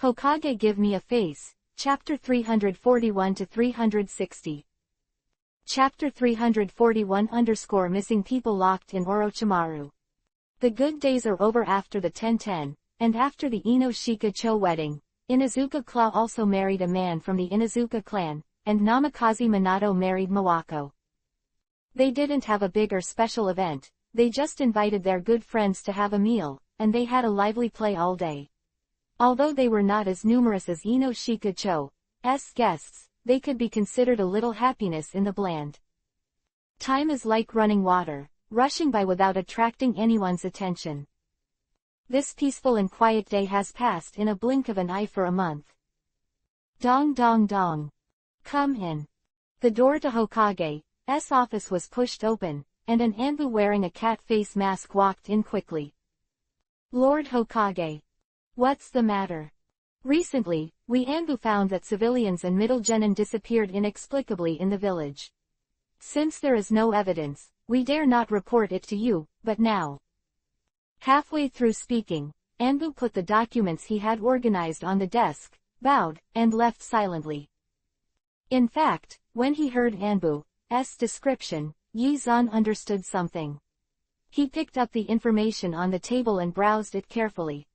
Hokage give me a face, Chapter 341-360. Chapter 341 _ Missing people locked in Orochimaru. The good days are over after the Tenten, and after the Ino-Shika-Cho wedding. Inuzuka Claw also married a man from the Inuzuka clan, and Namikaze Minato married Mawako. They didn't have a big or special event, they just invited their good friends to have a meal, and they had a lively play all day. Although they were not as numerous as Ino-Shika-Cho's guests, they could be considered a little happiness in the bland. Time is like running water, rushing by without attracting anyone's attention. This peaceful and quiet day has passed in a blink of an eye for a month. Dong dong dong. Come in. The door to Hokage's office was pushed open, and an Anbu wearing a cat face mask walked in quickly. Lord Hokage. What's the matter? Recently, we Anbu found that civilians and middle genin disappeared inexplicably in the village. Since there is no evidence, we dare not report it to you, but now. Halfway through speaking, Anbu put the documents he had organized on the desk, bowed, and left silently. In fact, when he heard Anbu's description, Yi-zan understood something. He picked up the information on the table and browsed it carefully.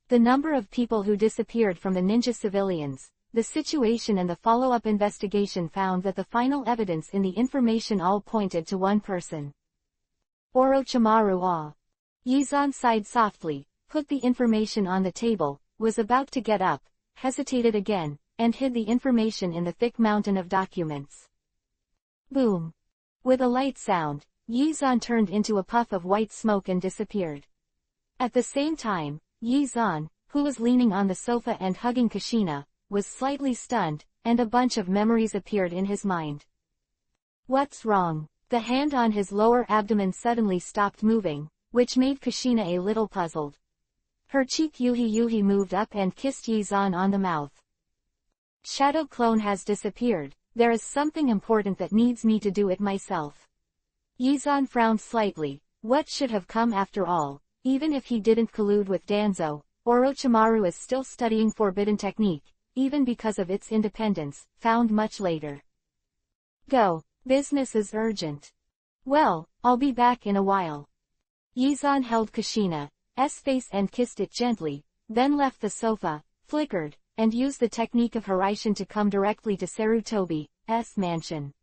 The number of people who disappeared from the ninja civilians, the situation and the follow-up investigation found that the final evidence in the information all pointed to one person. Orochimaru. Yi-zan sighed softly, put the information on the table, was about to get up, hesitated again, and hid the information in the thick mountain of documents. Boom! With a light sound, Yi-zan turned into a puff of white smoke and disappeared. At the same time, Yi-zan, who was leaning on the sofa and hugging Kushina, was slightly stunned, and a bunch of memories appeared in his mind. What's wrong? The hand on his lower abdomen suddenly stopped moving, which made Kushina a little puzzled. Her cheek Yuhi moved up and kissed Yi-zan on the mouth. Shadow clone has disappeared, there is something important that needs me to do it myself. Yi-zan frowned slightly, what should have come after all? Even if he didn't collude with Danzo, Orochimaru is still studying forbidden technique, even because of its independence, found much later. Go, business is urgent. Well, I'll be back in a while. Yi-zan held Kushina's face and kissed it gently, then left the sofa, flickered, and used the technique of Hiraishin to come directly to Sarutobi's mansion.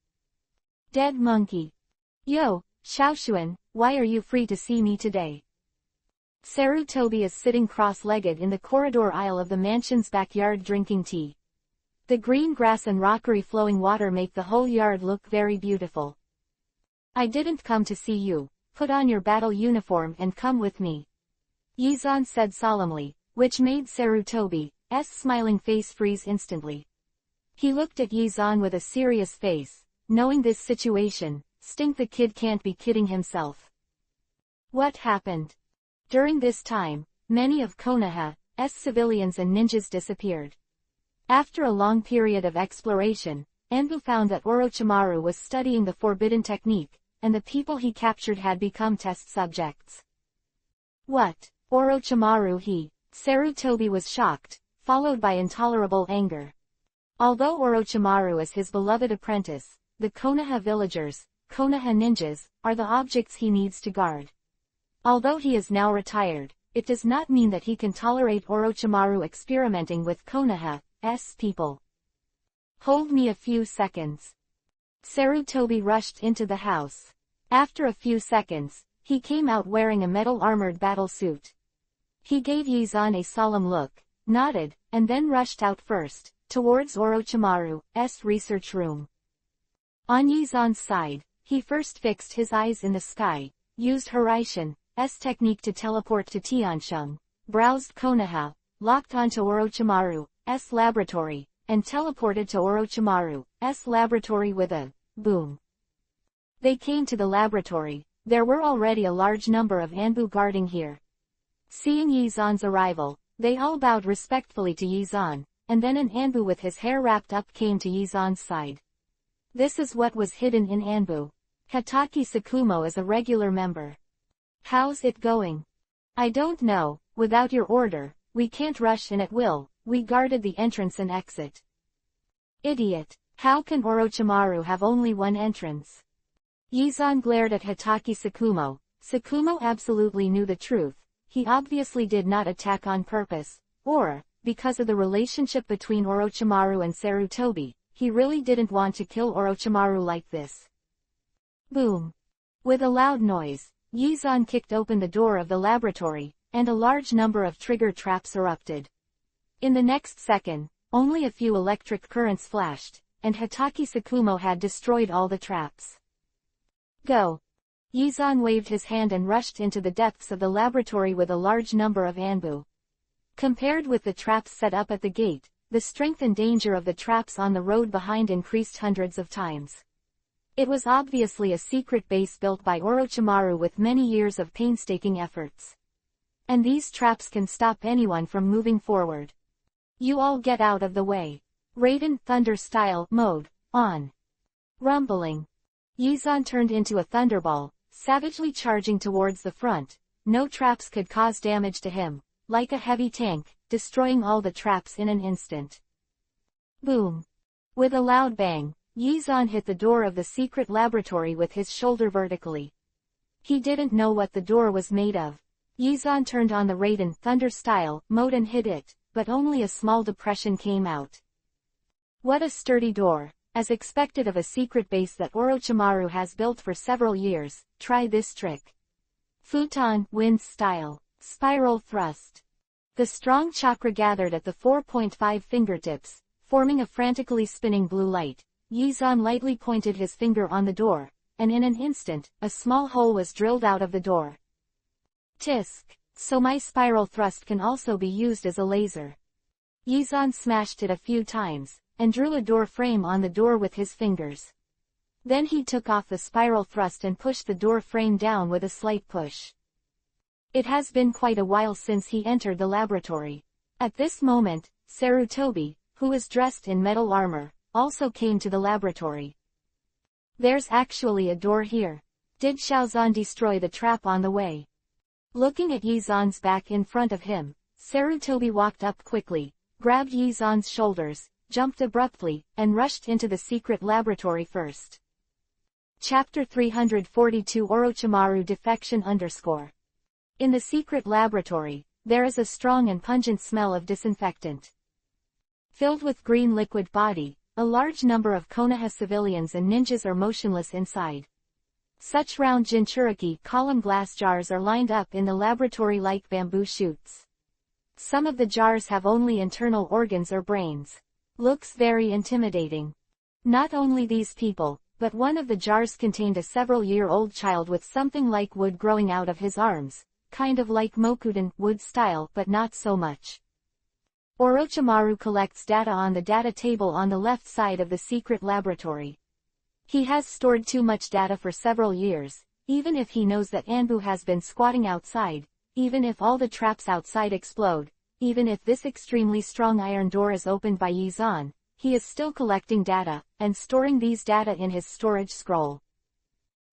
Dead monkey. Yo, Xiaoshuan, why are you free to see me today? Sarutobi is sitting cross-legged in the corridor aisle of the mansion's backyard drinking tea. The green grass and rockery flowing water make the whole yard look very beautiful. I didn't come to see you, put on your battle uniform and come with me. Yi-zan said solemnly, which made Sarutobi's smiling face freeze instantly. He looked at Yi-zan with a serious face, knowing this situation, Stink the kid can't be kidding himself. What happened? During this time, many of Konoha's civilians and ninjas disappeared. After a long period of exploration, Anbu found that Orochimaru was studying the forbidden technique, and the people he captured had become test subjects. What? Orochimaru Sarutobi was shocked, followed by intolerable anger. Although Orochimaru is his beloved apprentice, the Konoha villagers, Konoha ninjas, are the objects he needs to guard. Although he is now retired, it does not mean that he can tolerate Orochimaru experimenting with Konoha's people. Hold me a few seconds. Sarutobi rushed into the house. After a few seconds, he came out wearing a metal-armored battle suit. He gave Yi-zan a solemn look, nodded, and then rushed out first, towards Orochimaru's research room. On Yi-zan's side, he first fixed his eyes in the sky, used Hiraishin's technique to teleport to Tiansheng, browsed Konoha, locked onto Orochimaru's laboratory, and teleported to Orochimaru's laboratory with a boom. They came to the laboratory. There were already a large number of Anbu guarding here. Seeing Yi-zan's arrival, they all bowed respectfully to Yi-zan, and then an Anbu with his hair wrapped up came to Yi-zan's side. This is what was hidden in Anbu. Hatake Sakumo is a regular member. How's it going? I don't know, without your order, we can't rush in at will, we guarded the entrance and exit. Idiot. How can Orochimaru have only one entrance? Yizan glared at Hatake Sakumo. Sakumo absolutely knew the truth. He obviously did not attack on purpose, or, because of the relationship between Orochimaru and Sarutobi, he really didn't want to kill Orochimaru like this. Boom. With a loud noise, Yizan kicked open the door of the laboratory, and a large number of trigger traps erupted. In the next second, only a few electric currents flashed, and Hatake Sakumo had destroyed all the traps. Go. Yizan waved his hand and rushed into the depths of the laboratory with a large number of Anbu. Compared with the traps set up at the gate, the strength and danger of the traps on the road behind increased hundreds of times. It was obviously a secret base built by Orochimaru with many years of painstaking efforts. And these traps can stop anyone from moving forward. You all get out of the way. Raiden Thunder Style Mode, on. Rumbling. Yizan turned into a thunderball, savagely charging towards the front. No traps could cause damage to him, like a heavy tank, destroying all the traps in an instant. Boom. With a loud bang, Yizan hit the door of the secret laboratory with his shoulder vertically. He didn't know what the door was made of. Yizan turned on the Raiden Thunder Style Mode and hit it, but only a small depression came out. What a sturdy door. As expected of a secret base that Orochimaru has built for several years, try this trick. Futon Wind Style Spiral Thrust. The strong chakra gathered at the 4.5 fingertips, forming a frantically spinning blue light. Yizan lightly pointed his finger on the door, and in an instant, a small hole was drilled out of the door. Tisk. So my spiral thrust can also be used as a laser. Yizan smashed it a few times, and drew a door frame on the door with his fingers. Then he took off the spiral thrust and pushed the door frame down with a slight push. It has been quite a while since he entered the laboratory. At this moment, Sarutobi, who was dressed in metal armor, also came to the laboratory. There's actually a door here. Did Shaozan destroy the trap on the way? Looking at Yizan's back in front of him, Sarutobi walked up quickly, grabbed Yizan's shoulders, jumped abruptly, and rushed into the secret laboratory first. Chapter 342 Orochimaru Defection _ In the secret laboratory, there is a strong and pungent smell of disinfectant. Filled with green liquid body, a large number of Konoha civilians and ninjas are motionless inside. Such round Jinchuriki column glass jars are lined up in the laboratory like bamboo shoots. Some of the jars have only internal organs or brains. Looks very intimidating. Not only these people, but one of the jars contained a several-year-old child with something like wood growing out of his arms, kind of like Mokuden wood style but not so much. Orochimaru collects data on the data table on the left side of the secret laboratory. He has stored too much data for several years, even if he knows that Anbu has been squatting outside, even if all the traps outside explode, even if this extremely strong iron door is opened by Yizan, he is still collecting data, and storing these data in his storage scroll.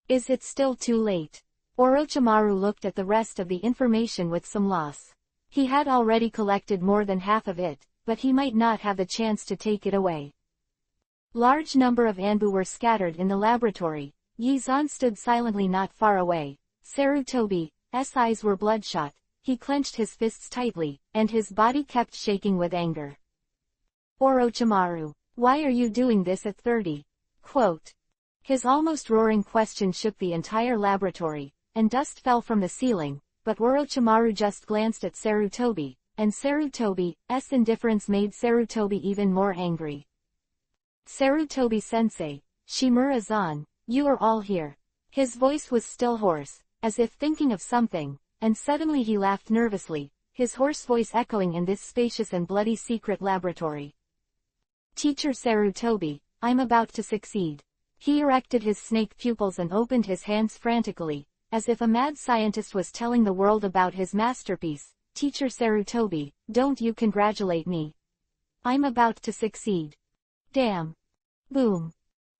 Is it still too late? Orochimaru looked at the rest of the information with some loss. He had already collected more than half of it, but he might not have the chance to take it away. Large number of Anbu were scattered in the laboratory. Yizan stood silently not far away. Sarutobi's eyes were bloodshot. He clenched his fists tightly, and his body kept shaking with anger. Orochimaru, why are you doing this at 30? Quote. His almost roaring question shook the entire laboratory, and dust fell from the ceiling, but Orochimaru just glanced at Sarutobi, and Sarutobi's indifference made Sarutobi even more angry. Sarutobi-sensei, Shimura-zan, you are all here. His voice was still hoarse, as if thinking of something, and suddenly he laughed nervously, his hoarse voice echoing in this spacious and bloody secret laboratory. Teacher Sarutobi, I'm about to succeed. He erected his snake pupils and opened his hands frantically, as if a mad scientist was telling the world about his masterpiece. Teacher Sarutobi, don't you congratulate me. I'm about to succeed. Damn. Boom.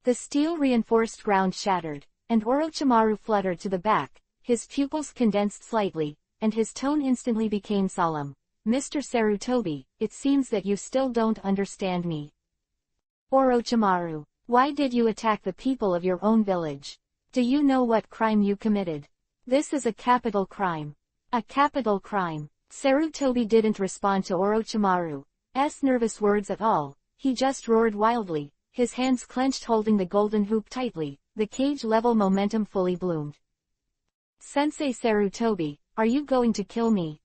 The steel-reinforced ground shattered, and Orochimaru fluttered to the back, his pupils condensed slightly, and his tone instantly became solemn. Mr. Sarutobi, it seems that you still don't understand me. Orochimaru, why did you attack the people of your own village? Do you know what crime you committed? This is a capital crime. A capital crime. Sarutobi didn't respond to Orochimaru's nervous words at all. He just roared wildly, his hands clenched holding the golden hoop tightly, the cage-level momentum fully bloomed. Sensei Sarutobi, are you going to kill me?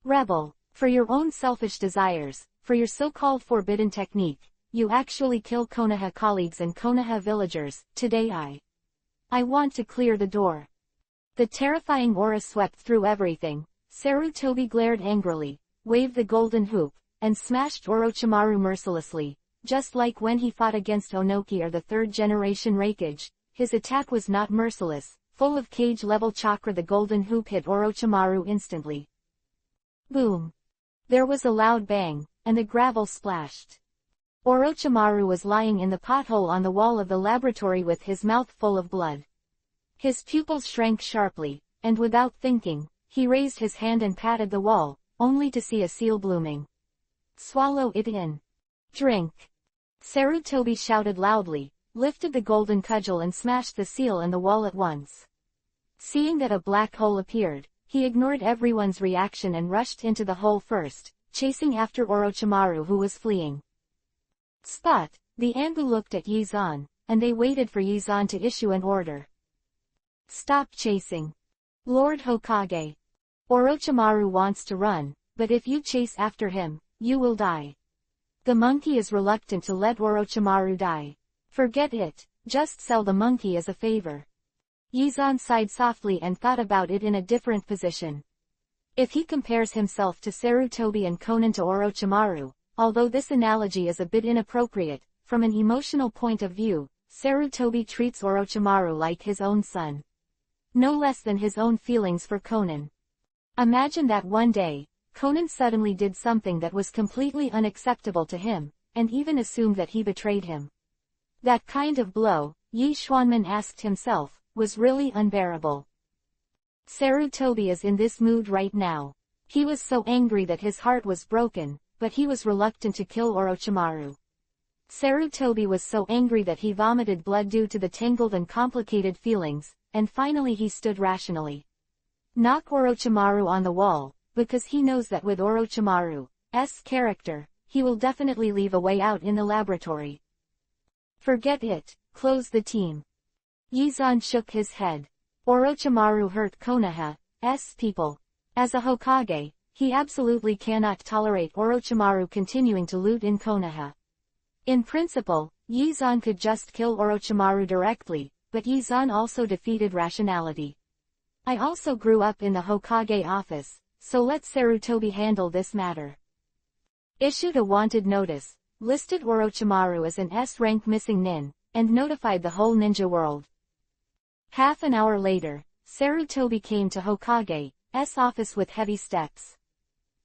Rebel, for your own selfish desires, for your so-called forbidden technique, you actually kill Konoha colleagues and Konoha villagers. Today I want to clear the door. The terrifying aura swept through everything. Sarutobi glared angrily, waved the golden hoop, and smashed Orochimaru mercilessly. Just like when he fought against Onoki or the third-generation Raikage, his attack was not merciless. Full of cage-level chakra, the golden hoop hit Orochimaru instantly. Boom! There was a loud bang, and the gravel splashed. Orochimaru was lying in the pothole on the wall of the laboratory with his mouth full of blood. His pupils shrank sharply, and without thinking, he raised his hand and patted the wall, only to see a seal blooming. Swallow it in. Drink. Sarutobi shouted loudly, lifted the golden cudgel and smashed the seal in the wall at once. Seeing that a black hole appeared, he ignored everyone's reaction and rushed into the hole first, chasing after Orochimaru who was fleeing. Spot, the Anbu looked at Yizan, and they waited for Yizan to issue an order. Stop chasing. Lord Hokage. Orochimaru wants to run, but if you chase after him, you will die. The monkey is reluctant to let Orochimaru die. Forget it, just sell the monkey as a favor. Yizan sighed softly and thought about it in a different position. If he compares himself to Sarutobi and Konan to Orochimaru, although this analogy is a bit inappropriate, from an emotional point of view, Sarutobi treats Orochimaru like his own son. No less than his own feelings for Konan. Imagine that one day, Konan suddenly did something that was completely unacceptable to him, and even assumed that he betrayed him. That kind of blow, Yi Xuanman asked himself, was really unbearable. Sarutobi is in this mood right now. He was so angry that his heart was broken, but he was reluctant to kill Orochimaru. Sarutobi was so angry that he vomited blood due to the tangled and complicated feelings, and finally he stood rationally. Knock Orochimaru on the wall, because he knows that with Orochimaru's character, he will definitely leave a way out in the laboratory. Forget it, close the team. Yizan shook his head. Orochimaru hurt Konoha's people. As a Hokage, he absolutely cannot tolerate Orochimaru continuing to loot in Konoha. In principle, Yizan could just kill Orochimaru directly, but Yizan also defeated rationality. I also grew up in the Hokage office, so let Sarutobi handle this matter. Issued a wanted notice, listed Orochimaru as an S-rank missing nin, and notified the whole ninja world. Half an hour later, Sarutobi came to Hokage's office with heavy steps.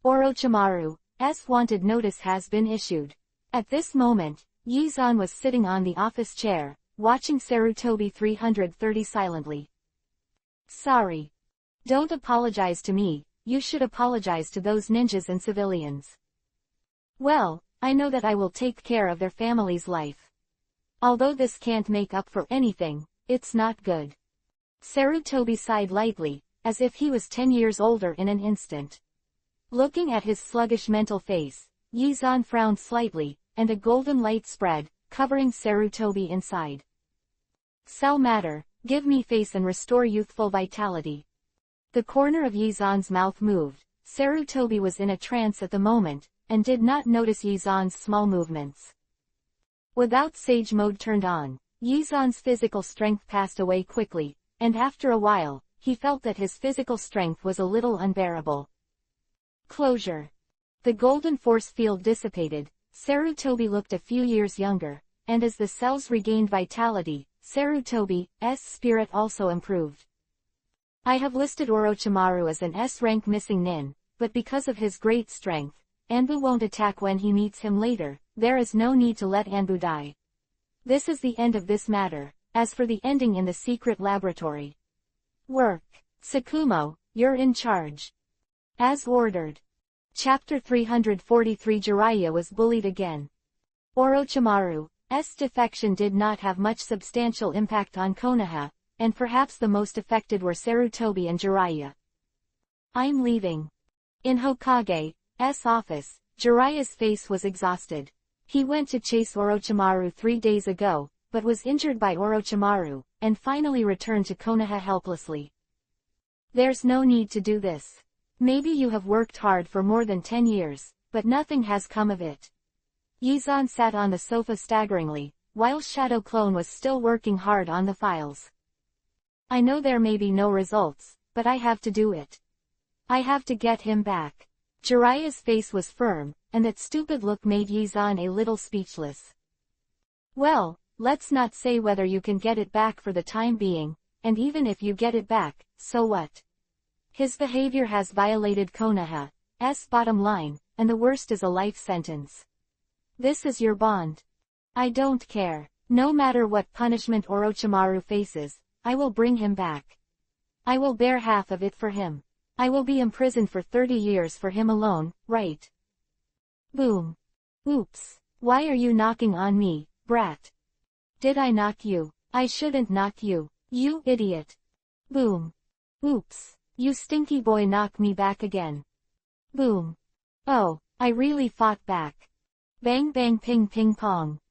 Orochimaru's wanted notice has been issued. At this moment, Yizan was sitting on the office chair, watching Sarutobi 330 silently. Sorry. Don't apologize to me, you should apologize to those ninjas and civilians. Well, I know that I will take care of their family's life. Although this can't make up for anything, it's not good. Sarutobi sighed lightly, as if he was 10 years older in an instant. Looking at his sluggish mental face, Yizan frowned slightly, and a golden light spread, covering Sarutobi inside. Cell matter, give me face and restore youthful vitality. The corner of Yizan's mouth moved. Sarutobi was in a trance at the moment, and did not notice Yizan's small movements. Without Sage Mode turned on, Yizan's physical strength passed away quickly, and after a while, he felt that his physical strength was a little unbearable. Closure. The golden force field dissipated, Sarutobi looked a few years younger, and as the cells regained vitality, Sarutobi's spirit also improved. I have listed Orochimaru as an S-rank missing nin, but because of his great strength, Anbu won't attack when he meets him later. There is no need to let Anbu die. This is the end of this matter. As for the ending in the secret laboratory. Work. Tsukumo, you're in charge. As ordered. Chapter 343. Jiraiya was bullied again. Orochimaru's defection did not have much substantial impact on Konoha, and perhaps the most affected were Sarutobi and Jiraiya. I'm leaving. In Hokage's office, Jiraiya's face was exhausted. He went to chase Orochimaru 3 days ago, but was injured by Orochimaru, and finally returned to Konoha helplessly. There's no need to do this. Maybe you have worked hard for more than 10 years, but nothing has come of it. Yizan sat on the sofa staggeringly, while Shadow Clone was still working hard on the files. I know there may be no results, but I have to do it. I have to get him back. Jiraiya's face was firm, and that stupid look made Yizan a little speechless. Well, let's not say whether you can get it back for the time being, and even if you get it back, so what? His behavior has violated Konoha's bottom line, and the worst is a life sentence. This is your bond. I don't care. No matter what punishment Orochimaru faces, I will bring him back. I will bear half of it for him. I will be imprisoned for 30 years for him alone, right? Boom. Oops. Why are you knocking on me, brat? Did I knock you? I shouldn't knock you, you idiot. Boom. Oops. You stinky boy, knock me back again. Boom. Oh, I really fought back. Bang bang ping ping pong.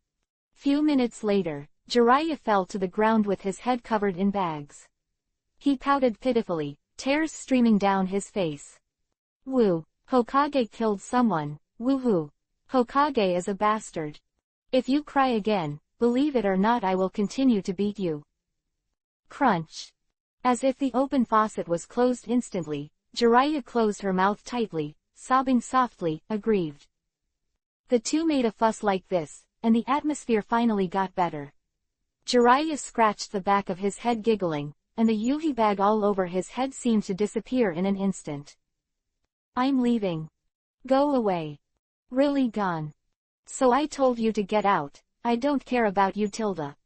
Few minutes later, Jiraiya fell to the ground with his head covered in bags. He pouted pitifully, tears streaming down his face. Woo. Hokage killed someone, woohoo. Hokage is a bastard. If you cry again, believe it or not, I will continue to beat you. Crunch. As if the open faucet was closed instantly, Jiraiya closed her mouth tightly, sobbing softly, aggrieved. The two made a fuss like this, and the atmosphere finally got better. Jiraiya scratched the back of his head giggling, and the yuhi bag all over his head seemed to disappear in an instant. I'm leaving. Go away. Really gone. So I told you to get out. I don't care about you, Tilda.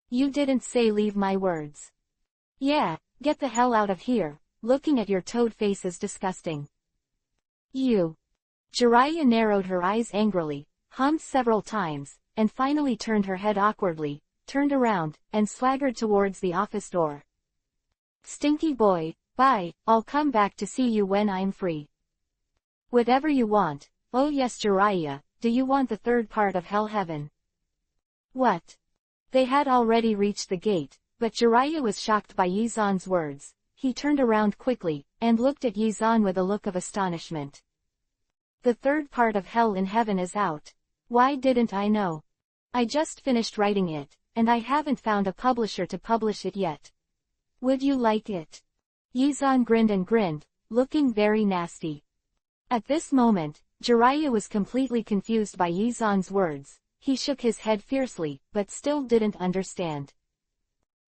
You didn't say leave, my words. Yeah, get the hell out of here. Looking at your toad face is disgusting. You. Jiraiya narrowed her eyes angrily, hummed several times, and finally turned her head awkwardly, turned around, and swaggered towards the office door. Stinky boy, bye, I'll come back to see you when I'm free. Whatever you want. Oh yes, Jiraiya, do you want the third part of Hell Heaven? What? They had already reached the gate, but Jiraiya was shocked by Yizan's words. He turned around quickly, and looked at Yizan with a look of astonishment. The third part of Hell in Heaven is out. Why didn't I know? I just finished writing it, and I haven't found a publisher to publish it yet. Would you like it? Yizan grinned and grinned, looking very nasty. At this moment, Jiraiya was completely confused by Yizan's words. He shook his head fiercely, but still didn't understand.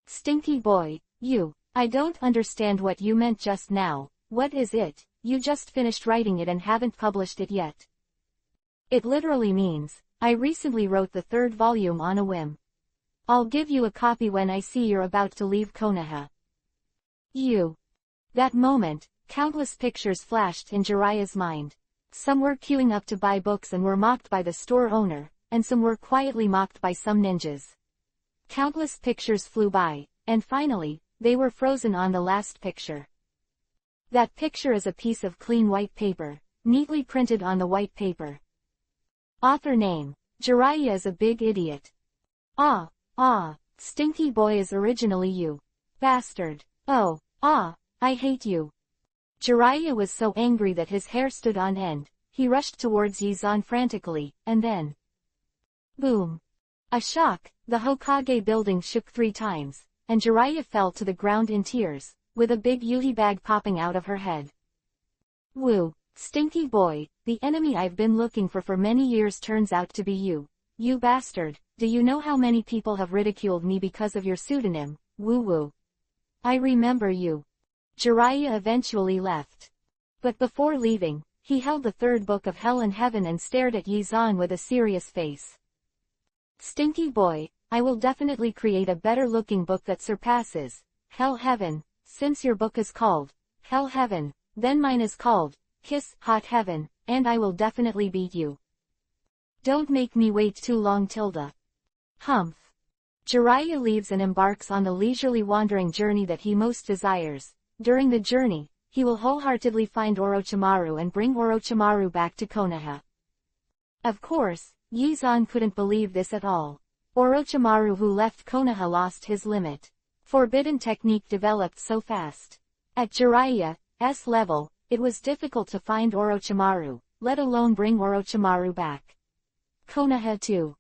Stinky boy, you. I don't understand what you meant just now. What is it? You just finished writing it and haven't published it yet. It literally means, I recently wrote the 3rd volume on a whim. I'll give you a copy when I see you're about to leave Konoha. You. That moment, countless pictures flashed in Jiraiya's mind. Some were queuing up to buy books and were mocked by the store owner, and some were quietly mocked by some ninjas. Countless pictures flew by, and finally, they were frozen on the last picture. That picture is a piece of clean white paper, neatly printed on the white paper. Author name, Jiraiya is a big idiot. Stinky boy is originally you. Bastard. Oh, I hate you. Jiraiya was so angry that his hair stood on end. He rushed towards Yizan frantically, and then... Boom. A shock, the Hokage building shook 3 times, and Jiraiya fell to the ground in tears, with a big yuhi bag popping out of her head. Woo, stinky boy, the enemy I've been looking for many years turns out to be you. You bastard, do you know how many people have ridiculed me because of your pseudonym, woo-woo? I remember you. Jiraiya eventually left. But before leaving, he held the 3rd book of Hell and Heaven and stared at Yizan with a serious face. Stinky boy, I will definitely create a better-looking book that surpasses Hell Heaven. Since your book is called Hell Heaven, then mine is called Kiss, hot heaven, and I will definitely beat you. Don't make me wait too long tilde. Humph. Jiraiya leaves and embarks on the leisurely wandering journey that he most desires. During the journey, he will wholeheartedly find Orochimaru and bring Orochimaru back to Konoha. Of course, Yizan couldn't believe this at all. Orochimaru who left Konoha lost his limit. Forbidden technique developed so fast. At Jiraiya's level, it was difficult to find Orochimaru, let alone bring Orochimaru back. Konoha 2.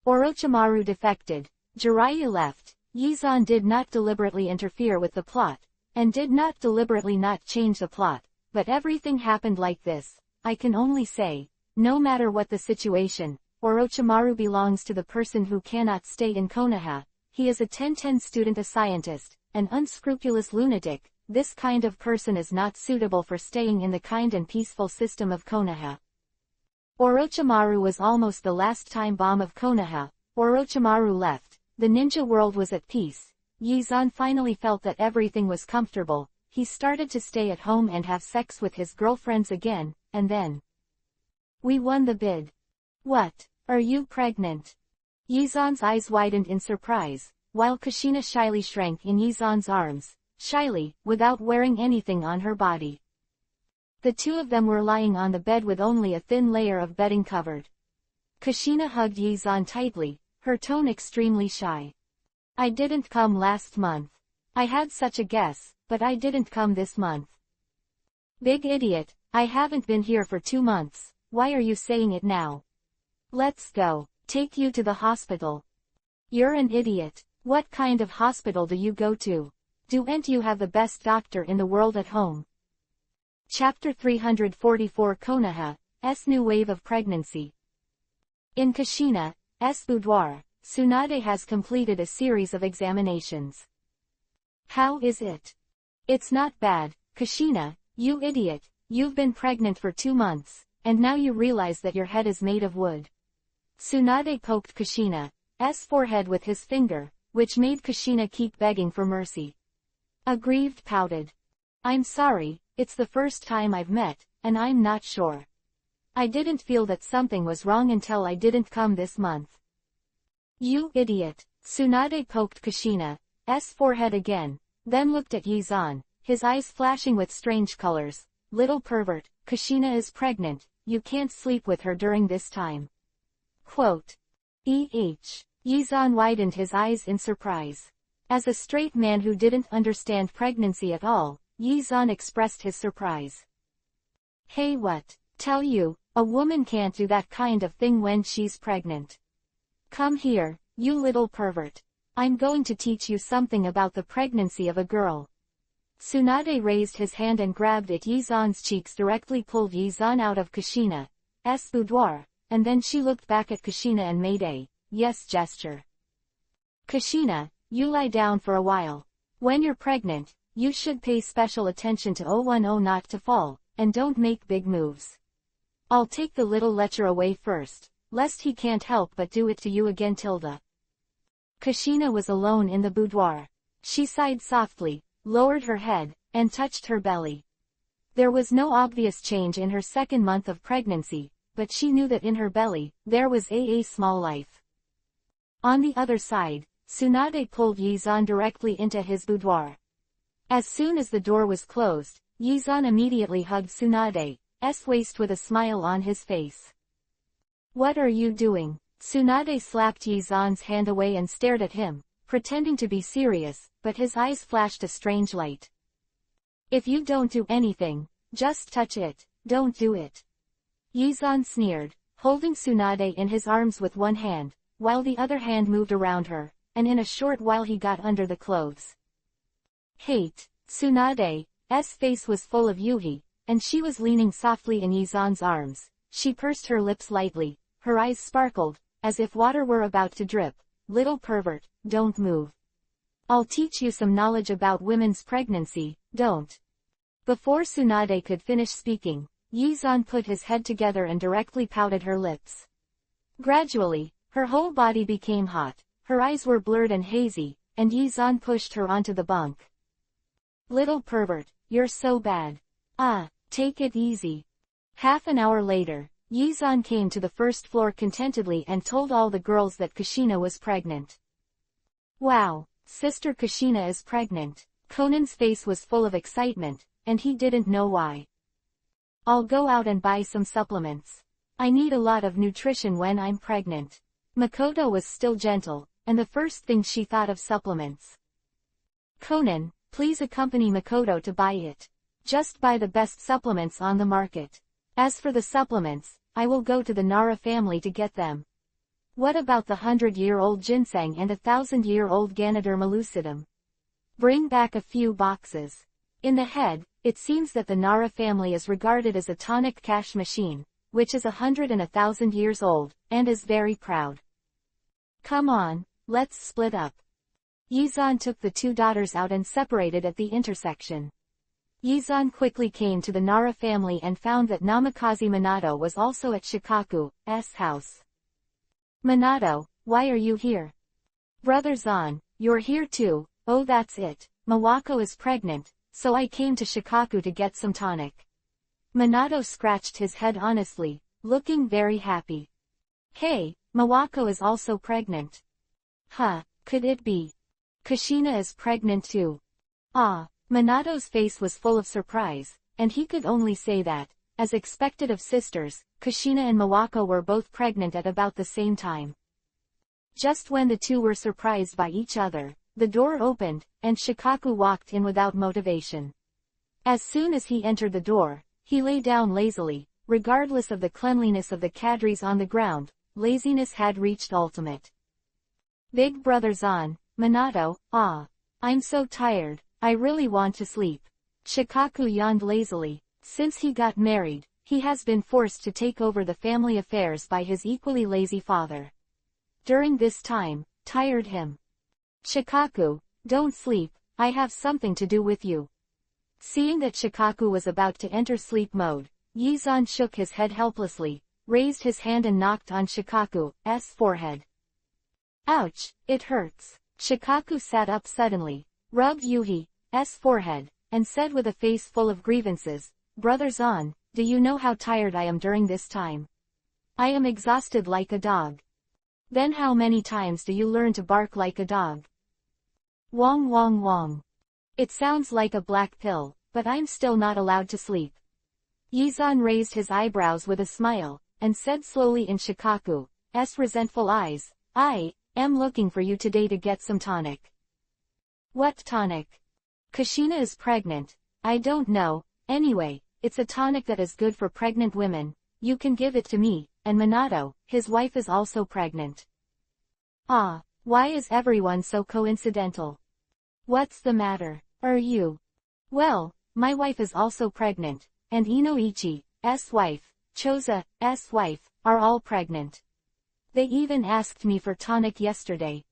Orochimaru defected. Jiraiya left. Yizan did not deliberately interfere with the plot, and did not deliberately not change the plot, but everything happened like this. I can only say, no matter what the situation, Orochimaru belongs to the person who cannot stay in Konoha. He is a 10-10 student, a scientist, an unscrupulous lunatic. This kind of person is not suitable for staying in the kind and peaceful system of Konoha. Orochimaru was almost the last time bomb of Konoha. Orochimaru left. The ninja world was at peace. Yizan finally felt that everything was comfortable. He started to stay at home and have sex with his girlfriends again, and then we won the bid. What? Are you pregnant? Yizan's eyes widened in surprise, while Kushina shyly shrank in Yizan's arms, shyly, without wearing anything on her body. The two of them were lying on the bed with only a thin layer of bedding covered. Kushina hugged Yizan tightly, her tone extremely shy. I didn't come last month. I had such a guess, but I didn't come this month. Big idiot, I haven't been here for 2 months, why are you saying it now? Let's go, take you to the hospital. You're an idiot. What kind of hospital do you go to? Don't you have the best doctor in the world at home? Chapter 344 Konoha's New Wave of Pregnancy. In Kushina's boudoir, Tsunade has completed a series of examinations. How is it? It's not bad, Kushina, you idiot, you've been pregnant for 2 months, and now you realize that your head is made of wood. Tsunade poked Kushina's forehead with his finger, which made Kushina keep begging for mercy. Aggrieved pouted. I'm sorry, it's the first time I've met, and I'm not sure. I didn't feel that something was wrong until I didn't come this month. You idiot. Tsunade poked Kushina's forehead again, then looked at Yizan, his eyes flashing with strange colors. Little pervert, Kushina is pregnant, you can't sleep with her during this time. Quote. Yizan widened his eyes in surprise. As a straight man who didn't understand pregnancy at all, Yizan expressed his surprise. Hey, what? Tell you, a woman can't do that kind of thing when she's pregnant. Come here, you little pervert. I'm going to teach you something about the pregnancy of a girl. Tsunade raised his hand and grabbed at Yizan's cheeks, directly pulled Yizan out of Kushina's boudoir, and then she looked back at Kushina and made a yes gesture. Kushina, you lie down for a while. When you're pregnant, you should pay special attention to 010 not to fall, and don't make big moves. I'll take the little lecher away first, lest he can't help but do it to you again tilde. Kushina was alone in the boudoir. She sighed softly, lowered her head, and touched her belly. There was no obvious change in her 2nd month of pregnancy, but she knew that in her belly, there was a small life. On the other side, Tsunade pulled Yizan directly into his boudoir. As soon as the door was closed, Yizan immediately hugged Tsunade's waist with a smile on his face. What are you doing? Tsunade slapped Yizan's hand away and stared at him, pretending to be serious, but his eyes flashed a strange light. If you don't do anything, just touch it, don't do it. Yizan sneered, holding Tsunade in his arms with one hand, while the other hand moved around her, and in a short while he got under the clothes. Hate. Tsunade's face was full of yuhi, and she was leaning softly in Yizan's arms. She pursed her lips lightly, her eyes sparkled, as if water were about to drip. Little pervert, don't move. I'll teach you some knowledge about women's pregnancy, don't. Before Tsunade could finish speaking, Yizan put his head together and directly pouted her lips. Gradually, her whole body became hot, her eyes were blurred and hazy, and Yizan pushed her onto the bunk. Little pervert, you're so bad. Take it easy. Half an hour later, Yizan came to the first floor contentedly and told all the girls that Kushina was pregnant. Wow, Sister Kushina is pregnant. Conan's face was full of excitement, and he didn't know why. I'll go out and buy some supplements. I need a lot of nutrition when I'm pregnant. Makoto was still gentle, and the first thing she thought of supplements. Conan, please accompany Makoto to buy it. Just buy the best supplements on the market. As for the supplements, I will go to the Nara family to get them. What about the 100-year-old ginseng and 1,000-year-old Ganoderma lucidum? Bring back a few boxes. In the head, it seems that the Nara family is regarded as a tonic cash machine, which is 100 and 1,000 years old, and is very proud. Come on, let's split up. Yizan took the two daughters out and separated at the intersection. Yizan quickly came to the Nara family and found that Namikaze Minato was also at Shikaku's house. Minato, why are you here? Brother Zan, you're here too. Oh, that's it. Mawako is pregnant, so I came to Shikaku to get some tonic. Minato scratched his head honestly, looking very happy. Hey, Mawako is also pregnant. Huh, could it be? Kushina is pregnant too. Ah. Minato's face was full of surprise, and he could only say that, as expected of sisters, Kushina and Mawako were both pregnant at about the same time. Just when the two were surprised by each other, the door opened, and Shikaku walked in without motivation. As soon as he entered the door, he lay down lazily, regardless of the cleanliness of the cadres on the ground. Laziness had reached ultimate. Big brother Zan, Minato, I'm so tired. I really want to sleep. Shikaku yawned lazily. Since he got married, he has been forced to take over the family affairs by his equally lazy father. During this time, tired him. Shikaku, don't sleep, I have something to do with you. Seeing that Shikaku was about to enter sleep mode, Yizan shook his head helplessly, raised his hand and knocked on Shikaku's forehead. Ouch, it hurts. Shikaku sat up suddenly, rubbed Yuhi's forehead, and said with a face full of grievances, Brother Zan, do you know how tired I am during this time? I am exhausted like a dog. Then how many times do you learn to bark like a dog? Wong wong wong. It sounds like a black pill, but I'm still not allowed to sleep. Yizan raised his eyebrows with a smile, and said slowly in Shikaku's resentful eyes, I am looking for you today to get some tonic. What tonic? Kushina is pregnant. I don't know. Anyway, it's a tonic that is good for pregnant women. You can give it to me, and Minato, his wife is also pregnant. Ah, why is everyone so coincidental? What's the matter? Are you? Well, my wife is also pregnant, and Inoichi's wife, Choza's wife, are all pregnant. They even asked me for tonic yesterday.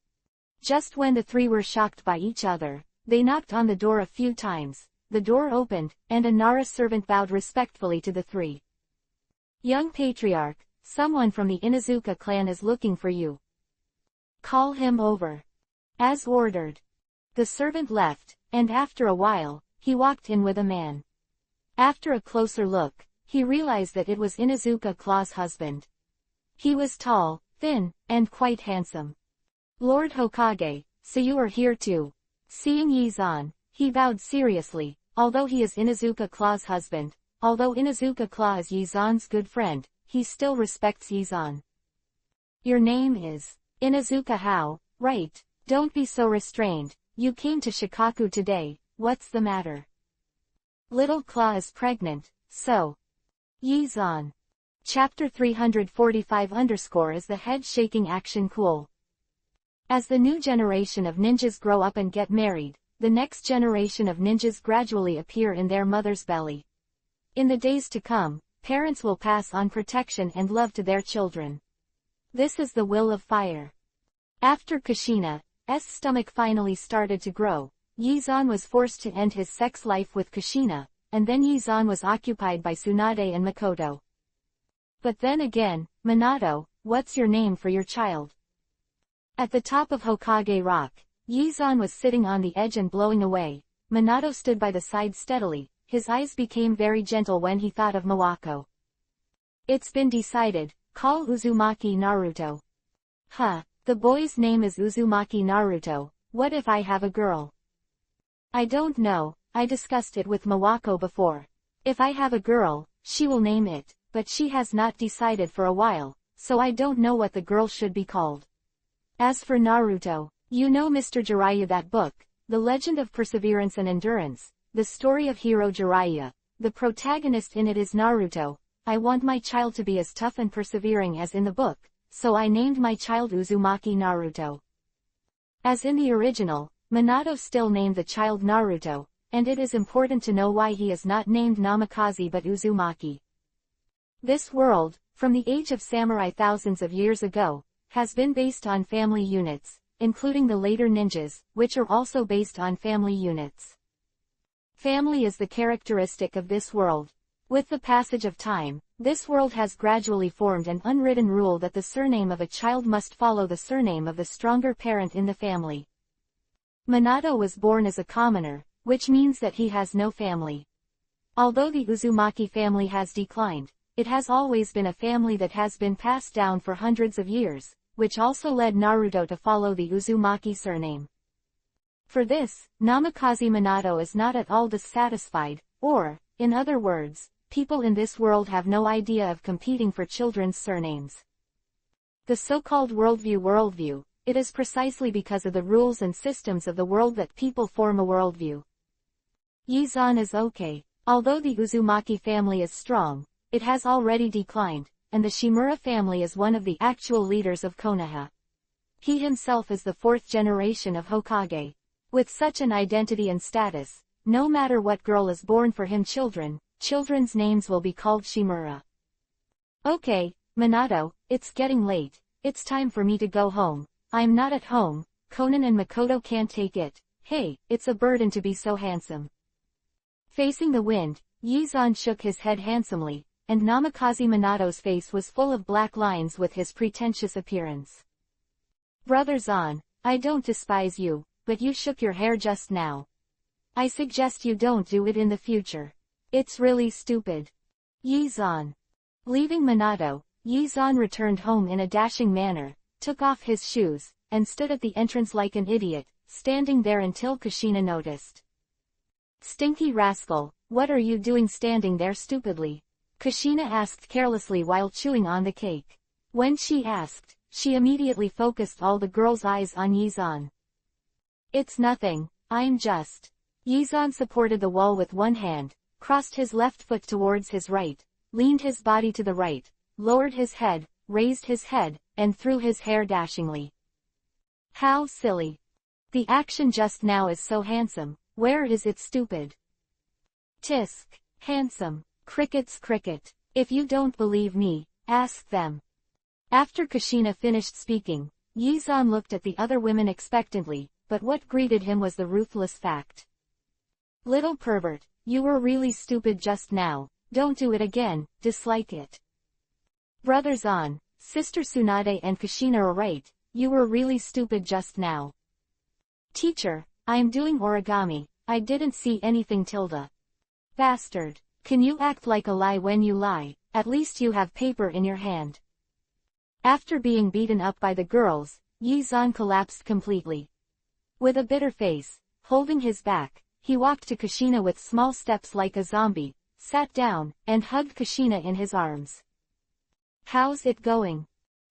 Just when the three were shocked by each other, they knocked on the door a few times. The door opened, and a Nara servant bowed respectfully to the three. Young patriarch, someone from the Inuzuka clan is looking for you. Call him over. As ordered. The servant left, and after a while, he walked in with a man. After a closer look, he realized that it was Inuzuka Claw's husband. He was tall, thin, and quite handsome. Lord Hokage, so you are here too. Seeing Yizan, he bowed seriously, although he is Inuzuka Claw's husband. Although Inuzuka Claw is Yizan's good friend, he still respects Yizan. Your name is Inuzuka how, right? Don't be so restrained. You came to Shikaku today, what's the matter? Little Claw is pregnant, so. Yizan. Chapter 345 is the head-shaking action cool. As the new generation of ninjas grow up and get married, the next generation of ninjas gradually appear in their mother's belly. In the days to come, parents will pass on protection and love to their children. This is the will of fire. After Kushina's stomach finally started to grow, Yizan was forced to end his sex life with Kushina, and then Yizan was occupied by Tsunade and Makoto. But then again, Minato, what's your name for your child? At the top of Hokage Rock, Yizan was sitting on the edge and blowing away. Minato stood by the side steadily. His eyes became very gentle when he thought of Mawako. It's been decided, call Uzumaki Naruto. Huh, the boy's name is Uzumaki Naruto, what if I have a girl? I don't know, I discussed it with Mawako before. If I have a girl, she will name it, but she has not decided for a while, so I don't know what the girl should be called. As for Naruto, you know Mr. Jiraiya, that book, The Legend of Perseverance and Endurance, the story of hero Jiraiya. The protagonist in it is Naruto. I want my child to be as tough and persevering as in the book, so I named my child Uzumaki Naruto. As in the original, Minato still named the child Naruto, and it is important to know why he is not named Namikaze but Uzumaki. This world, from the age of samurai thousands of years ago, has been based on family units, including the later ninjas, which are also based on family units. Family is the characteristic of this world. With the passage of time, this world has gradually formed an unwritten rule that the surname of a child must follow the surname of the stronger parent in the family. Minato was born as a commoner, which means that he has no family. Although the Uzumaki family has declined, it has always been a family that has been passed down for hundreds of years, which also led Naruto to follow the Uzumaki surname. For this, Namikaze Minato is not at all dissatisfied, or, in other words, people in this world have no idea of competing for children's surnames. The so-called worldview, it is precisely because of the rules and systems of the world that people form a worldview. Yizan is okay. Although the Uzumaki family is strong, it has already declined, and the Shimura family is one of the actual leaders of Konoha. He himself is the fourth generation of Hokage. With such an identity and status, no matter what girl is born for him, children's names will be called Shimura. Okay, Minato, it's getting late, it's time for me to go home. I'm not at home, Konan and Makoto can't take it. Hey, it's a burden to be so handsome. Facing the wind, Yizan shook his head handsomely, and Namikaze Minato's face was full of black lines with his pretentious appearance. Brother Zan, I don't despise you, but you shook your hair just now. I suggest you don't do it in the future. It's really stupid. Yizan. Leaving Minato, Yizan returned home in a dashing manner, took off his shoes, and stood at the entrance like an idiot, standing there until Kushina noticed. Stinky rascal, what are you doing standing there stupidly? Kushina asked carelessly while chewing on the cake. When she asked, she immediately focused all the girls' eyes on Yizan. It's nothing, I'm just. Yizan supported the wall with one hand, crossed his left foot towards his right, leaned his body to the right, lowered his head, raised his head, and threw his hair dashingly. How silly. The action just now is so handsome, where is it stupid? Tisk. Handsome. Crickets cricket. If you don't believe me, ask them. After Kushina finished speaking, Yizan looked at the other women expectantly, but what greeted him was the ruthless fact. Little pervert, you were really stupid just now, don't do it again, dislike it. Brother Zan, Sister Tsunade and Kushina are right, you were really stupid just now. Teacher, I'm doing origami, I didn't see anything tilde. Bastard, can you act like a lie when you lie, at least you have paper in your hand. After being beaten up by the girls, Yizan collapsed completely. With a bitter face, holding his back, he walked to Kushina with small steps like a zombie, sat down, and hugged Kushina in his arms. How's it going?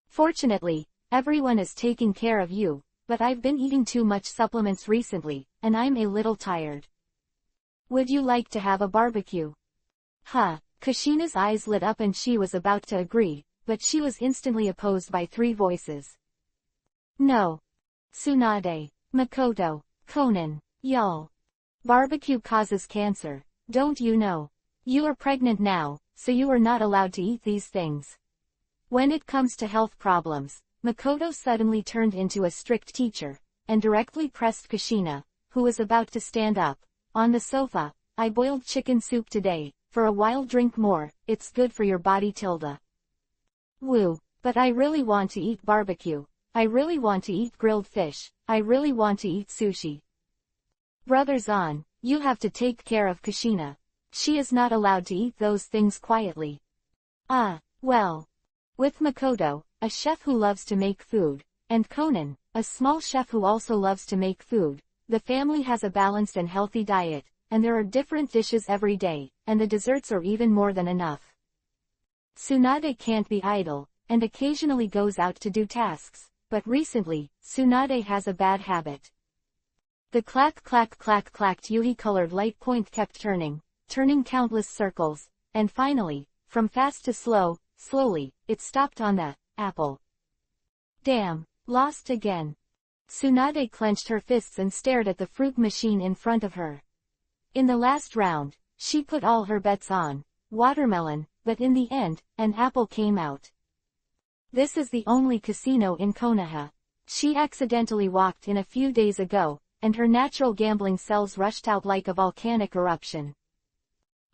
Fortunately, everyone is taking care of you, but I've been eating too much supplements recently, and I'm a little tired. Would you like to have a barbecue? Huh, Kushina's eyes lit up and she was about to agree, but she was instantly opposed by three voices. No. Tsunade, Makoto, Konan, y'all. Barbecue causes cancer, don't you know? You are pregnant now, so you are not allowed to eat these things. When it comes to health problems, Makoto suddenly turned into a strict teacher, and directly pressed Kushina, who was about to stand up, on the sofa. I boiled chicken soup today, for a while drink more, it's good for your body tilde. Woo, but I really want to eat barbecue, I really want to eat grilled fish, I really want to eat sushi. Brother Zan, you have to take care of Kushina. She is not allowed to eat those things quietly. Ah, Well, with Makoto, a chef who loves to make food, and Conan, a small chef who also loves to make food, the family has a balanced and healthy diet, and there are different dishes every day, and the desserts are even more than enough. Tsunade can't be idle, and occasionally goes out to do tasks, but recently, Tsunade has a bad habit. The clacked Yui-colored light point kept turning countless circles, and finally, from fast to slow, slowly, it stopped on the apple. Damn, lost again. Tsunade clenched her fists and stared at the fruit machine in front of her. In the last round, she put all her bets on watermelon, but in the end, an apple came out. This is the only casino in Konoha. She accidentally walked in a few days ago, and her natural gambling cells rushed out like a volcanic eruption.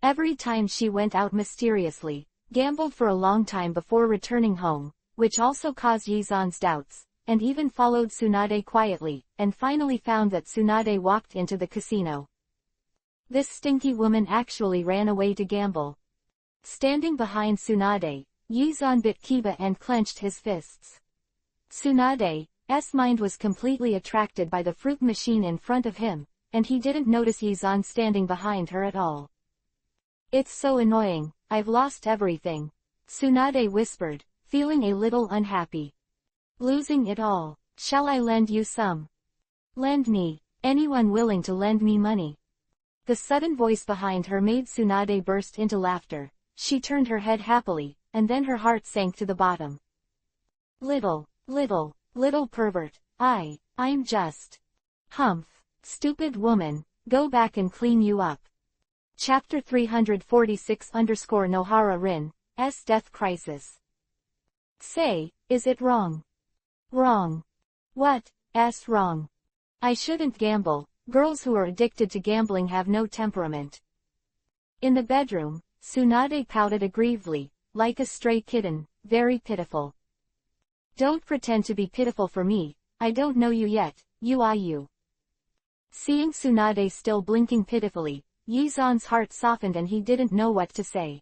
Every time she went out mysteriously, gambled for a long time before returning home, which also caused Yizan's doubts, and even followed Tsunade quietly, and finally found that Tsunade walked into the casino. This stinky woman actually ran away to gamble. Standing behind Tsunade, Yizan bit Kiba and clenched his fists. Tsunade's mind was completely attracted by the fruit machine in front of him, and he didn't notice Yizan standing behind her at all. It's so annoying, I've lost everything, Tsunade whispered, feeling a little unhappy. Losing it all. Shall I lend you some? Lend me. Anyone willing to lend me money? The sudden voice behind her made Tsunade burst into laughter. She turned her head happily, and then her heart sank to the bottom. Little pervert, I'm just. Humph. Stupid woman, go back and clean you up. Chapter 346_Nohara Rin's Death Crisis. Say, is it wrong? Wrong. What's wrong? I shouldn't gamble. Girls who are addicted to gambling have no temperament. In the bedroom, Tsunade pouted aggrievedly, like a stray kitten, very pitiful. Don't pretend to be pitiful for me, I don't know you yet, you. Seeing Tsunade still blinking pitifully, Yizan's heart softened and he didn't know what to say.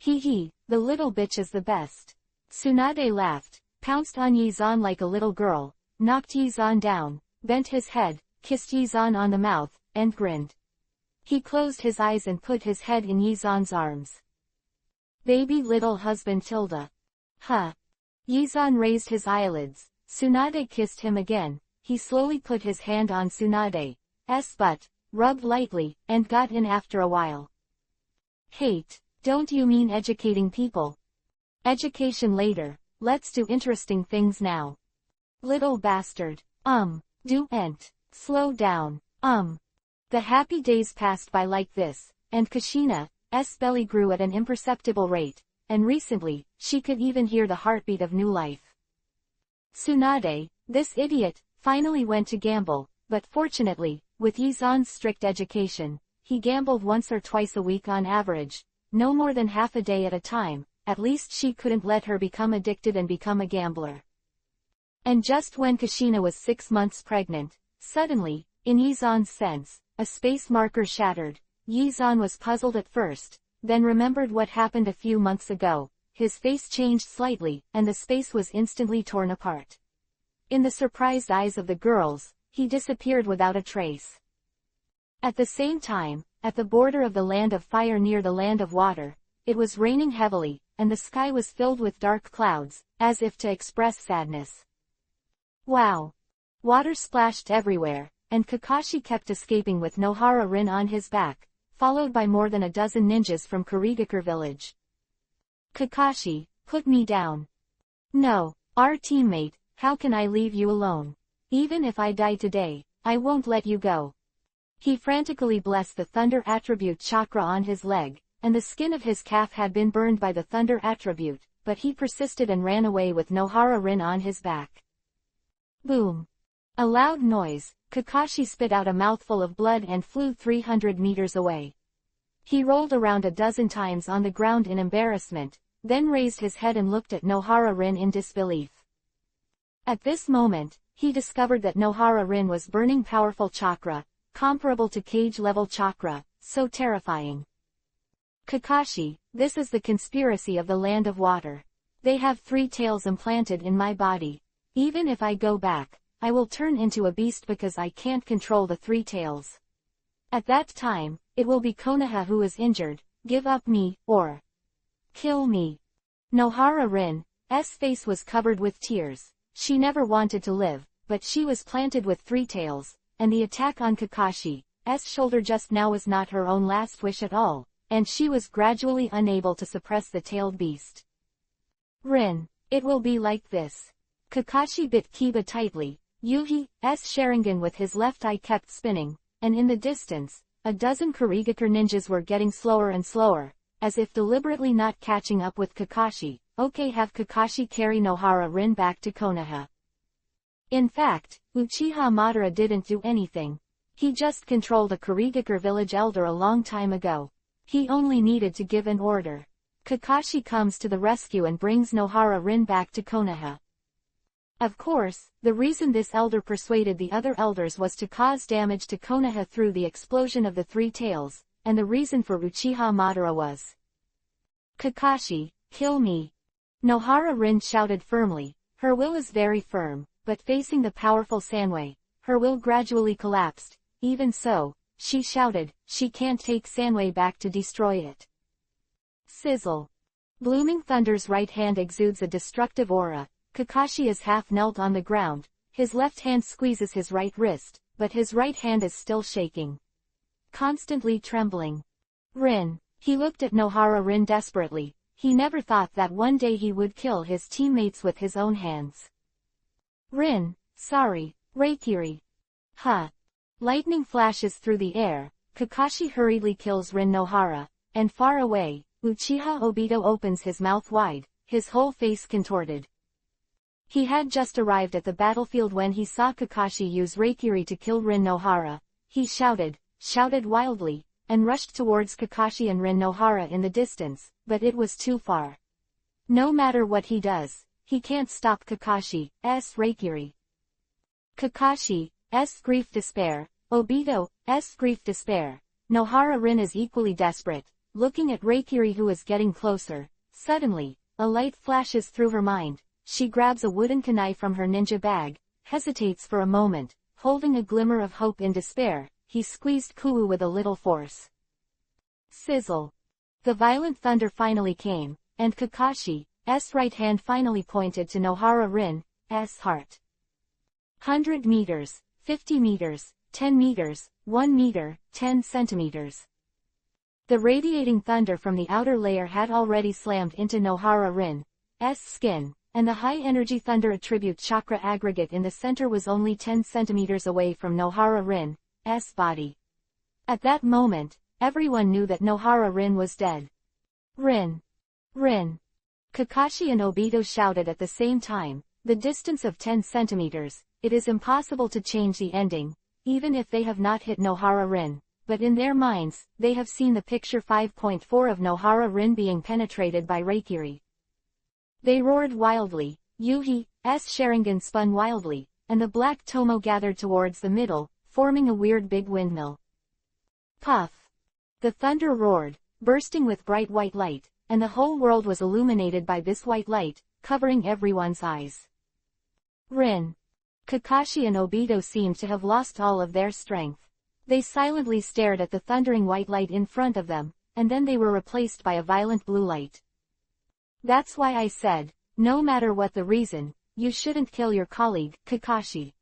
The little bitch is the best. Tsunade laughed, pounced on Yizan like a little girl, knocked Yizan down, bent his head, kissed Yizan on the mouth, and grinned. He closed his eyes and put his head in Yizan's arms. Baby little husband Tilda. Huh. Yizan raised his eyelids. Tsunade kissed him again. He slowly put his hand on Tsunade's butt, rubbed lightly, and got in after a while. Hate. Don't you mean educating people? Education later. Let's do interesting things now. Little bastard. Slow down. The happy days passed by like this, and Kushina's belly grew at an imperceptible rate, and recently, she could even hear the heartbeat of new life. Tsunade, this idiot, finally went to gamble, but fortunately, with Yizan's strict education, he gambled once or twice a week on average, no more than half a day at a time. At least she couldn't let her become addicted and become a gambler. And just when Kushina was 6 months pregnant, suddenly, in Yizan's sense, a space marker shattered. Yizan was puzzled at first, then remembered what happened a few months ago. His face changed slightly, and the space was instantly torn apart. In the surprised eyes of the girls, he disappeared without a trace. At the same time, at the border of the land of fire near the land of water, it was raining heavily, and the sky was filled with dark clouds, as if to express sadness. Wow! Water splashed everywhere, and Kakashi kept escaping with Nohara Rin on his back, followed by more than a dozen ninjas from Kurigakure village. Kakashi, put me down. No, our teammate, how can I leave you alone? Even if I die today, I won't let you go. He frantically blessed the thunder attribute chakra on his leg, and the skin of his calf had been burned by the thunder attribute, but he persisted and ran away with Nohara Rin on his back. Boom! A loud noise, Kakashi spit out a mouthful of blood and flew 300 meters away. He rolled around a dozen times on the ground in embarrassment, then raised his head and looked at Nohara Rin in disbelief. At this moment, he discovered that Nohara Rin was burning powerful chakra, comparable to cage-level chakra, so terrifying. Kakashi, this is the conspiracy of the land of water. They have 3 tails implanted in my body. Even if I go back, I will turn into a beast because I can't control the 3 tails. At that time, it will be Konoha who is injured, give up me, or kill me. Nohara Rin's face was covered with tears. She never wanted to live, but she was planted with 3 tails, and the attack on Kakashi's shoulder just now was not her own last wish at all, and she was gradually unable to suppress the tailed beast. Rin, it will be like this. Kakashi bit Kiba tightly. Yuhi's Sharingan with his left eye kept spinning, and in the distance, a dozen Kurigakure ninjas were getting slower and slower, as if deliberately not catching up with Kakashi. Okay, have Kakashi carry Nohara Rin back to Konoha. In fact, Uchiha Madara didn't do anything. He just controlled a Kurigakure village elder a long time ago. He only needed to give an order. Kakashi comes to the rescue and brings Nohara Rin back to Konoha. Of course, the reason this elder persuaded the other elders was to cause damage to Konoha through the explosion of the 3 tails, and the reason for Uchiha Madara was, Kakashi, kill me. Nohara Rin shouted firmly. Her will is very firm, but facing the powerful Sanwei, her will gradually collapsed. Even so, she shouted, she can't take Sanwei back to destroy it. Sizzle. Blooming Thunder's right hand exudes a destructive aura. Kakashi is half knelt on the ground, his left hand squeezes his right wrist, but his right hand is still shaking. Constantly trembling. Rin. He looked at Nohara Rin desperately. He never thought that one day he would kill his teammates with his own hands. Rin, sorry, Reikiri. Huh. Lightning flashes through the air. Kakashi hurriedly kills Rin Nohara, and far away, Uchiha Obito opens his mouth wide, his whole face contorted. He had just arrived at the battlefield when he saw Kakashi use Reikiri to kill Rin Nohara. He shouted wildly, and rushed towards Kakashi and Rin Nohara in the distance, but it was too far. No matter what he does, he can't stop Kakashi's Reikiri. Kakashi's grief despair, Obito's grief despair. Nohara Rin is equally desperate, looking at Reikiri who is getting closer. Suddenly, a light flashes through her mind. She grabs a wooden kunai from her ninja bag, hesitates for a moment, holding a glimmer of hope in despair. He squeezed Kuwu with a little force. Sizzle. The violent thunder finally came, and Kakashi's right hand finally pointed to Nohara Rin's heart. 100 meters, 50 meters, 10 meters, 1 meter, 10 centimeters. The radiating thunder from the outer layer had already slammed into Nohara Rin's skin, and the high-energy thunder attribute chakra aggregate in the center was only 10 centimeters away from Nohara Rin's body. At that moment, everyone knew that Nohara Rin was dead. Rin! Rin! Kakashi and Obito shouted at the same time, the distance of 10 centimeters, it is impossible to change the ending, even if they have not hit Nohara Rin, but in their minds, they have seen the picture 5.4 of Nohara Rin being penetrated by Reikiri. They roared wildly, Yuhi's Sharingan spun wildly, and the black Tomo gathered towards the middle, forming a weird big windmill. Puff! The thunder roared, bursting with bright white light, and the whole world was illuminated by this white light, covering everyone's eyes. Rin! Kakashi and Obito seemed to have lost all of their strength. They silently stared at the thundering white light in front of them, and then they were replaced by a violent blue light. That's why I said, no matter what the reason, you shouldn't kill your colleague, Kakashi.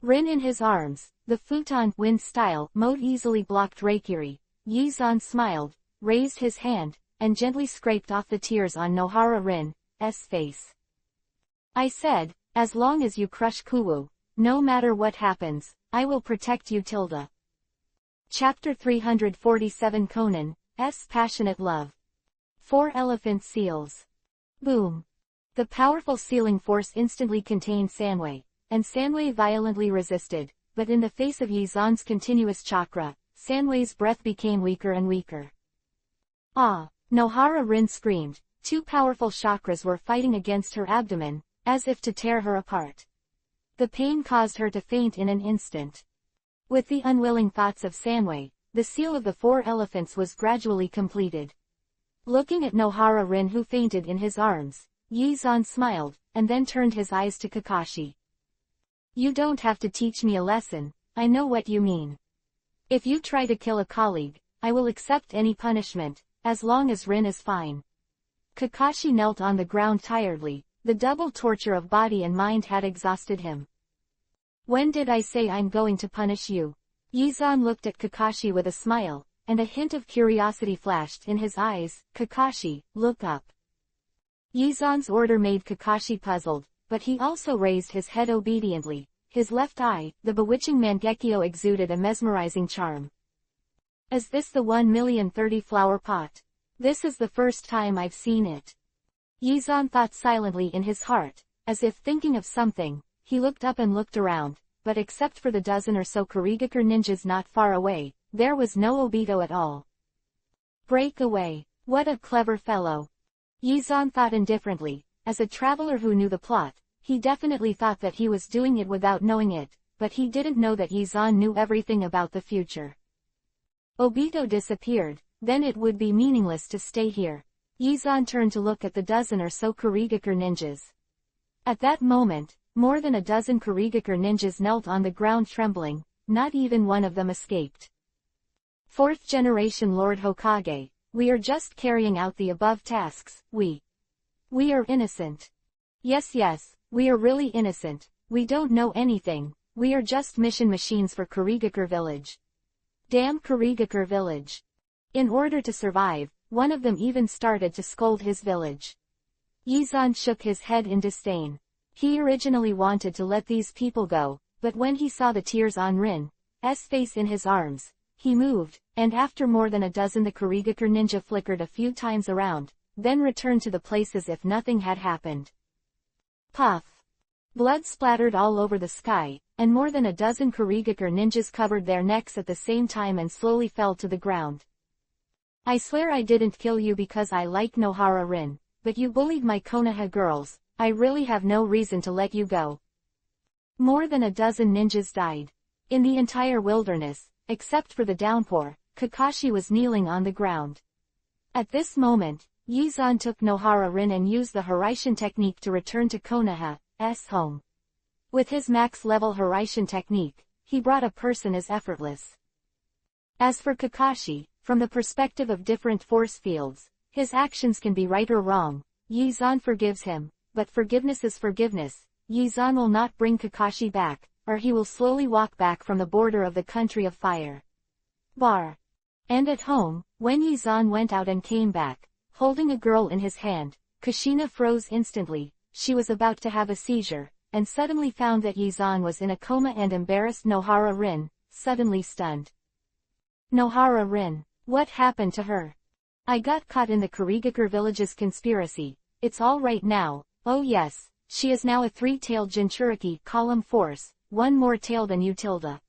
Rin in his arms, the futon wind style mode easily blocked Reikiri. Yizan smiled, raised his hand, and gently scraped off the tears on Nohara Rin's face. I said, as long as you crush Kuwu, no matter what happens, I will protect you tilde. Chapter 347 Conan's Passionate Love. 4 elephant seals. Boom. The powerful sealing force instantly contained Sanwei, and Sanwei violently resisted, but in the face of Yizan's continuous chakra, Sanwei's breath became weaker and weaker. Ah! Nohara Rin screamed. 2 powerful chakras were fighting against her abdomen, as if to tear her apart. The pain caused her to faint in an instant. With the unwilling thoughts of Sanwei, the seal of the 4 elephants was gradually completed. Looking at Nohara Rin, who fainted in his arms, Yi-zan smiled, and then turned his eyes to Kakashi. You don't have to teach me a lesson, I know what you mean. If you try to kill a colleague, I will accept any punishment, as long as Rin is fine. Kakashi knelt on the ground tiredly, the double torture of body and mind had exhausted him. When did I say I'm going to punish you? Yi-zan looked at Kakashi with a smile, and a hint of curiosity flashed in his eyes. Kakashi, look up. Yi-zan's order made Kakashi puzzled, but he also raised his head obediently. His left eye, the bewitching Mangekyo, exuded a mesmerizing charm. Is this the 1,030 flower pot? This is the first time I've seen it. Yi-zan thought silently in his heart, as if thinking of something. He looked up and looked around, but except for the dozen or so Kurigakure ninjas not far away, there was no Obito at all. Break away. What a clever fellow. Yi-zan thought indifferently. As a traveler who knew the plot, he definitely thought that he was doing it without knowing it, but he didn't know that Yi-zan knew everything about the future. Obito disappeared, then it would be meaningless to stay here. Yi-zan turned to look at the dozen or so Kurigakure ninjas. At that moment, more than a dozen Kurigakure ninjas knelt on the ground trembling, not even one of them escaped. 4th generation Lord Hokage, we are just carrying out the above tasks. We are innocent. Yes, we are really innocent. We don't know anything. We are just mission machines for Kurigakure village. Damn Kurigakure village. In order to survive, one of them even started to scold his village. Yi-zan shook his head in disdain. He originally wanted to let these people go, but when he saw the tears on Rin's face in his arms, he moved, and after more than a dozen the Kurigakure ninja flickered a few times around, then returned to the place as if nothing had happened. Puff! Blood splattered all over the sky, and more than a dozen Kurigakure ninjas covered their necks at the same time and slowly fell to the ground. I swear I didn't kill you because I like Nohara Rin, but you bullied my Konoha girls. I really have no reason to let you go. More than a dozen ninjas died. In the entire wilderness, except for the downpour, Kakashi was kneeling on the ground. At this moment, Yi-zan took Nohara Rin and used the Hiraishin technique to return to Konoha's home. With his max-level Hiraishin technique, he brought a person as effortless. As for Kakashi, from the perspective of different force fields, his actions can be right or wrong. Yi-zan forgives him, but forgiveness is forgiveness. Yi-zan will not bring Kakashi back, or he will slowly walk back from the border of the country of fire. And at home, when Yi-zan went out and came back, holding a girl in his hand, Kushina froze instantly. She was about to have a seizure, and suddenly found that Yi-zan was in a coma and embarrassed Nohara Rin, suddenly stunned. Nohara Rin, what happened to her? I got caught in the Kurigakure village's conspiracy. It's all right now. Oh yes, she is now a 3-tailed Jinchuriki column force, one more tail than you Tilda.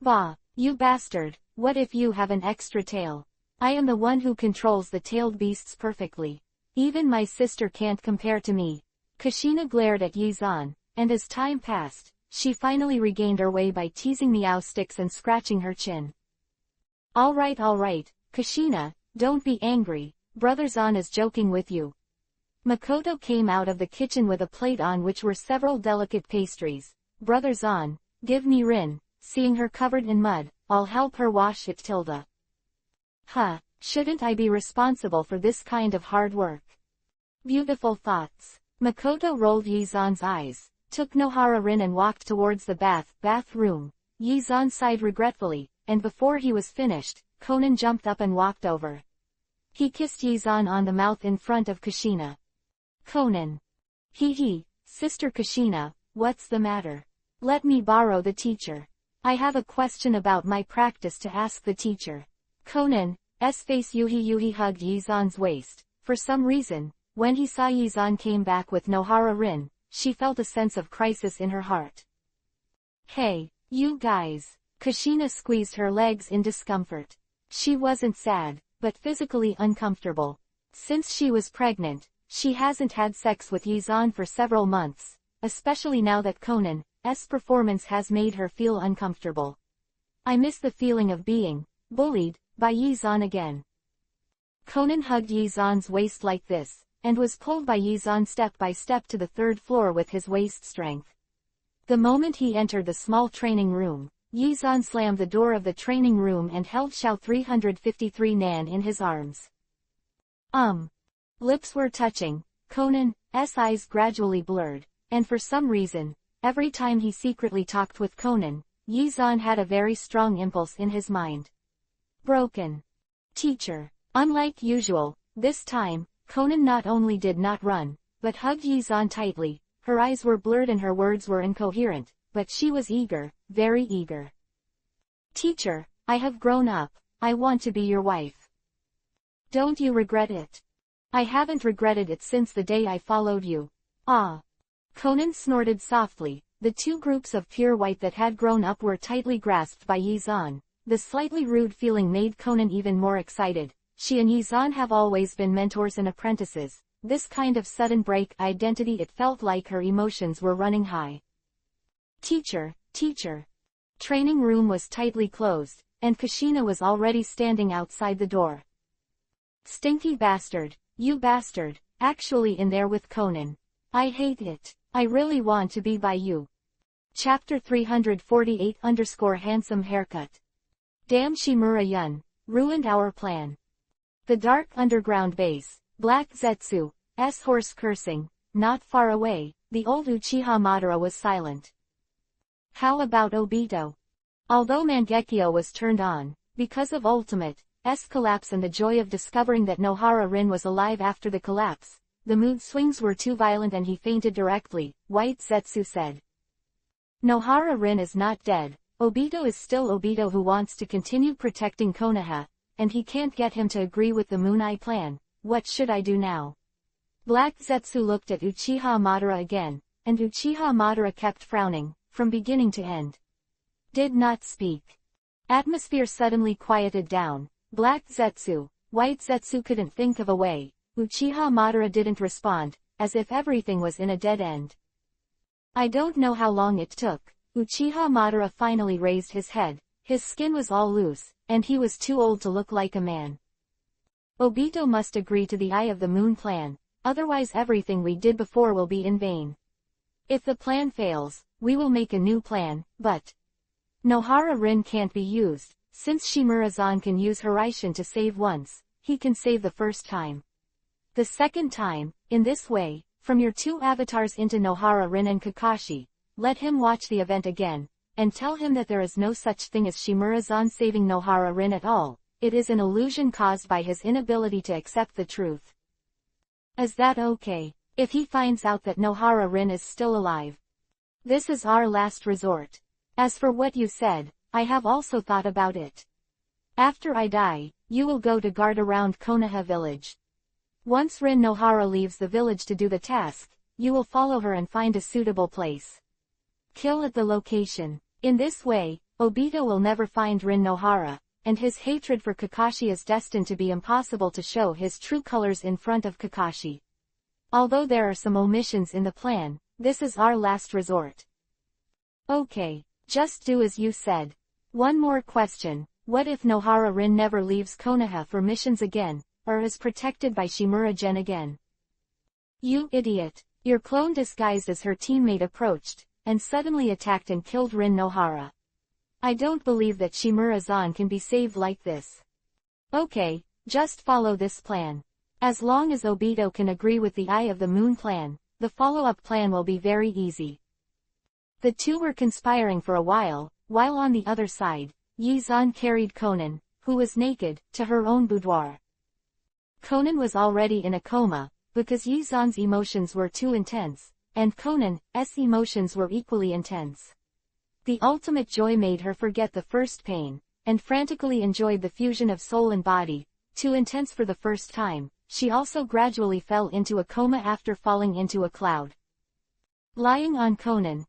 Bah, you bastard, what if you have an extra tail? I am the one who controls the tailed beasts perfectly. Even my sister can't compare to me. Kushina glared at Yi-zan, and as time passed, she finally regained her way by teasing meow sticks and scratching her chin. Alright, Kushina, don't be angry, Brother Zan is joking with you. Makoto came out of the kitchen with a plate on which were several delicate pastries. Brother Zan, give me Rin. Seeing her covered in mud, I'll help her wash it Tilda. Shouldn't I be responsible for this kind of hard work? Beautiful thoughts. Makoto rolled Yi-zan's eyes, took Nohara Rin and walked towards the bathroom. Yi-zan sighed regretfully, and before he was finished, Konan jumped up and walked over. He kissed Yi-zan on the mouth in front of Kushina. Konan. Sister Kushina, what's the matter? Let me borrow the teacher. I have a question about my practice to ask the teacher. Konan's face Yuhi hugged Yi-zan's waist. For some reason, when he saw Yi-zan came back with Nohara Rin, she felt a sense of crisis in her heart. Hey, you guys. Kushina squeezed her legs in discomfort. She wasn't sad, but physically uncomfortable. Since she was pregnant, she hasn't had sex with Yi-zan for several months, especially now that Konan's performance has made her feel uncomfortable. I miss the feeling of being bullied, by Yizan again. Conan hugged Yizan's waist like this, and was pulled by Yizan step by step to the third floor with his waist strength. The moment he entered the small training room, Yizan slammed the door of the training room and held Xiao 353 Nan in his arms. Lips were touching, Conan's eyes gradually blurred, and for some reason, every time he secretly talked with Conan, Yizan had a very strong impulse in his mind. Broken. Teacher. Unlike usual, this time, Conan not only did not run, but hugged Yizan tightly. Her eyes were blurred and her words were incoherent, but she was eager, very eager. Teacher, I have grown up, I want to be your wife. Don't you regret it? I haven't regretted it since the day I followed you. Ah. Conan snorted softly. The two groups of pure white that had grown up were tightly grasped by Yizan. The slightly rude feeling made Conan even more excited. She and Yizan have always been mentors and apprentices. This kind of sudden break identity, it felt like her emotions were running high. Teacher, teacher. Training room was tightly closed, and Kushina was already standing outside the door. Stinky bastard, you bastard, actually in there with Conan. I hate it. I really want to be by you. Chapter 348-handsome haircut. Damn Shimura Yun, ruined our plan. The dark underground base, Black Zetsu's horse cursing, not far away, the old Uchiha Madara was silent. How about Obito? Although Mangekyo was turned on, because of Ultimate's collapse and the joy of discovering that Nohara Rin was alive after the collapse, the mood swings were too violent and he fainted directly, White Zetsu said. Nohara Rin is not dead, Obito is still Obito who wants to continue protecting Konoha, and he can't get him to agree with the Moon Eye plan. What should I do now? Black Zetsu looked at Uchiha Madara again, and Uchiha Madara kept frowning, from beginning to end. Did not speak. Atmosphere suddenly quieted down. Black Zetsu, White Zetsu couldn't think of a way. Uchiha Madara didn't respond, as if everything was in a dead end. I don't know how long it took. Uchiha Madara finally raised his head. His skin was all loose, and he was too old to look like a man. Obito must agree to the Eye of the Moon plan, otherwise everything we did before will be in vain. If the plan fails, we will make a new plan, but Nohara Rin can't be used. Since Shimura-zan can use Hiraishin to save once, he can save the first time. The second time, in this way, from your two avatars into Nohara Rin and Kakashi, let him watch the event again, and tell him that there is no such thing as Shimura-zan saving Nohara Rin at all. It is an illusion caused by his inability to accept the truth. Is that okay? If he finds out that Nohara Rin is still alive. This is our last resort. As for what you said, I have also thought about it. After I die, you will go to guard around Konoha village. Once Rin Nohara leaves the village to do the task, you will follow her and find a suitable place. Kill at the location. In this way, Obito will never find Rin Nohara, and his hatred for Kakashi is destined to be impossible to show his true colors in front of Kakashi. Although there are some omissions in the plan, this is our last resort. Okay, just do as you said. One more question, what if Nohara Rin never leaves Konoha for missions again, or is protected by Shimura-gen again? You idiot! Your clone disguised as her teammate approached, and suddenly attacked and killed Rin Nohara. I don't believe that Shimura-zan can be saved like this. Okay, just follow this plan. As long as Obito can agree with the Eye of the Moon plan, the follow-up plan will be very easy. The two were conspiring for a while on the other side, Yizan carried Conan, who was naked, to her own boudoir. Conan was already in a coma, because Yizan's emotions were too intense, and Conan's emotions were equally intense. The ultimate joy made her forget the first pain, and frantically enjoyed the fusion of soul and body, too intense for the first time. She also gradually fell into a coma after falling into a cloud. Lying on Conan's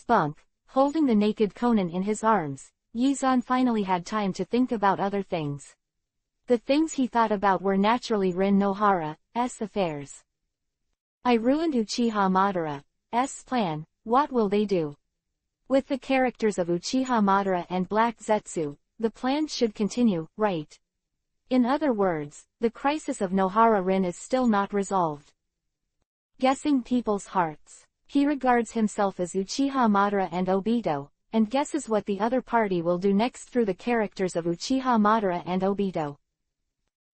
bunk, holding the naked Conan in his arms, Yizan finally had time to think about other things. The things he thought about were naturally Rin Nohara's affairs. I ruined Uchiha Madara's plan, what will they do? With the characters of Uchiha Madara and Black Zetsu, the plan should continue, right? In other words, the crisis of Nohara Rin is still not resolved. Guessing people's hearts. He regards himself as Uchiha Madara and Obito, and guesses what the other party will do next through the characters of Uchiha Madara and Obito.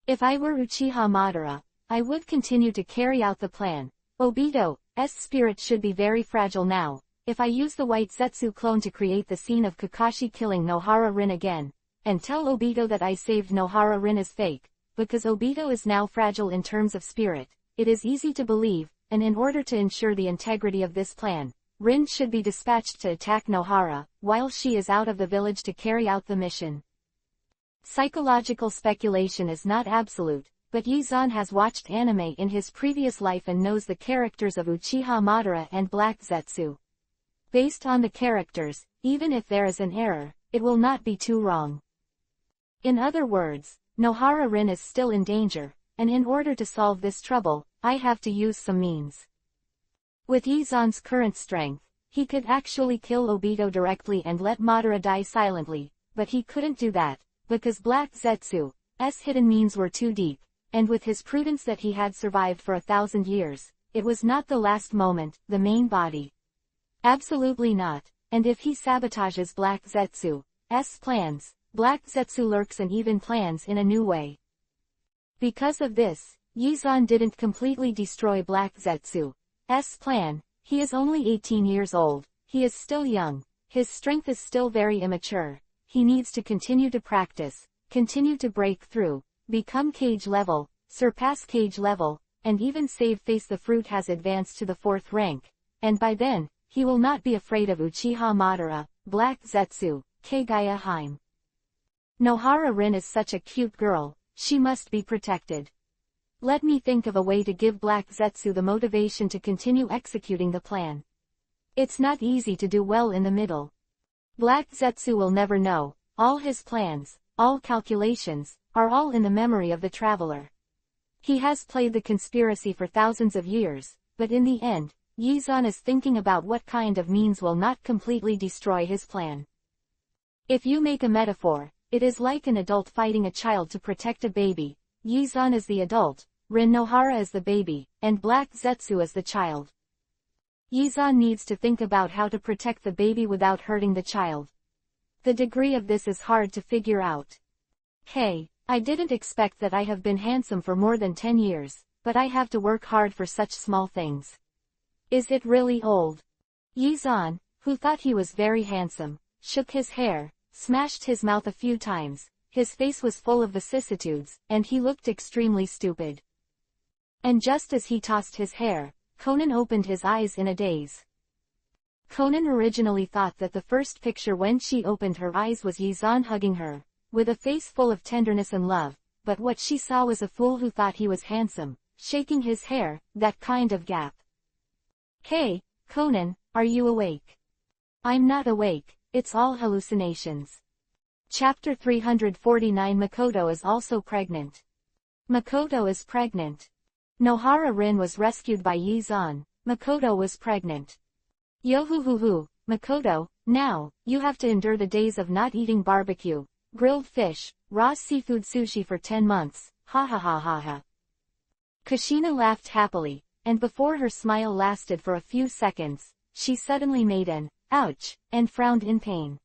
If I were Uchiha Madara, I would continue to carry out the plan. Obito's spirit should be very fragile now. If I use the white Zetsu clone to create the scene of Kakashi killing Nohara Rin again, and tell Obito that I saved Nohara Rin is fake, because Obito is now fragile in terms of spirit, it is easy to believe, and in order to ensure the integrity of this plan, Rin should be dispatched to attack Nohara, while she is out of the village to carry out the mission. Psychological speculation is not absolute, but Yizan has watched anime in his previous life and knows the characters of Uchiha Madara and Black Zetsu. Based on the characters, even if there is an error, it will not be too wrong. In other words, Nohara Rin is still in danger, and in order to solve this trouble, I have to use some means. With Yizan's current strength, he could actually kill Obito directly and let Madara die silently, but he couldn't do that, because Black Zetsu's hidden means were too deep, and with his prudence that he had survived for 1,000 years, it was not the last moment, the main body. Absolutely not, and if he sabotages Black Zetsu's plans, Black Zetsu lurks and even plans in a new way. Because of this, Yizan didn't completely destroy Black Zetsu's plan. He is only 18 years old, he is still young, his strength is still very immature, he needs to continue to practice, continue to break through, become Kage level, surpass Kage level, and even save face the fruit has advanced to the 4th rank, and by then, he will not be afraid of Uchiha Madara, Black Zetsu, Kagaya Haim. Nohara Rin is such a cute girl, she must be protected. Let me think of a way to give Black Zetsu the motivation to continue executing the plan. It's not easy to do well in the middle. Black Zetsu will never know, all his plans, all calculations, are all in the memory of the traveler. He has played the conspiracy for thousands of years, but in the end, Yizan is thinking about what kind of means will not completely destroy his plan. If you make a metaphor, it is like an adult fighting a child to protect a baby. Yizan is the adult, Rin Nohara is the baby, and Black Zetsu is the child. Yizan needs to think about how to protect the baby without hurting the child. The degree of this is hard to figure out. Hey, I didn't expect that I have been handsome for more than 10 years, but I have to work hard for such small things. Is it really old? Yizan, who thought he was very handsome, shook his hair, smashed his mouth a few times, his face was full of vicissitudes, and he looked extremely stupid. And just as he tossed his hair, Conan opened his eyes in a daze. Conan originally thought that the first picture when she opened her eyes was Yizan hugging her, with a face full of tenderness and love, but what she saw was a fool who thought he was handsome, shaking his hair, that kind of gap. Hey, Conan, are you awake? I'm not awake, it's all hallucinations. Chapter 349 Makoto is also pregnant. Makoto is pregnant. Nohara Rin was rescued by Yizan, Makoto was pregnant. Yo-hoo-hoo-hoo, Makoto, now, you have to endure the days of not eating barbecue, grilled fish, raw seafood sushi for 10 months, ha ha ha ha ha. Kushina laughed happily, and before her smile lasted for a few seconds, she suddenly made an ouch, and frowned in pain.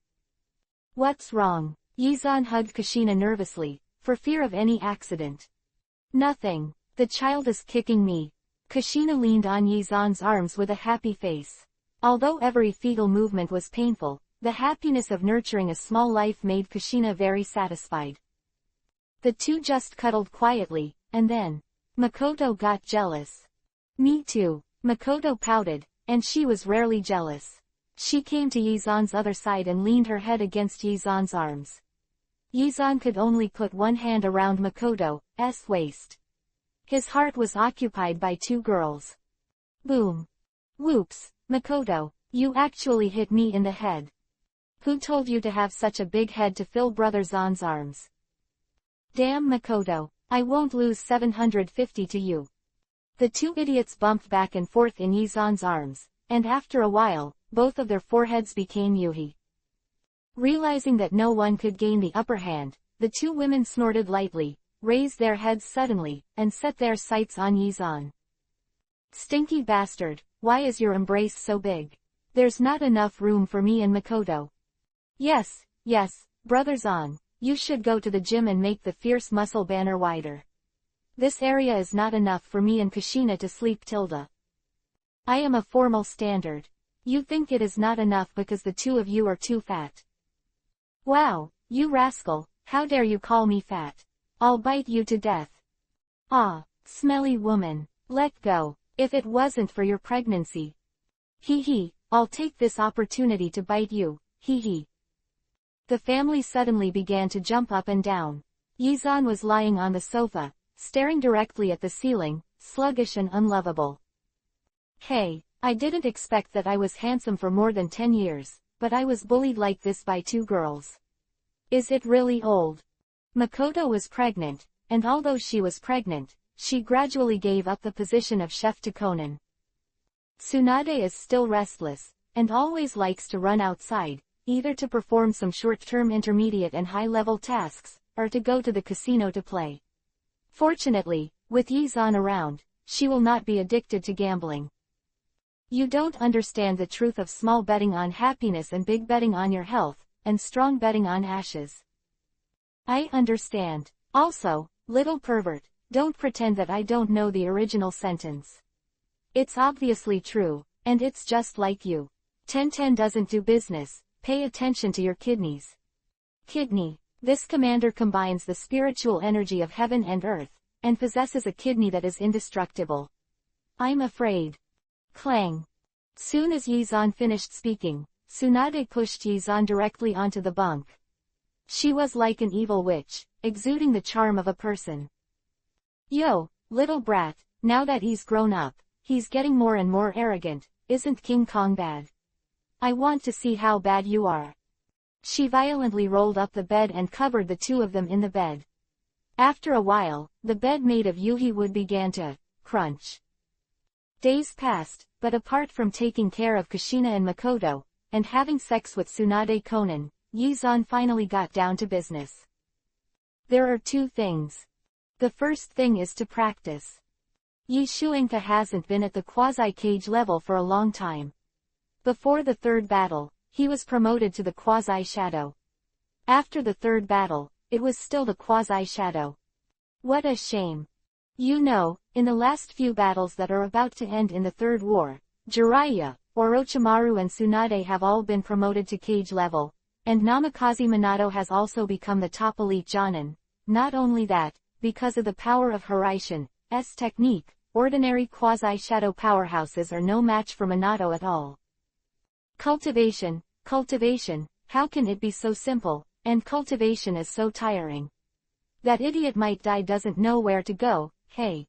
What's wrong? Yizan hugged Kushina nervously, for fear of any accident. Nothing, the child is kicking me. Kushina leaned on Yizan's arms with a happy face. Although every fetal movement was painful, the happiness of nurturing a small life made Kushina very satisfied. The two just cuddled quietly, and then, Makoto got jealous. Me too, Makoto pouted, and she was rarely jealous. She came to Yizan's other side and leaned her head against Yizan's arms. Yizan could only put one hand around Makoto's waist. His heart was occupied by two girls. Boom. Whoops, Makoto, you actually hit me in the head. Who told you to have such a big head to fill Brother Zan's arms? Damn Makoto, I won't lose 750 to you. The two idiots bumped back and forth in Yizan's arms, and after a while, both of their foreheads became yuhi. Realizing that no one could gain the upper hand, the two women snorted lightly, raised their heads suddenly, and set their sights on Yizan. Stinky bastard, why is your embrace so big? There's not enough room for me and Makoto. Yes, brothers on, you should go to the gym and make the fierce muscle banner wider. This area is not enough for me and Kushina to sleep tilde. I am a formal standard. You think it is not enough because the two of you are too fat. Wow, you rascal, how dare you call me fat? I'll bite you to death. Ah, smelly woman, let go, if it wasn't for your pregnancy. Hee, I'll take this opportunity to bite you, hee. The family suddenly began to jump up and down. Yizan was lying on the sofa, staring directly at the ceiling, sluggish and unlovable. Hey, I didn't expect that I was handsome for more than 10 years, but I was bullied like this by two girls. Is it really old? Makoto was pregnant, and although she was pregnant, she gradually gave up the position of chef to Conan. Tsunade is still restless, and always likes to run outside, either to perform some short-term intermediate and high-level tasks, or to go to the casino to play. Fortunately, with Yizan around, she will not be addicted to gambling. You don't understand the truth of small betting on happiness and big betting on your health, and strong betting on ashes. I understand. Also, little pervert, don't pretend that I don't know the original sentence. It's obviously true, and it's just like you. 1010 doesn't do business, pay attention to your kidneys. Kidney. This commander combines the spiritual energy of heaven and earth, and possesses a kidney that is indestructible. I'm afraid. Clang. Soon as Yizan finished speaking, Tsunade pushed Yizan directly onto the bunk. She was like an evil witch, exuding the charm of a person. Yo, little brat, now that he's grown up, he's getting more and more arrogant, isn't King Kong bad? I want to see how bad you are. She violently rolled up the bed and covered the two of them in the bed. After a while, the bed made of yuhi wood began to crunch. Days passed, but apart from taking care of Kushina and Makoto, and having sex with Tsunade Conan, Yizan finally got down to business. There are two things. The first thing is to practice. Yi Shuenka hasn't been at the quasi-cage level for a long time. Before the third battle, he was promoted to the quasi-shadow. After the third battle, it was still the quasi-shadow. What a shame. You know, in the last few battles that are about to end in the third war, Jiraiya, Orochimaru and Tsunade have all been promoted to cage level, and Namikaze Minato has also become the top elite Jonin. Not only that, because of the power of Hiraishin's technique, ordinary quasi-shadow powerhouses are no match for Minato at all. Cultivation, how can it be so simple, and cultivation is so tiring? That idiot might die doesn't know where to go, hey.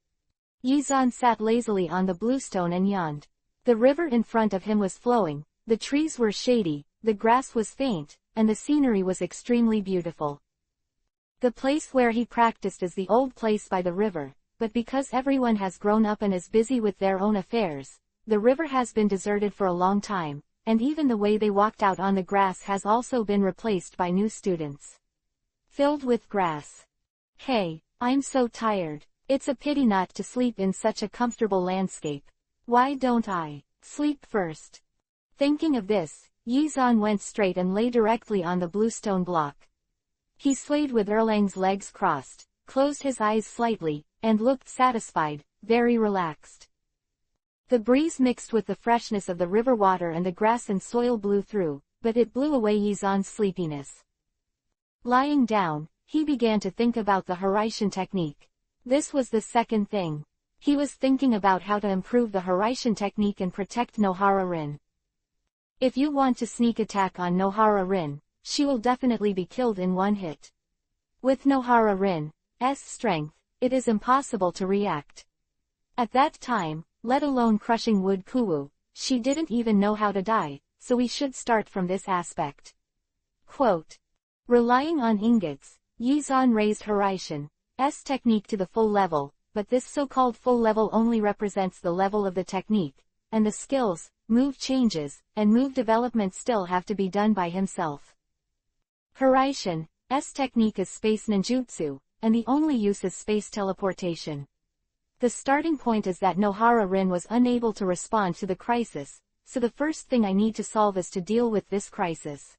Yizan sat lazily on the bluestone and yawned. The river in front of him was flowing, the trees were shady, the grass was faint, and the scenery was extremely beautiful. The place where he practiced is the old place by the river, but because everyone has grown up and is busy with their own affairs, the river has been deserted for a long time, and even the way they walked out on the grass has also been replaced by new students. Filled with grass. Hey, I'm so tired. It's a pity not to sleep in such a comfortable landscape. Why don't I sleep first? Thinking of this, Yizan went straight and lay directly on the bluestone block. He swayed with Erlang's legs crossed, closed his eyes slightly, and looked satisfied, very relaxed. The breeze mixed with the freshness of the river water and the grass and soil blew through, but it blew away Yizan's sleepiness. Lying down, he began to think about the Hiraishin technique. This was the second thing. He was thinking about how to improve the Hiraishin technique and protect Nohara Rin. If you want to sneak attack on Nohara Rin, she will definitely be killed in one hit. With Nohara Rin's strength, it is impossible to react. At that time, let alone crushing Wood Kuwu, she didn't even know how to die, so we should start from this aspect. Quote. Relying on ingots, Yizan raised Hiraishin's technique to the full level, but this so-called full level only represents the level of the technique, and the skills, move changes, and move development still have to be done by himself. Hiraishin's technique is space ninjutsu, and the only use is space teleportation. The starting point is that Nohara Rin was unable to respond to the crisis, so the first thing I need to solve is to deal with this crisis.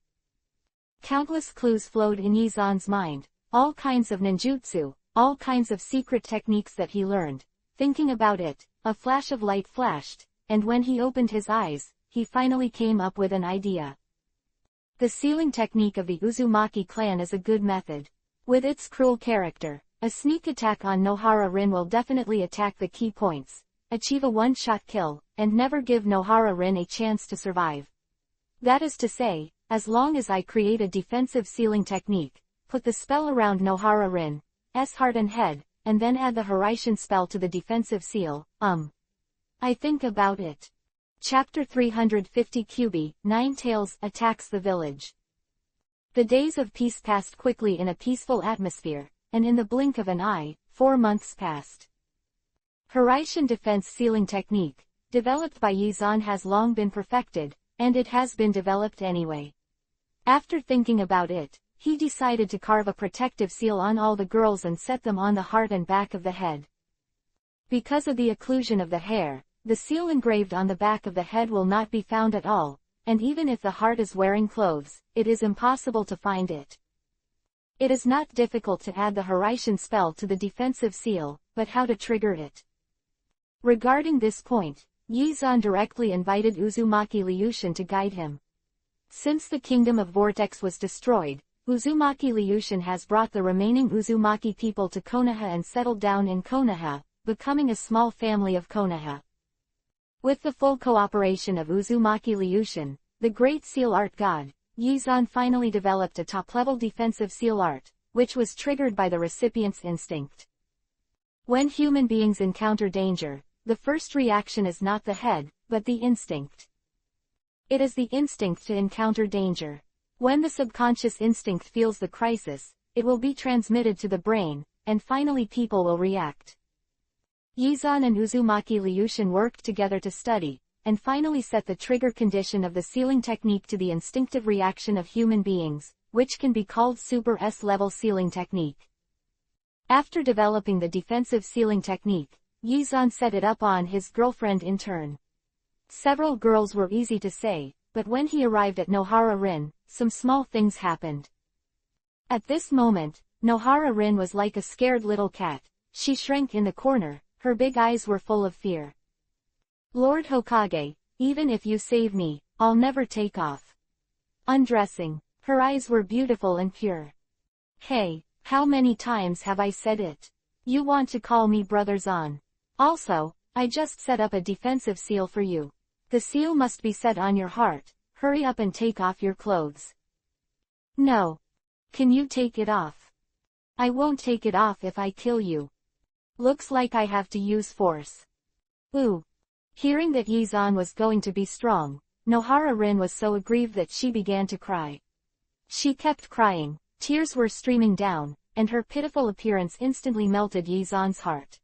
Countless clues flowed in Yizan's mind, all kinds of ninjutsu, all kinds of secret techniques that he learned. Thinking about it, a flash of light flashed, and when he opened his eyes, he finally came up with an idea. The sealing technique of the Uzumaki clan is a good method. With its cruel character, a sneak attack on Nohara Rin will definitely attack the key points, achieve a one-shot kill, and never give Nohara Rin a chance to survive. That is to say, as long as I create a defensive sealing technique, put the spell around Nohara Rin's heart and head, and then add the Hiraishin spell to the defensive seal, I think about it. Chapter 350 Kyubi, Nine Tails, attacks the village. The days of peace passed quickly in a peaceful atmosphere, and in the blink of an eye, 4 months passed. Hiraishin defense sealing technique, developed by Yizan, has long been perfected, and it has been developed anyway. After thinking about it, he decided to carve a protective seal on all the girls and set them on the heart and back of the head. Because of the occlusion of the hair, the seal engraved on the back of the head will not be found at all, and even if the heart is wearing clothes, it is impossible to find it. It is not difficult to add the Hiraishin spell to the defensive seal, but how to trigger it? Regarding this point, Yizan directly invited Uzumaki Ryushin to guide him. Since the Kingdom of Vortex was destroyed, Uzumaki Ryushin has brought the remaining Uzumaki people to Konoha and settled down in Konoha, becoming a small family of Konoha. With the full cooperation of Uzumaki Ryushin, the Great Seal Art God, Yizan finally developed a top-level defensive seal art, which was triggered by the recipient's instinct. When human beings encounter danger, the first reaction is not the head, but the instinct. It is the instinct to encounter danger. When the subconscious instinct feels the crisis, it will be transmitted to the brain, and finally people will react. Yizan and Uzumaki Ryushin worked together to study, and finally set the trigger condition of the sealing technique to the instinctive reaction of human beings, which can be called Super S-level sealing technique. After developing the defensive sealing technique, Yizan set it up on his girlfriend in turn. Several girls were easy to say, but when he arrived at Nohara Rin, some small things happened. At this moment, Nohara Rin was like a scared little cat. She shrank in the corner, her big eyes were full of fear. Lord Hokage, even if you save me, I'll never take off. Undressing, her eyes were beautiful and pure. Hey, how many times have I said it? You want to call me Brother Zan. Also, I just set up a defensive seal for you. The seal must be set on your heart. Hurry up and take off your clothes. No. Can you take it off? I won't take it off if I kill you. Looks like I have to use force. Ooh. Hearing that Yizan was going to be strong, Nohara Rin was so aggrieved that she began to cry. She kept crying, tears were streaming down, and her pitiful appearance instantly melted Yizan's heart.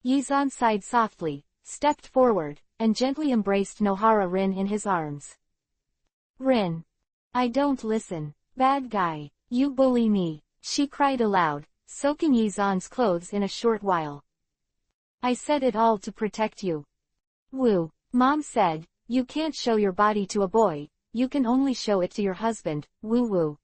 Yizan sighed softly, stepped forward, and gently embraced Nohara Rin in his arms. Rin. I don't listen, bad guy, you bully me, she cried aloud, soaking Yizan's clothes in a short while. I said it all to protect you. Woo, Mom said, you can't show your body to a boy, you can only show it to your husband, woo woo.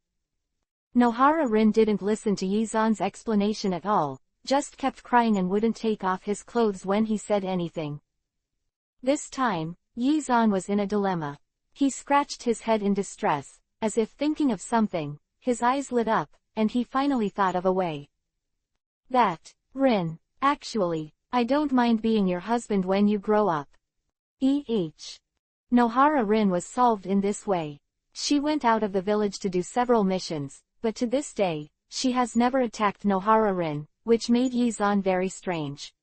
Nohara Rin didn't listen to Yizan's explanation at all, just kept crying and wouldn't take off his clothes when he said anything. This time, Yizan was in a dilemma. He scratched his head in distress, as if thinking of something, his eyes lit up, and he finally thought of a way. Rin, actually, I don't mind being your husband when you grow up. Nohara Rin was solved in this way. She went out of the village to do several missions, but to this day, she has never attacked Nohara Rin, which made Yizan very strange.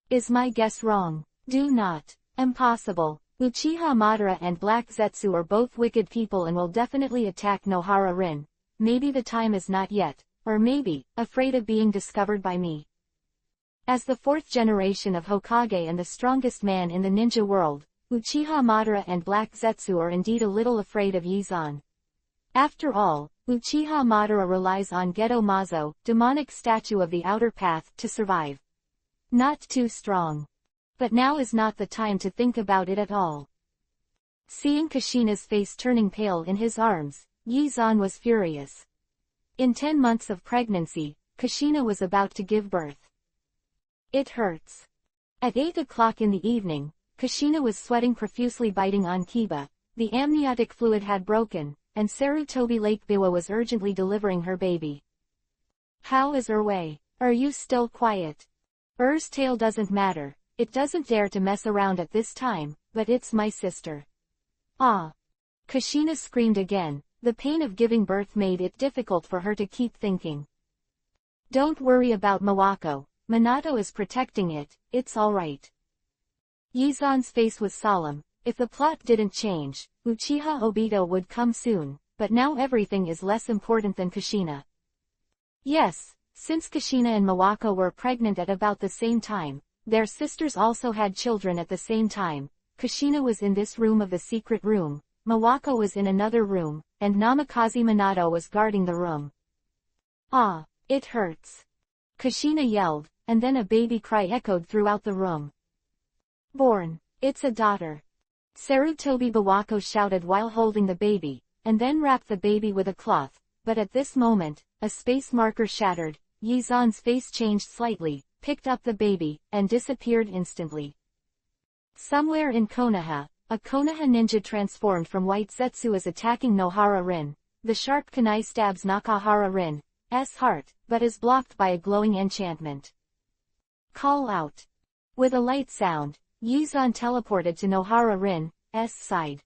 Is my guess wrong? Do not. Impossible. Uchiha Madara and Black Zetsu are both wicked people and will definitely attack Nohara Rin. Maybe the time is not yet, or maybe, afraid of being discovered by me. As the fourth generation of Hokage and the strongest man in the ninja world, Uchiha Madara and Black Zetsu are indeed a little afraid of Yizan. After all, Uchiha Madara relies on Geto Mazo, demonic statue of the outer path, to survive. Not too strong. But now is not the time to think about it at all. Seeing Kushina's face turning pale in his arms, Yi-zan was furious. In 10 months of pregnancy, Kushina was about to give birth. It hurts. At 8 o'clock in the evening, Kushina was sweating profusely, biting on Kiba. The amniotic fluid had broken, and Sarutobi Lake Biwa was urgently delivering her baby. How is Erway? Are you still quiet? Er's tail doesn't matter, it doesn't dare to mess around at this time, but it's my sister. Ah! Kushina screamed again. The pain of giving birth made it difficult for her to keep thinking. Don't worry about Mawako, Minato is protecting it, it's alright. Yi-zan's face was solemn. If the plot didn't change, Uchiha Obito would come soon, but now everything is less important than Kushina. Yes, since Kushina and Mawako were pregnant at about the same time, their sisters also had children at the same time. Kushina was in this room of the secret room, Mawako was in another room, and Namikaze Minato was guarding the room. Ah, it hurts. Kushina yelled, and then a baby cry echoed throughout the room. Born. It's a daughter. Sarutobi Bawako shouted while holding the baby, and then wrapped the baby with a cloth, but at this moment, a space marker shattered, Yi-zan's face changed slightly, picked up the baby, and disappeared instantly. Somewhere in Konoha, a Konoha ninja transformed from White Zetsu is attacking Nohara Rin. The sharp kunai stabs Nakahara Rin's heart, but is blocked by a glowing enchantment. Call out. With a light sound, Yi-zan teleported to Nohara Rin's side.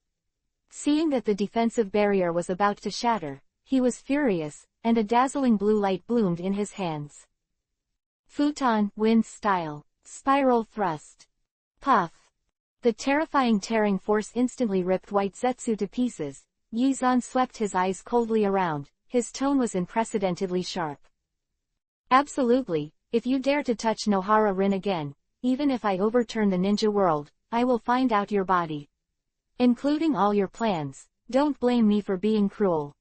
Seeing that the defensive barrier was about to shatter, he was furious, and a dazzling blue light bloomed in his hands. Futon, wind style, spiral thrust. Puff. The terrifying tearing force instantly ripped White Zetsu to pieces. Yi-zan swept his eyes coldly around, his tone was unprecedentedly sharp. Absolutely, if you dare to touch Nohara Rin again, even if I overturn the ninja world, I will find out your body. Including all your plans, don't blame me for being cruel.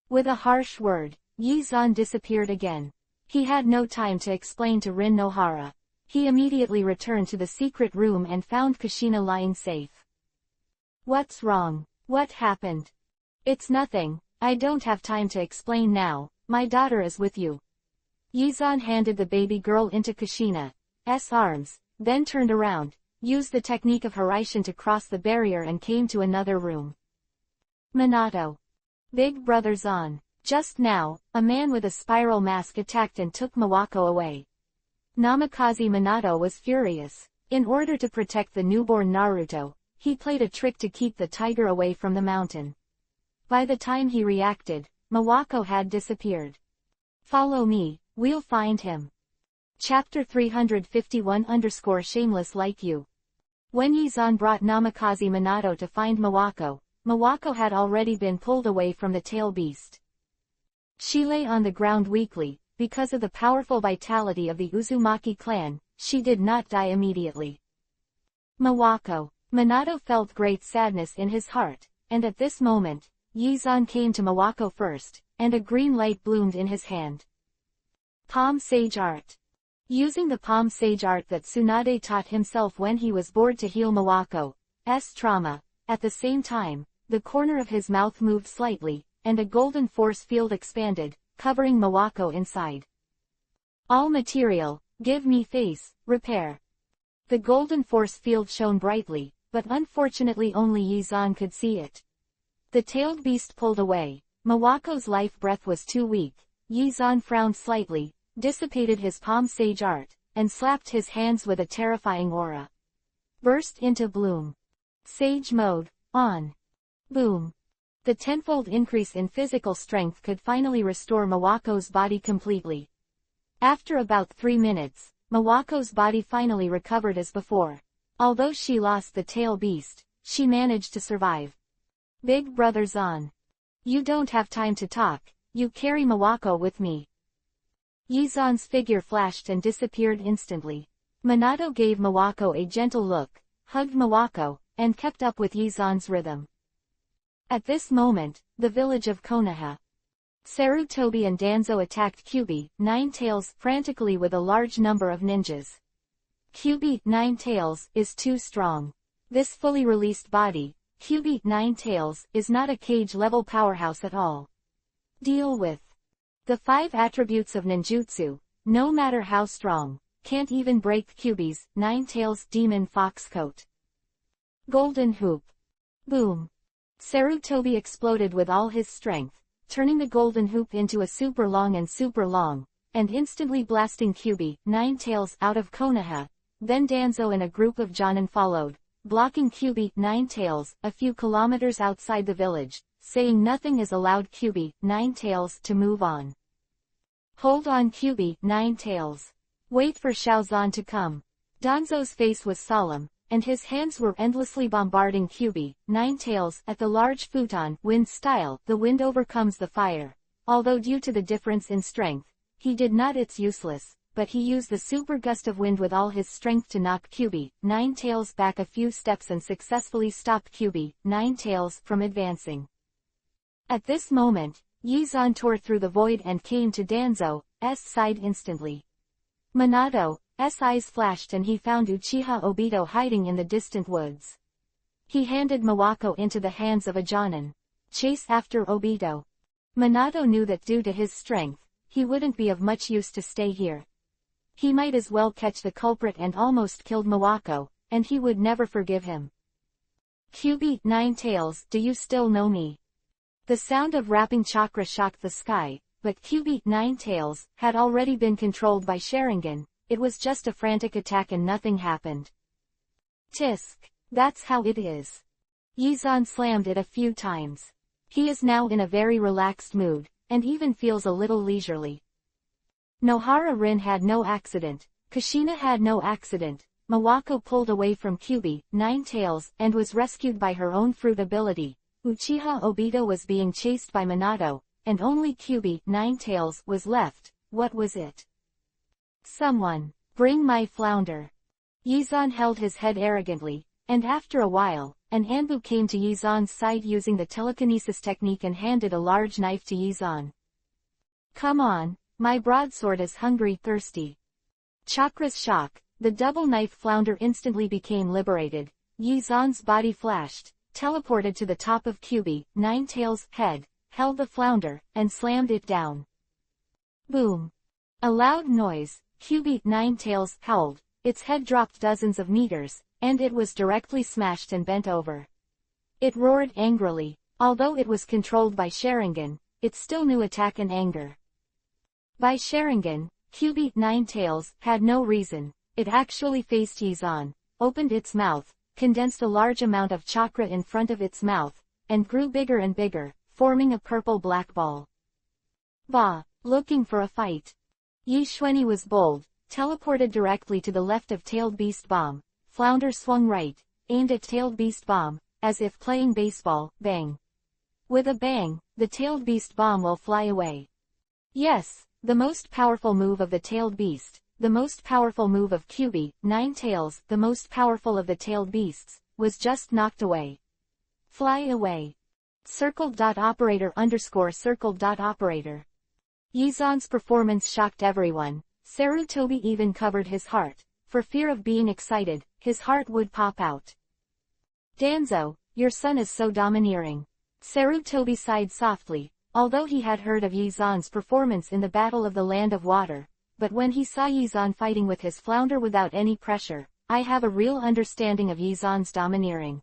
With a harsh word, Yi-zan disappeared again. He had no time to explain to Rin Nohara. He immediately returned to the secret room and found Kushina lying safe. What's wrong? What happened? It's nothing, I don't have time to explain now, my daughter is with you. Yi-zan handed the baby girl into Kushina's arms, then turned around, used the technique of Hiraishin to cross the barrier and came to another room. Minato. Big Brother Zan. Just now, a man with a spiral mask attacked and took Mawako away. Namikaze Minato was furious. In order to protect the newborn Naruto, he played a trick to keep the tiger away from the mountain. By the time he reacted, Mawako had disappeared. Follow me, we'll find him. Chapter 341-Shameless Like You. When Yi-zan brought Namikaze Minato to find Mawako, Mawako had already been pulled away from the tail beast. She lay on the ground weakly. Because of the powerful vitality of the Uzumaki clan, she did not die immediately. Mawako. Minato felt great sadness in his heart, and at this moment, Yi-zan came to Mawako first, and a green light bloomed in his hand. Palm Sage Art. Using the Palm Sage Art that Tsunade taught himself when he was bored to heal Mawako's trauma, at the same time, the corner of his mouth moved slightly, and a golden force field expanded, covering Mawako inside. All material, give me face, repair. The golden force field shone brightly, but unfortunately only Yi-zan could see it. The tailed beast pulled away. Mawako's life breath was too weak. Yi-zan frowned slightly, dissipated his Palm Sage Art, and slapped his hands with a terrifying aura. Burst into bloom. Sage mode, on. Boom. The tenfold increase in physical strength could finally restore Mawako's body completely. After about 3 minutes, Mawako's body finally recovered as before. Although she lost the tail beast, she managed to survive. Big Brother Zan. You don't have time to talk, you carry Mawako with me. Yi-zan's figure flashed and disappeared instantly. Minato gave Mawako a gentle look, hugged Mawako, and kept up with Yi-zan's rhythm. At this moment, the village of Konoha. Sarutobi and Danzo attacked Kyubi, Ninetales, frantically with a large number of ninjas. Kyubi, Ninetales, is too strong. This fully released body, Kyubi, Ninetales, is not a cage-level powerhouse at all. Deal with. The 5 attributes of ninjutsu, no matter how strong, can't even break Kyubi's, Ninetales, demon fox coat. Golden Hoop. Boom. Sarutobi exploded with all his strength, turning the golden hoop into a super long, and instantly blasting Kyubi, Ninetales, out of Konoha. Then Danzo and a group of Jonin followed, blocking Kyubi, Ninetales, a few kilometers outside the village, saying nothing is allowed Kyubi, Ninetales, to move on. Hold on Kyubi, Ninetales. Wait for Shaozan to come. Danzo's face was solemn, and his hands were endlessly bombarding Kyubi, Ninetales, at the large futon wind style. The wind overcomes the fire. Although due to the difference in strength, he did not, it's useless, but he used the super gust of wind with all his strength to knock Kyubi, Ninetales, back a few steps and successfully stop Kyubi, Ninetales, from advancing. At this moment, Yizan tore through the void and came to Danzo's side instantly. Minato's eyes flashed and he found Uchiha Obito hiding in the distant woods. He handed Mawako into the hands of a Jonin. Chase after Obito. Minato knew that due to his strength, he wouldn't be of much use to stay here. He might as well catch the culprit and almost killed Mawako, and he would never forgive him. Kyubi, Ninetales, do you still know me? The sound of rapping chakra shocked the sky, but Kyubi, Ninetales, had already been controlled by Sharingan. It was just a frantic attack and nothing happened. Tisk. That's how it is. Yizan slammed it a few times. He is now in a very relaxed mood, and even feels a little leisurely. Nohara Rin had no accident, Kushina had no accident, Mawako pulled away from Kyubi, Ninetales, and was rescued by her own fruit ability. Uchiha Obito was being chased by Minato, and only Kyubi, Ninetales, was left. What was it? Someone. Bring my flounder. Yizan held his head arrogantly, and after a while, an Anbu came to Yizan's side using the telekinesis technique and handed a large knife to Yizan. Come on, my broadsword is hungry, thirsty. Chakra's shock, the double knife flounder instantly became liberated. Yizan's body flashed, teleported to the top of Kyubi, Ninetales' head, held the flounder, and slammed it down. Boom. A loud noise, Kyubi, Ninetales, howled, its head dropped dozens of meters, and it was directly smashed and bent over. It roared angrily. Although it was controlled by Sharingan, it still knew attack and anger. By Sharingan, Kyubi, Ninetales, had no reason. It actually faced Yizan, opened its mouth, condensed a large amount of chakra in front of its mouth, and grew bigger and bigger, forming a purple-black ball. Bah! Looking for a fight. Yi Xuanyi was bold, teleported directly to the left of Tailed Beast Bomb. Flounder swung right, aimed at Tailed Beast Bomb, as if playing baseball, bang. With a bang, the Tailed Beast Bomb will fly away. Yes, the most powerful move of the Tailed Beast, the most powerful move of Kyubi, Ninetales, the most powerful of the Tailed Beasts, was just knocked away. Fly away. Circled.operator_circled.operator. Yizan's performance shocked everyone. Sarutobi even covered his heart. For fear of being excited, his heart would pop out. Danzo, your son is so domineering. Sarutobi sighed softly, although he had heard of Yizan's performance in the Battle of the Land of Water. But when he saw Yizan fighting with his flounder without any pressure, I have a real understanding of Yizan's domineering.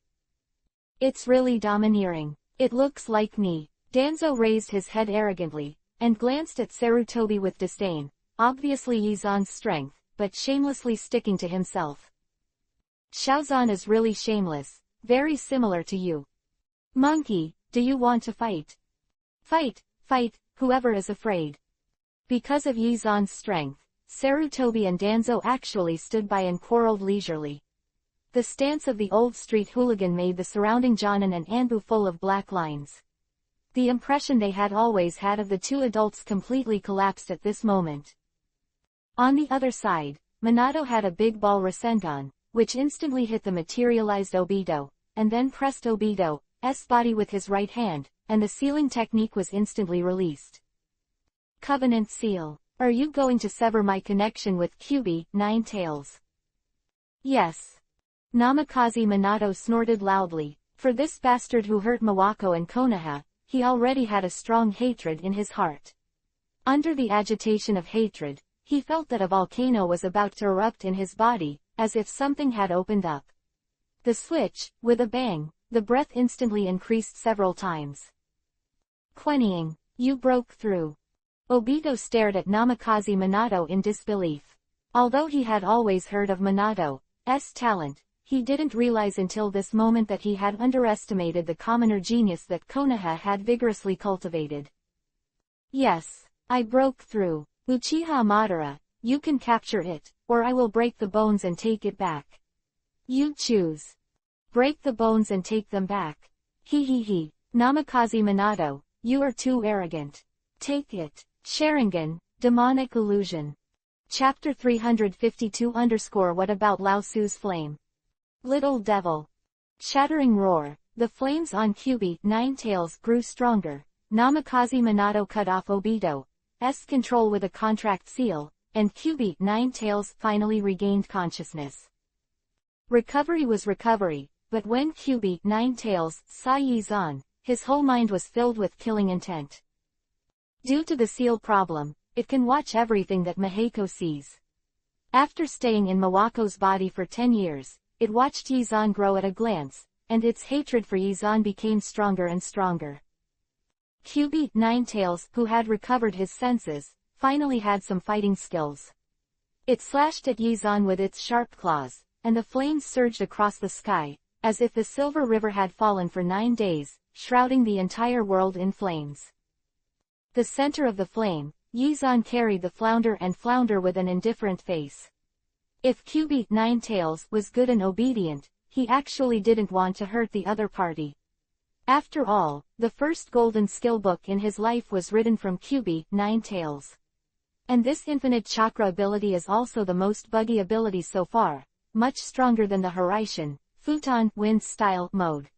It's really domineering. It looks like me. Danzo raised his head arrogantly, and glanced at Sarutobi with disdain, obviously Yizan's strength, but shamelessly sticking to himself. Shaozan is really shameless, very similar to you. Monkey, do you want to fight? Fight, whoever is afraid. Because of Yizan's strength, Sarutobi and Danzo actually stood by and quarreled leisurely. The stance of the old street hooligan made the surrounding Jonin and Anbu full of black lines. The impression they had always had of the two adults completely collapsed at this moment. On the other side, Minato had a big ball Rasengan, which instantly hit the materialized Obito, and then pressed Obito, Ubido's body with his right hand, and the sealing technique was instantly released. Covenant Seal. Are you going to sever my connection with Kyuubi, Nine Tails? Yes. Namikaze Minato snorted loudly. For this bastard who hurt Mawako and Konoha, he already had a strong hatred in his heart. Under the agitation of hatred, he felt that a volcano was about to erupt in his body, as if something had opened up. The switch, with a bang, the breath instantly increased several times. Quennying, you broke through. Obito stared at Namikaze Minato in disbelief. Although he had always heard of Minato's talent, he didn't realize until this moment that he had underestimated the commoner genius that Konoha had vigorously cultivated. Yes, I broke through. Uchiha Madara, you can capture it, or I will break the bones and take it back. You choose. Break the bones and take them back. He. Namikaze Minato, you are too arrogant. Take it. Sharingan, Demonic Illusion. Chapter 352 What about Lao Tzu's flame? Little Devil. Shattering roar, the flames on Kyuubi, Nine Tails grew stronger. Namikaze Minato cut off Obito's control with a contract seal, and Kyuubi, Nine Tails finally regained consciousness. Recovery was recovery, but when Kyuubi, Nine Tails, saw Yizan, his whole mind was filled with killing intent. Due to the seal problem, it can watch everything that Mahako sees. After staying in Mawako's body for 10 years, it watched Yizan grow at a glance, and its hatred for Yizan became stronger and stronger. Kyuubi, Nine Tails, who had recovered his senses, finally had some fighting skills. It slashed at Yizan with its sharp claws, and the flames surged across the sky, as if the Silver River had fallen for 9 days, shrouding the entire world in flames. The center of the flame, Yizan carried the flounder with an indifferent face. If Kyuubi, Nine Tails, was good and obedient, he actually didn't want to hurt the other party. After all, the first golden skill book in his life was written from Kyuubi, Nine Tails. And this infinite chakra ability is also the most buggy ability so far, much stronger than the Hiraishin, Futon, Wind style mode.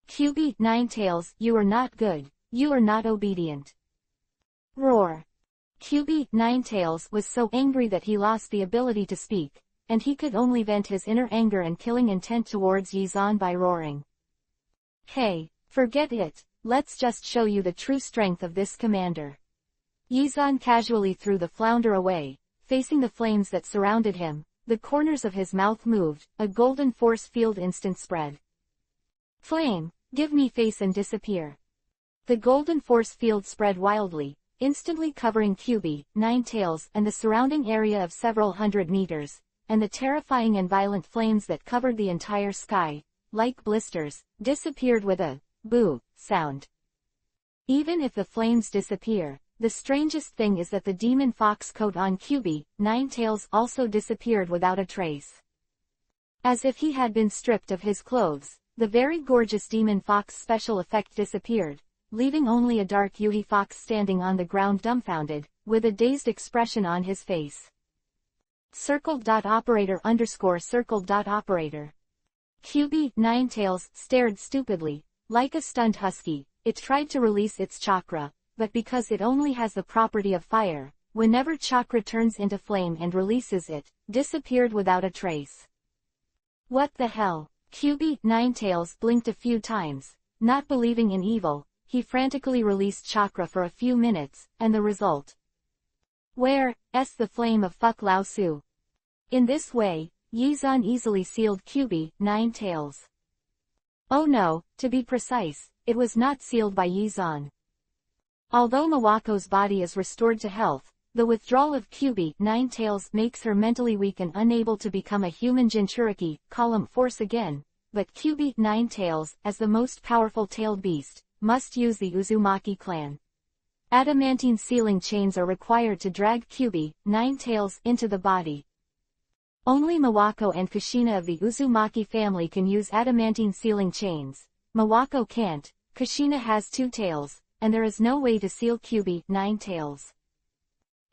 Kyuubi, Nine Tails, you are not good, you are not obedient. Roar. Kyuubi, Nine Tails, was so angry that he lost the ability to speak, and he could only vent his inner anger and killing intent towards Yizan by roaring. Hey, forget it, let's just show you the true strength of this commander. Yizan casually threw the flounder away, facing the flames that surrounded him. The corners of his mouth moved, a golden force field instant spread. Flame, give me face and disappear. The golden force field spread wildly, instantly covering Kyuubi, Nine Tails, and the surrounding area of several hundred meters, and the terrifying and violent flames that covered the entire sky, like blisters, disappeared with a boo sound. Even if the flames disappear, the strangest thing is that the demon fox coat on Kyuubi, Nine Tails, also disappeared without a trace. As if he had been stripped of his clothes, the very gorgeous demon fox special effect disappeared, leaving only a dark Yuhi fox standing on the ground dumbfounded, with a dazed expression on his face. Circled.operator_. Kyuubi, Nine Tails, stared stupidly, like a stunned husky. It tried to release its chakra, but because it only has the property of fire, whenever chakra turns into flame and releases it, disappeared without a trace. What the hell? Kyuubi, Nine Tails, blinked a few times. Not believing in evil, he frantically released chakra for a few minutes, and the result? Where's the flame of fuck Lao Tzu? In this way, Yizan easily sealed Kyuubi, Nine Tails. Oh no, to be precise, it was not sealed by Yizan. Although Mawako's body is restored to health, the withdrawal of Kyuubi, Nine Tails, makes her mentally weak and unable to become a human Jinchuriki, column force again, but Kyuubi, Nine Tails, as the most powerful tailed beast, must use the Uzumaki clan. Adamantine sealing chains are required to drag Kyuubi, Nine Tails, into the body. Only Mawako and Kushina of the Uzumaki family can use adamantine sealing chains. Mawako can't, Kushina has 2 tails, and there is no way to seal Kyuubi, Nine Tails.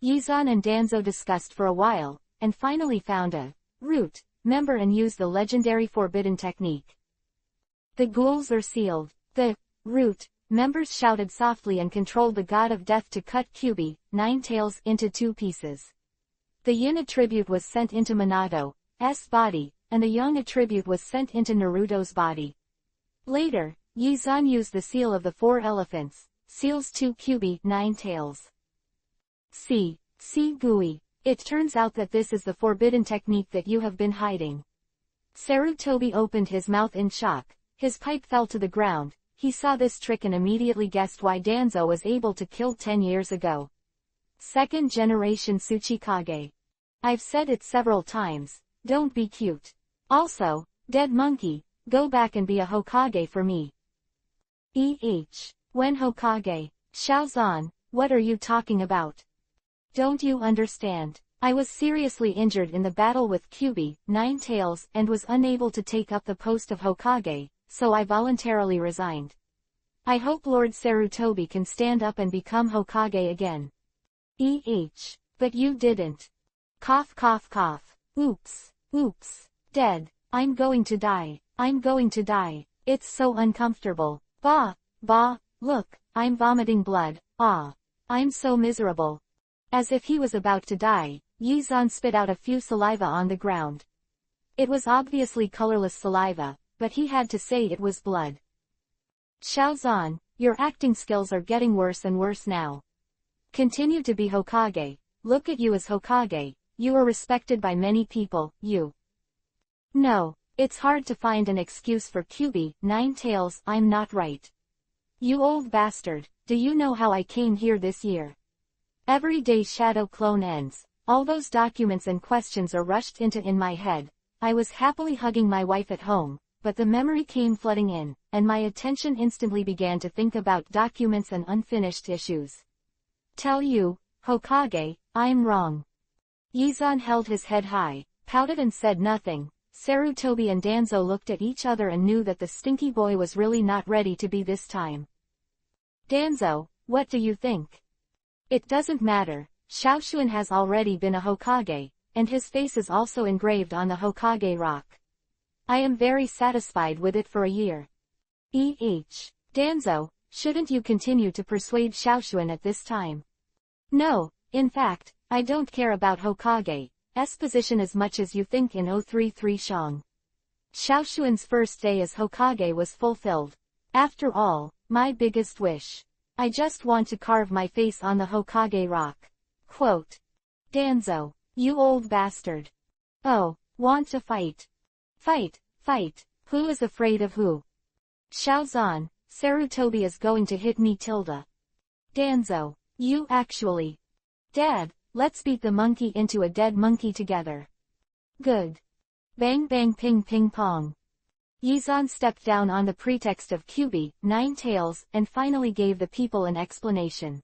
Yizan and Danzo discussed for a while, and finally found a root member and used the legendary forbidden technique. The ghouls are sealed. The root members shouted softly and controlled the god of death to cut Kyubi, Ninetales, into 2 pieces. The yin attribute was sent into Minato's body, and the yang attribute was sent into Naruto's body. Later, Yizan used the seal of the 4 elephants, seals 2 Kyubi, Ninetales. See Gui. It turns out that this is the forbidden technique that you have been hiding. Sarutobi opened his mouth in shock. His pipe fell to the ground. He saw this trick and immediately guessed why Danzo was able to kill 10 years ago. Second generation Tsuchikage. I've said it several times, don't be cute. Also, dead monkey, go back and be a Hokage for me. When Hokage? Xiaozan, what are you talking about? Don't you understand? I was seriously injured in the battle with Kyubi, Ninetales, and was unable to take up the post of Hokage, so I voluntarily resigned. I hope Lord Sarutobi can stand up and become Hokage again. But you didn't. Cough cough cough. Oops. Dead. I'm going to die. It's so uncomfortable. Bah. Look, I'm vomiting blood. I'm so miserable. As if he was about to die, Yizan spit out a few saliva on the ground. It was obviously colorless saliva, but he had to say it was blood. Xiaozan, your acting skills are getting worse and worse now. Continue to be Hokage. Look at you as Hokage. You are respected by many people, you. No, it's hard to find an excuse for Kyubi, Ninetales, I'm not right. You old bastard, do you know how I came here this year? Every day Shadow Clone ends, all those documents and questions are rushed into in my head. I was happily hugging my wife at home, but the memory came flooding in, and my attention instantly began to think about documents and unfinished issues. Tell you, Hokage, I'm wrong. Yizan held his head high, pouted and said nothing. Sarutobi and Danzo looked at each other and knew that the stinky boy was really not ready to be this time. Danzo, what do you think? It doesn't matter. Xiaoshuan has already been a Hokage, and his face is also engraved on the Hokage rock. I am very satisfied with it for a year. Danzo, shouldn't you continue to persuade Xiaoshuan at this time? No, in fact, I don't care about Hokage's position as much as you think in 033 Shang. Xiaoshuan's first day as Hokage was fulfilled. After all, my biggest wish. I just want to carve my face on the Hokage rock. Quote. Danzo, you old bastard. Oh, want to fight? Fight. Who is afraid of who? Xiaozan, Sarutobi is going to hit me tilde. Danzo, you actually. Dad, let's beat the monkey into a dead monkey together. Good. Bang bang ping ping pong. Yizan stepped down on the pretext of Kyubi, Ninetales, and finally gave the people an explanation.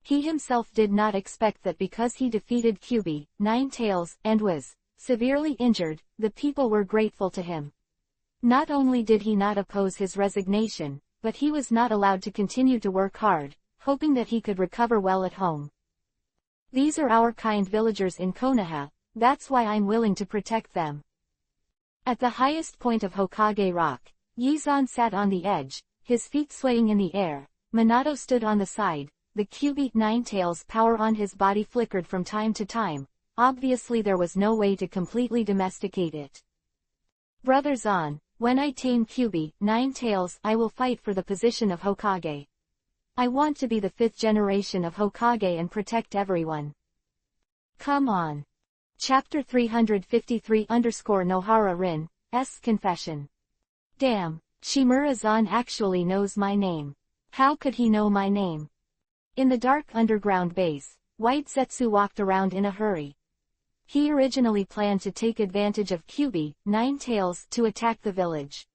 He himself did not expect that because he defeated Kyubi, Ninetales, and was severely injured, the people were grateful to him. Not only did he not oppose his resignation, but he was not allowed to continue to work hard, hoping that he could recover well at home. These are our kind villagers in Konoha, that's why I'm willing to protect them. At the highest point of Hokage Rock, Yizan sat on the edge, his feet swaying in the air. Minato stood on the side. The Kyubi, Ninetales power on his body flickered from time to time. Obviously there was no way to completely domesticate it. Brother Zan, when I tame Kyubi, Ninetales, I will fight for the position of Hokage. I want to be the 5th generation of Hokage and protect everyone. Come on. Chapter 353_Nohara Rin's Confession. Damn, Shimura-zan actually knows my name. How could he know my name? In the dark underground base, White Zetsu walked around in a hurry. He originally planned to take advantage of Kyubi, Ninetales, to attack the village.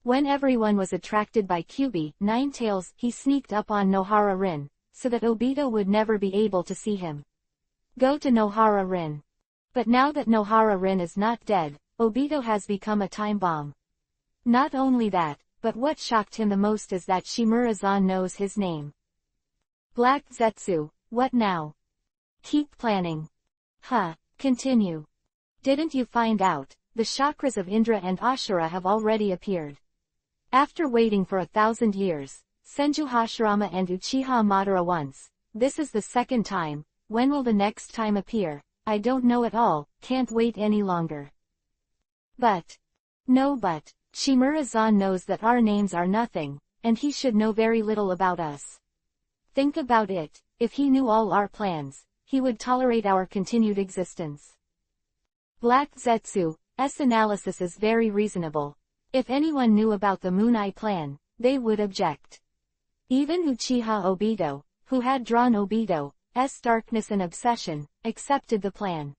When everyone was attracted by Kyubi, Ninetales, he sneaked up on Nohara Rin, so that Obito would never be able to see him. Go to Nohara Rin. But now that Nohara Rin is not dead, Obito has become a time bomb. Not only that, but what shocked him the most is that Shimura-zan knows his name. Black Zetsu, what now? Keep planning. Continue. Didn't you find out? The chakras of Indra and Ashura have already appeared. After waiting for 1,000 years, Senju Hashirama and Uchiha Madara once. This is the second time. When will the next time appear? I don't know at all, can't wait any longer. But. No but. Shimura-san knows that our names are nothing, and he should know very little about us. Think about it, if he knew all our plans, he would tolerate our continued existence. Black Zetsu's analysis is very reasonable. If anyone knew about the Moon Eye plan, they would object. Even Uchiha Obito, who had drawn Obito's darkness and obsession, accepted the plan.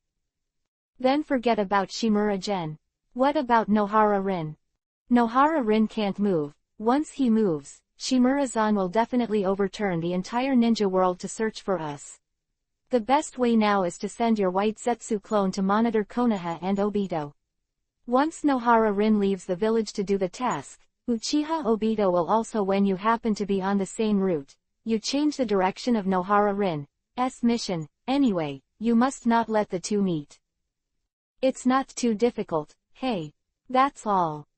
Then forget about Shimura-gen. What about Nohara-rin? Nohara-rin can't move. Once he moves, Shimura-san will definitely overturn the entire ninja world to search for us. The best way now is to send your white Zetsu clone to monitor Konoha and Obito. Once Nohara-rin leaves the village to do the task, Uchiha Obito will also. When you happen to be on the same route, you change the direction of Nohara-rin's mission. Anyway, you must not let the two meet. It's not too difficult, hey. That's all.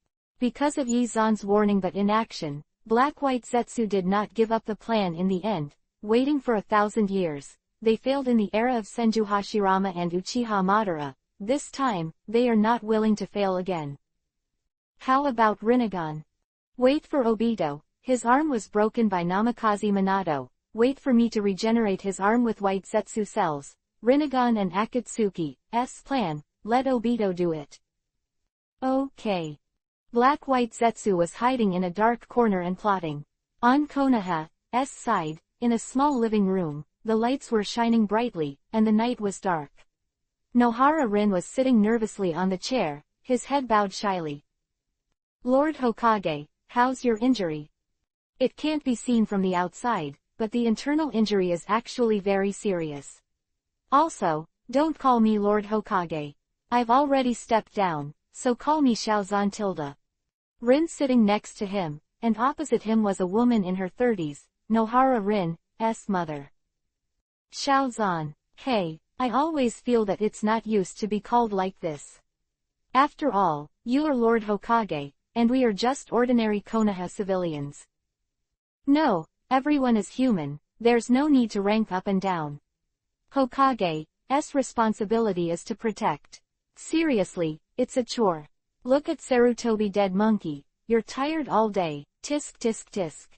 Because of Yi-zan's warning but inaction, Black-White Zetsu did not give up the plan in the end. Waiting for 1,000 years, they failed in the era of Senju Hashirama and Uchiha Madara. This time, they are not willing to fail again. How about Rinnegan? Wait for Obito. His arm was broken by Namikaze Minato. Wait for me to regenerate his arm with white Zetsu cells. Rinnegan and Akatsuki's plan. Let Obito do it. Okay. Black-White Zetsu was hiding in a dark corner and plotting. On Konoha's side, in a small living room, the lights were shining brightly, and the night was dark. Nohara-rin was sitting nervously on the chair, his head bowed shyly. Lord Hokage, how's your injury? It can't be seen from the outside, but the internal injury is actually very serious. Also, don't call me Lord Hokage. I've already stepped down, so call me Xiaozan Tilda. Rin sitting next to him, and opposite him was a woman in her 30s, Nohara-rin's mother. Xiaozan, hey, I always feel that it's not used to be called like this. After all, you are Lord Hokage, and we are just ordinary Konoha civilians. No, everyone is human, there's no need to rank up and down. Hokage's responsibility is to protect. Seriously, it's a chore. Look at Sarutobi dead monkey, you're tired all day, tisk tisk tisk.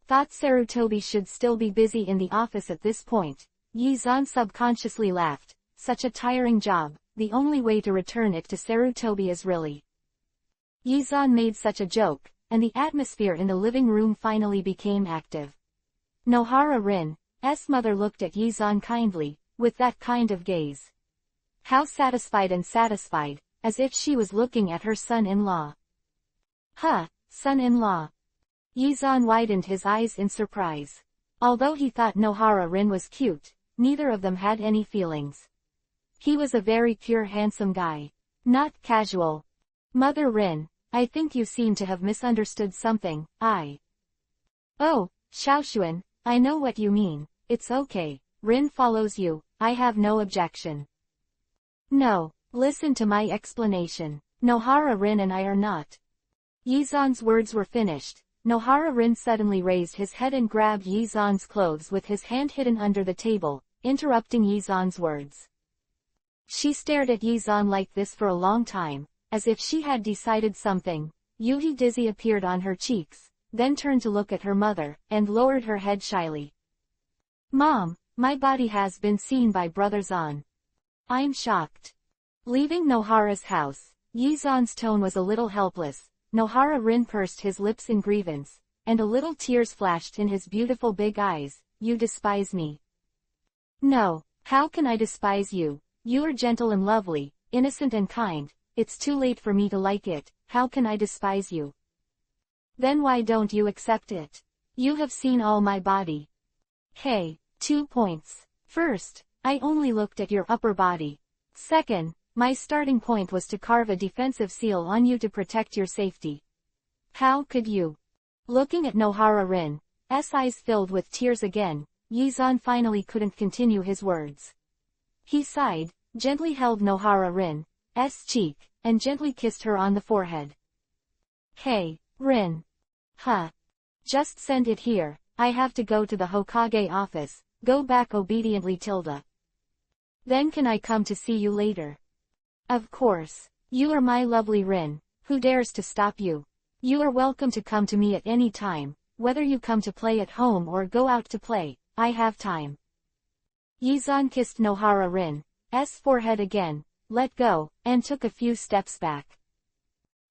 Thought Sarutobi should still be busy in the office at this point. Yi-zan subconsciously laughed, such a tiring job, the only way to return it to Sarutobi is really. Yi-zan made such a joke, and the atmosphere in the living room finally became active. Nohara-rin's mother looked at Yi-zan kindly, with that kind of gaze. How satisfied and satisfied, as if she was looking at her son-in-law. Huh, son-in-law. Yi-zan widened his eyes in surprise. Although he thought Nohara-rin was cute, neither of them had any feelings. He was a very pure handsome guy. Not casual. Mother Rin, I think you seem to have misunderstood something. Oh, Xiaoshuan, I know what you mean. It's okay. Rin follows you, I have no objection. No, listen to my explanation. Nohara-rin and I are not. Yi-zan's words were finished. Nohara-rin suddenly raised his head and grabbed Yi-zan's clothes with his hand hidden under the table, interrupting Yi-zan's words. She stared at Yi-zan like this for a long time, as if she had decided something. Yuhi dizzy appeared on her cheeks, then turned to look at her mother, and lowered her head shyly. Mom, my body has been seen by Brother Zan. I'm shocked. Leaving Nohara's house, Yi-zan's tone was a little helpless. Nohara-rin pursed his lips in grievance, and a little tears flashed in his beautiful big eyes. You despise me. No, how can I despise you? You are gentle and lovely, innocent and kind. It's too late for me to like it. How can I despise you? Then why don't you accept it? You have seen all my body. Hey, 2 points. First, I only looked at your upper body. Second, my starting point was to carve a defensive seal on you to protect your safety. How could you? Looking at Nohara-rin's eyes filled with tears again, Yi-zan finally couldn't continue his words. He sighed, gently held Nohara-rin's cheek, and gently kissed her on the forehead. Hey, Rin. Huh. Just send it here, I have to go to the Hokage office, go back obediently Tilda. Then can I come to see you later? Of course. You are my lovely Rin, who dares to stop you? You are welcome to come to me at any time, whether you come to play at home or go out to play, I have time. Yizan kissed Nohara Rin's forehead again, let go, and took a few steps back.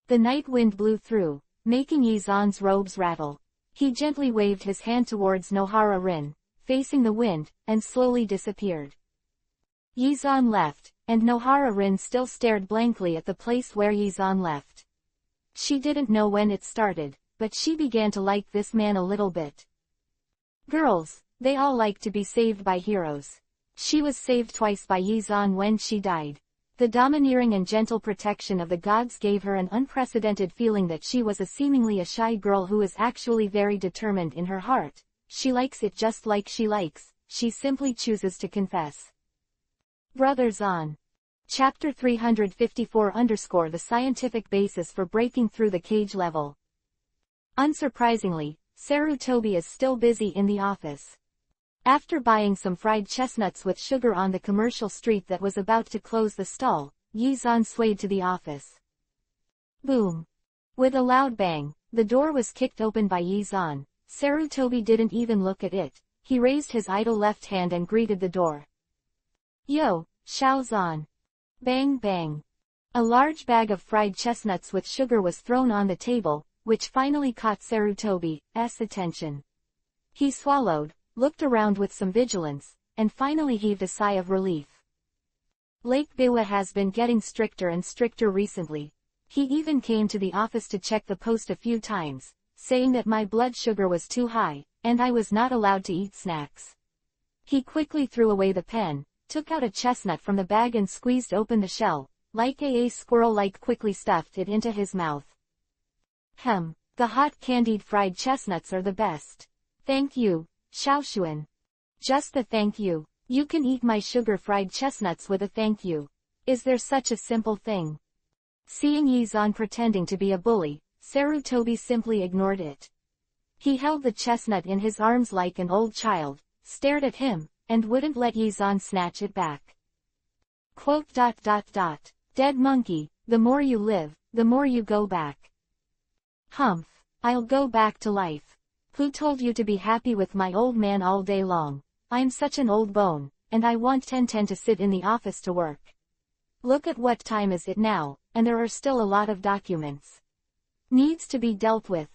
The night wind blew through, making Yizan's robes rattle. He gently waved his hand towards Nohara Rin, facing the wind, and slowly disappeared. Yizan left, and Nohara Rin still stared blankly at the place where Yizan left. She didn't know when it started, but she began to like this man a little bit. Girls, they all like to be saved by heroes. She was saved twice by Yizan when she died. The domineering and gentle protection of the gods gave her an unprecedented feeling that she was seemingly a shy girl who is actually very determined in her heart. She likes it just like she likes, she simply chooses to confess. Brothers on. Chapter 354 _ the scientific basis for breaking through the cage level. Unsurprisingly, Sarutobi is still busy in the office. After buying some fried chestnuts with sugar on the commercial street that was about to close the stall, Yizan swayed to the office. Boom! With a loud bang, the door was kicked open by Yizan. Sarutobi didn't even look at it. He raised his idle left hand and greeted the door. Yo, Shaozan. Bang bang. A large bag of fried chestnuts with sugar was thrown on the table, which finally caught Sarutobi's attention. He swallowed, looked around with some vigilance, and finally heaved a sigh of relief. Lake Biwa has been getting stricter and stricter recently. He even came to the office to check the post a few times, saying that my blood sugar was too high, and I was not allowed to eat snacks. He quickly threw away the pen, took out a chestnut from the bag and squeezed open the shell, like a squirrel quickly stuffed it into his mouth. The hot candied fried chestnuts are the best. Thank you, Xiaoshuan. Just a thank you. You can eat my sugar-fried chestnuts with a thank you. Is there such a simple thing? Seeing Yizan pretending to be a bully, Sarutobi simply ignored it. He held the chestnut in his arms like an old child, stared at him, and wouldn't let Yizan snatch it back. Dead monkey, the more you live, the more you go back. Humph, I'll go back to life. Who told you to be happy with my old man all day long? I'm such an old bone, and I want 10 to sit in the office to work. Look at what time is it now, and there are still a lot of documents. Needs to be dealt with.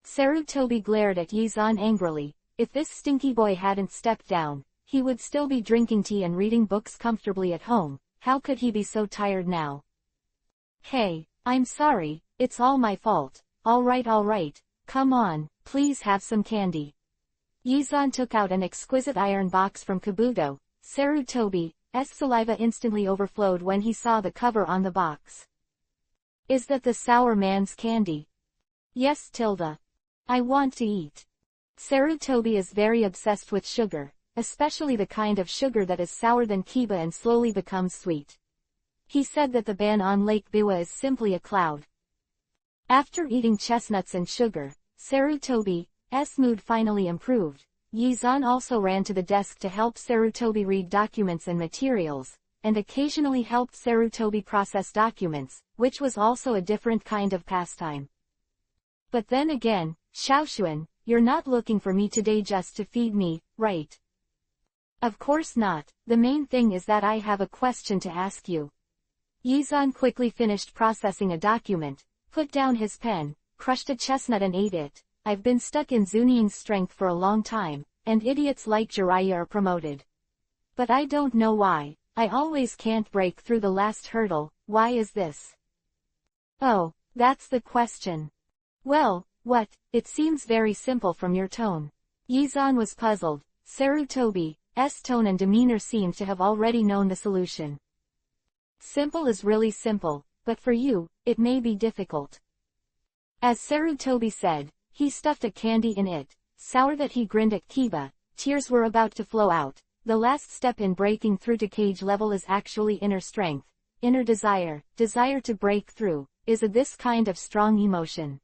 Sarutobi glared at Yizan angrily. If this stinky boy hadn't stepped down, he would still be drinking tea and reading books comfortably at home. How could he be so tired now? Hey, I'm sorry, it's all my fault. Alright. Come on, please have some candy. Yizan took out an exquisite iron box from Kabuto. Sarutobi's saliva instantly overflowed when he saw the cover on the box. Is that the sour man's candy? Yes, Tilda. I want to eat. Sarutobi is very obsessed with sugar, especially the kind of sugar that is sour than kiba and slowly becomes sweet. He said that the ban on Lake Biwa is simply a cloud. After eating chestnuts and sugar, Sarutobi's mood finally improved. Yizan also ran to the desk to help Sarutobi read documents and materials, and occasionally helped Sarutobi process documents, which was also a different kind of pastime. But then again, Xiaoshuan, you're not looking for me today just to feed me, right? Of course not, the main thing is that I have a question to ask you. Yizan quickly finished processing a document, put down his pen, crushed a chestnut and ate it. I've been stuck in Zuning's strength for a long time, and idiots like Jiraiya are promoted. But I don't know why, I always can't break through the last hurdle. Why is this? Oh, that's the question. Well, what? It seems very simple from your tone. Yizan was puzzled. Sarutobi's tone and demeanor seemed to have already known the solution. Simple is really simple, but for you, it may be difficult. As Sarutobi said, he stuffed a candy in it, sour that he grinned at Kiba. Tears were about to flow out. The last step in breaking through to cage level is actually inner strength, inner desire to break through. is this kind of strong emotion.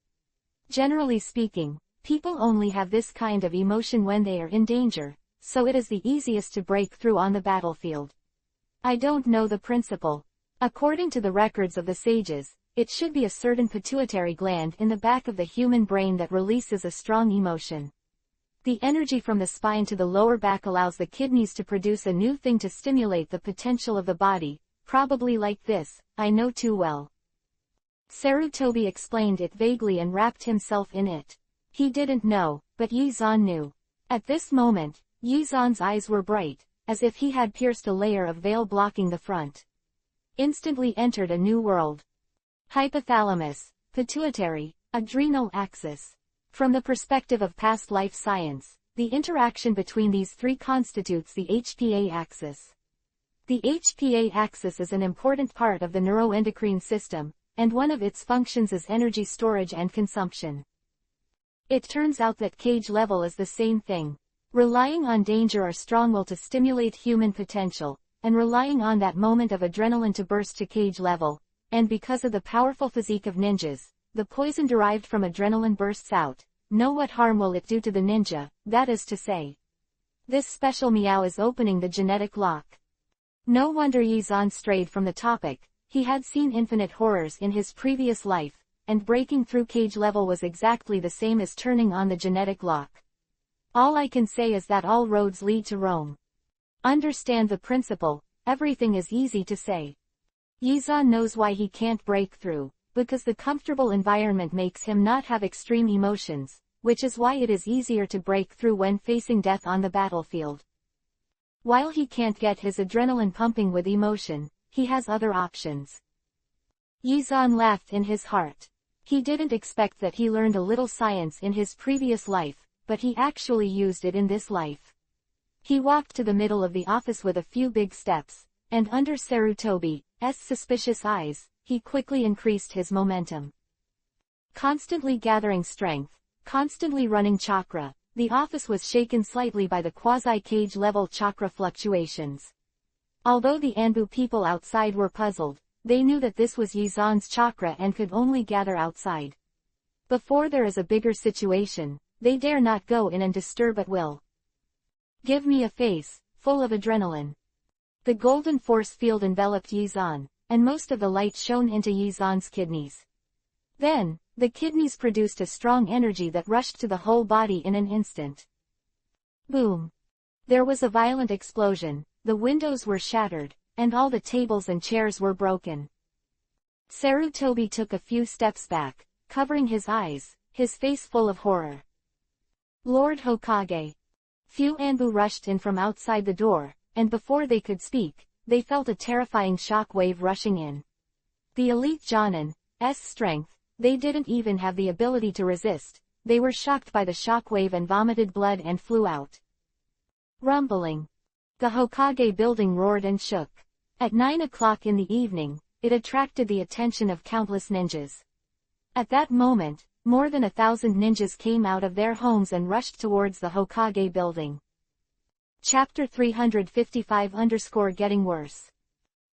Generally speaking, people only have this kind of emotion when they are in danger, so it is the easiest to break through on the battlefield. I don't know the principle. According to the records of the sages, it should be a certain pituitary gland in the back of the human brain that releases a strong emotion. The energy from the spine to the lower back allows the kidneys to produce a new thing to stimulate the potential of the body, probably like this, I know too well. Sarutobi explained it vaguely and wrapped himself in it. He didn't know, but Yi-zan knew. At this moment, Yi-zan's eyes were bright, as if he had pierced a layer of veil blocking the front. Instantly entered a new world. Hypothalamus, pituitary, adrenal axis. From the perspective of past life science, the interaction between these three constitutes the HPA axis. The HPA axis is an important part of the neuroendocrine system, and one of its functions is energy storage and consumption. It turns out that cage level is the same thing. Relying on danger or strong will to stimulate human potential, and relying on that moment of adrenaline to burst to cage level, and because of the powerful physique of ninjas, the poison derived from adrenaline bursts out. Know what harm will it do to the ninja, that is to say. This special meow is opening the genetic lock. No wonder Yi-zan strayed from the topic. He had seen infinite horrors in his previous life, and breaking through cage level was exactly the same as turning on the genetic lock. All I can say is that all roads lead to Rome. Understand the principle, everything is easy to say. Yi-zan knows why he can't break through, because the comfortable environment makes him not have extreme emotions, which is why it is easier to break through when facing death on the battlefield. While he can't get his adrenaline pumping with emotion, he has other options. Yi-zan laughed in his heart. He didn't expect that he learned a little science in his previous life, but he actually used it in this life. He walked to the middle of the office with a few big steps, and under Sarutobi's suspicious eyes, he quickly increased his momentum. Constantly gathering strength, constantly running chakra, the office was shaken slightly by the quasi-cage level chakra fluctuations. Although the Anbu people outside were puzzled, they knew that this was Yi-zan's chakra and could only gather outside. Before there is a bigger situation, they dare not go in and disturb at will. Give me a face, full of adrenaline. The golden force field enveloped Yi-zan, and most of the light shone into Yi-zan's kidneys. Then, the kidneys produced a strong energy that rushed to the whole body in an instant. Boom! There was a violent explosion, the windows were shattered, and all the tables and chairs were broken. Sarutobi took a few steps back, covering his eyes, his face full of horror. Lord Hokage! Few Anbu rushed in from outside the door, and before they could speak, they felt a terrifying shock wave rushing in. The elite Jonin's strength, they didn't even have the ability to resist, they were shocked by the shock wave and vomited blood and flew out. Rumbling. The Hokage building roared and shook. At 9 o'clock in the evening, it attracted the attention of countless ninjas. At that moment, more than 1,000 ninjas came out of their homes and rushed towards the Hokage building. Chapter 355_Getting Worse.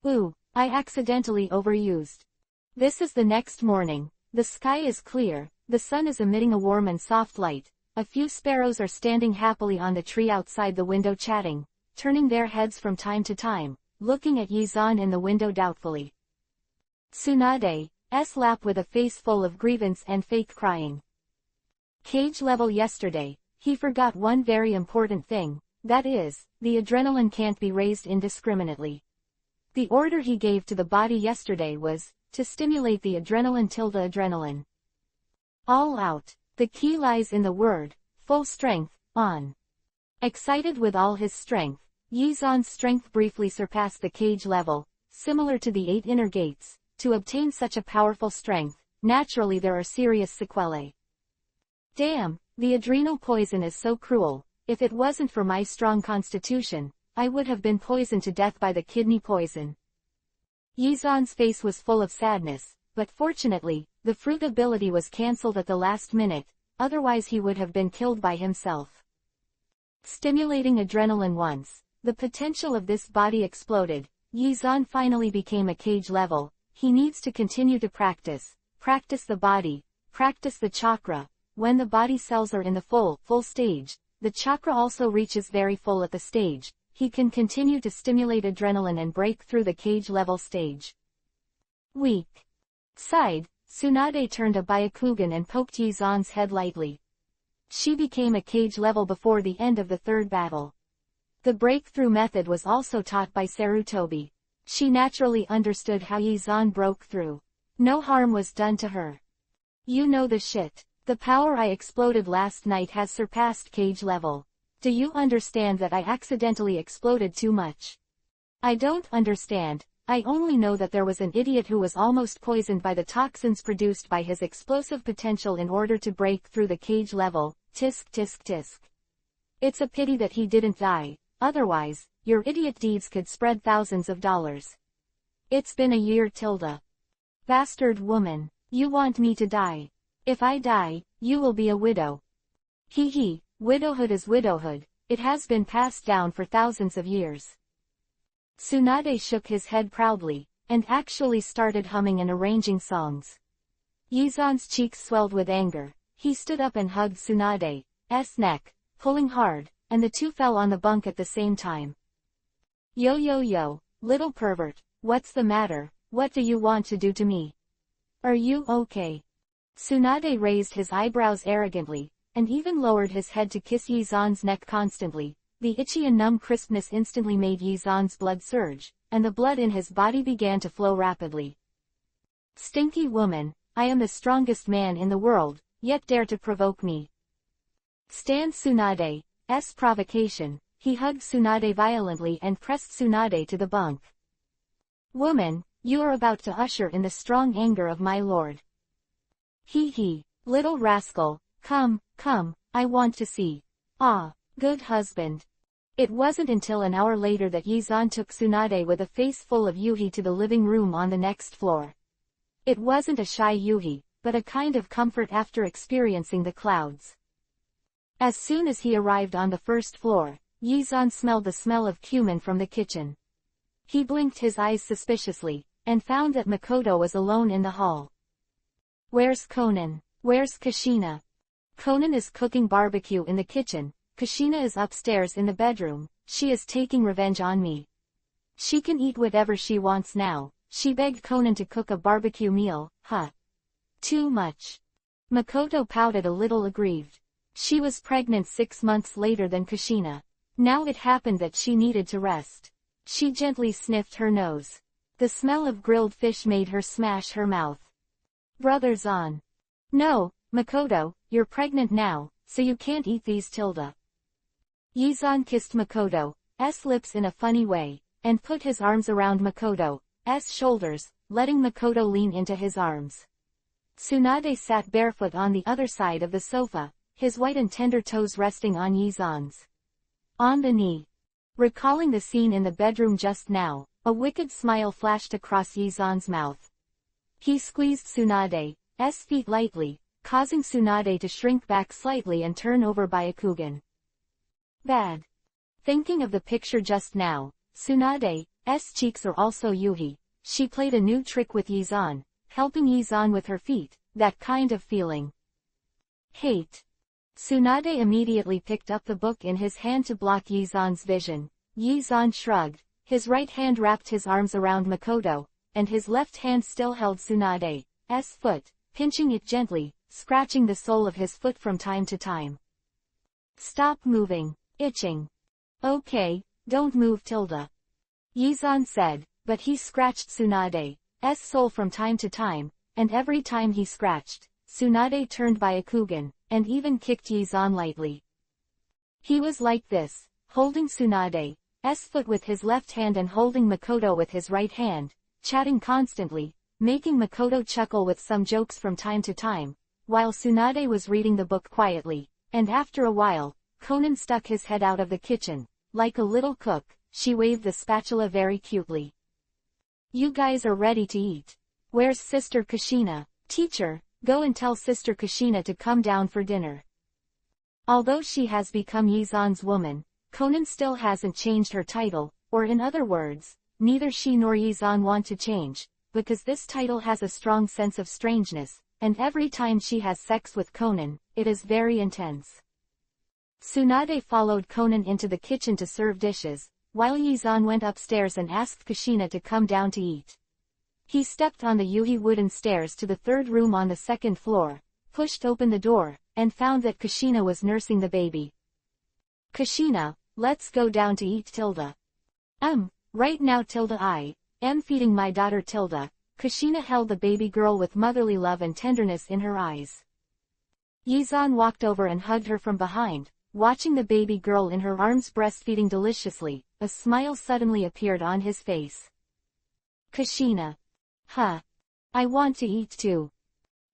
Ooh, I accidentally overused. This is the next morning. The sky is clear, the sun is emitting a warm and soft light, a few sparrows are standing happily on the tree outside the window chatting, turning their heads from time to time, looking at Yi-zan in the window doubtfully. Tsunade's lap with a face full of grievance and fake crying. Cage level yesterday, he forgot one very important thing. That is, the adrenaline can't be raised indiscriminately. The order he gave to the body yesterday was, to stimulate the adrenaline. All out. The key lies in the word, full strength, on. Excited with all his strength, Yi-zan's strength briefly surpassed the cage level, similar to the 8 inner gates. To obtain such a powerful strength, naturally there are serious sequelae. Damn, the adrenal poison is so cruel. If it wasn't for my strong constitution, I would have been poisoned to death by the kidney poison. Yi-zan's face was full of sadness, but fortunately, the fruit ability was cancelled at the last minute, otherwise he would have been killed by himself. Stimulating adrenaline once, the potential of this body exploded, Yi-zan finally became a cage level, He needs to continue to practice the body, practice the chakra. When the body cells are in the full stage, the chakra also reaches very full at the stage. He can continue to stimulate adrenaline and break through the cage level stage. Weak. Sighed, Tsunade turned a Byakugan and poked Yizan's head lightly. She became a cage level before the end of the third battle. The breakthrough method was also taught by Sarutobi. She naturally understood how Yizan broke through. No harm was done to her. You know the shit. The power I exploded last night has surpassed cage level. Do you understand that I accidentally exploded too much? I don't understand. I only know that there was an idiot who was almost poisoned by the toxins produced by his explosive potential in order to break through the cage level. Tisk tisk tisk. It's a pity that he didn't die. Otherwise, your idiot deeds could spread thousands of dollars. It's been a year, Tilda. Bastard woman. You want me to die. If I die, you will be a widow. Hee hee, widowhood is widowhood. It has been passed down for thousands of years. Tsunade shook his head proudly, and actually started humming and arranging songs. Yizan's cheeks swelled with anger. He stood up and hugged Tsunade's neck, pulling hard, and the two fell on the bunk at the same time. Yo yo yo, little pervert, what's the matter? What do you want to do to me? Are you okay? Tsunade raised his eyebrows arrogantly, and even lowered his head to kiss Yizan's neck constantly. The itchy and numb crispness instantly made Yizan's blood surge, and the blood in his body began to flow rapidly. Stinky woman, I am the strongest man in the world, yet dare to provoke me. Stand Tsunade's provocation. He hugged Tsunade violently and pressed Tsunade to the bunk. Woman, you are about to usher in the strong anger of my lord. Hee hee, little rascal, come, I want to see. Ah, good husband. It wasn't until an hour later that Yizan took Tsunade with a face full of yuhi to the living room on the next floor. It wasn't a shy yuhi, but a kind of comfort after experiencing the clouds. As soon as he arrived on the first floor, Yizan smelled the smell of cumin from the kitchen. He blinked his eyes suspiciously, and found that Makoto was alone in the hall. Where's Conan? Where's Kushina? Conan is cooking barbecue in the kitchen. Kushina is upstairs in the bedroom. She is taking revenge on me. She can eat whatever she wants now. She begged Conan to cook a barbecue meal. Huh. Too much. Makoto pouted a little aggrieved. She was pregnant 6 months later than Kushina. Now it happened that she needed to rest. She gently sniffed her nose. The smell of grilled fish made her smash her mouth. Brothers on. No, Makoto, you're pregnant now, so you can't eat these, Tilda. Yizan kissed Makoto's lips in a funny way, and put his arms around Makoto's shoulders, letting Makoto lean into his arms. Tsunade sat barefoot on the other side of the sofa, his white and tender toes resting on Yizan's. On the knee. Recalling the scene in the bedroom just now, a wicked smile flashed across Yizan's mouth. He squeezed Tsunade's feet lightly, causing Tsunade to shrink back slightly and turn over Byakugan. Bad. Thinking of the picture just now, Tsunade's cheeks are also yuhi. She played a new trick with Yizan, helping Yizan with her feet, that kind of feeling. Hate. Tsunade immediately picked up the book in his hand to block Yizan's vision. Yizan shrugged, his right hand wrapped his arms around Makoto, and his left hand still held Tsunade's foot, pinching it gently, scratching the sole of his foot from time to time. Stop moving. Itching. Okay, don't move, Tilda. Yizan said, but he scratched Tsunade's sole from time to time, and every time he scratched, Tsunade turned Byakugan, and even kicked Yizan lightly. He was like this, holding Tsunade's foot with his left hand and holding Makoto with his right hand, chatting constantly, making Makoto chuckle with some jokes from time to time, while Tsunade was reading the book quietly, and after a while, Conan stuck his head out of the kitchen. Like a little cook, she waved the spatula very cutely. You guys are ready to eat. Where's Sister Kushina? Teacher, go and tell Sister Kushina to come down for dinner. Although she has become Yizan's woman, Conan still hasn't changed her title, or in other words, neither she nor Yizan want to change, because this title has a strong sense of strangeness, and every time she has sex with Conan, it is very intense. Tsunade followed Conan into the kitchen to serve dishes, while Yizan went upstairs and asked Kushina to come down to eat. He stepped on the Yuhi wooden stairs to the third room on the second floor, pushed open the door, and found that Kushina was nursing the baby. Kushina, let's go down to eat tilde. Right now tilde I am feeding my daughter tilde. Kushina held the baby girl with motherly love and tenderness in her eyes. Yizan walked over and hugged her from behind, watching the baby girl in her arms breastfeeding deliciously. A smile suddenly appeared on his face. Kushina. Huh. I want to eat too.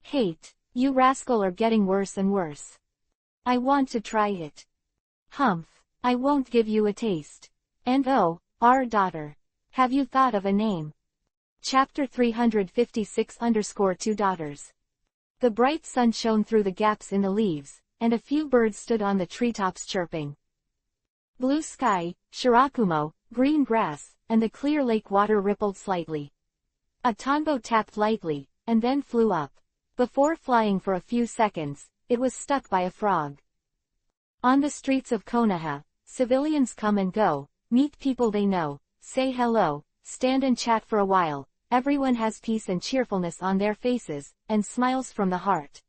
Hate, you rascal are getting worse and worse. I want to try it. Humph, I won't give you a taste. And oh, our daughter. Have you thought of a name? Chapter 356_2 Daughters. The bright sun shone through the gaps in the leaves, and a few birds stood on the treetops chirping. Blue sky, shirakumo, green grass, and the clear lake water rippled slightly. A tonbo tapped lightly, and then flew up. Before flying for a few seconds, it was stuck by a frog. On the streets of Konoha, civilians come and go, meet people they know, say hello, stand and chat for a while. Everyone has peace and cheerfulness on their faces, and smiles from the heart.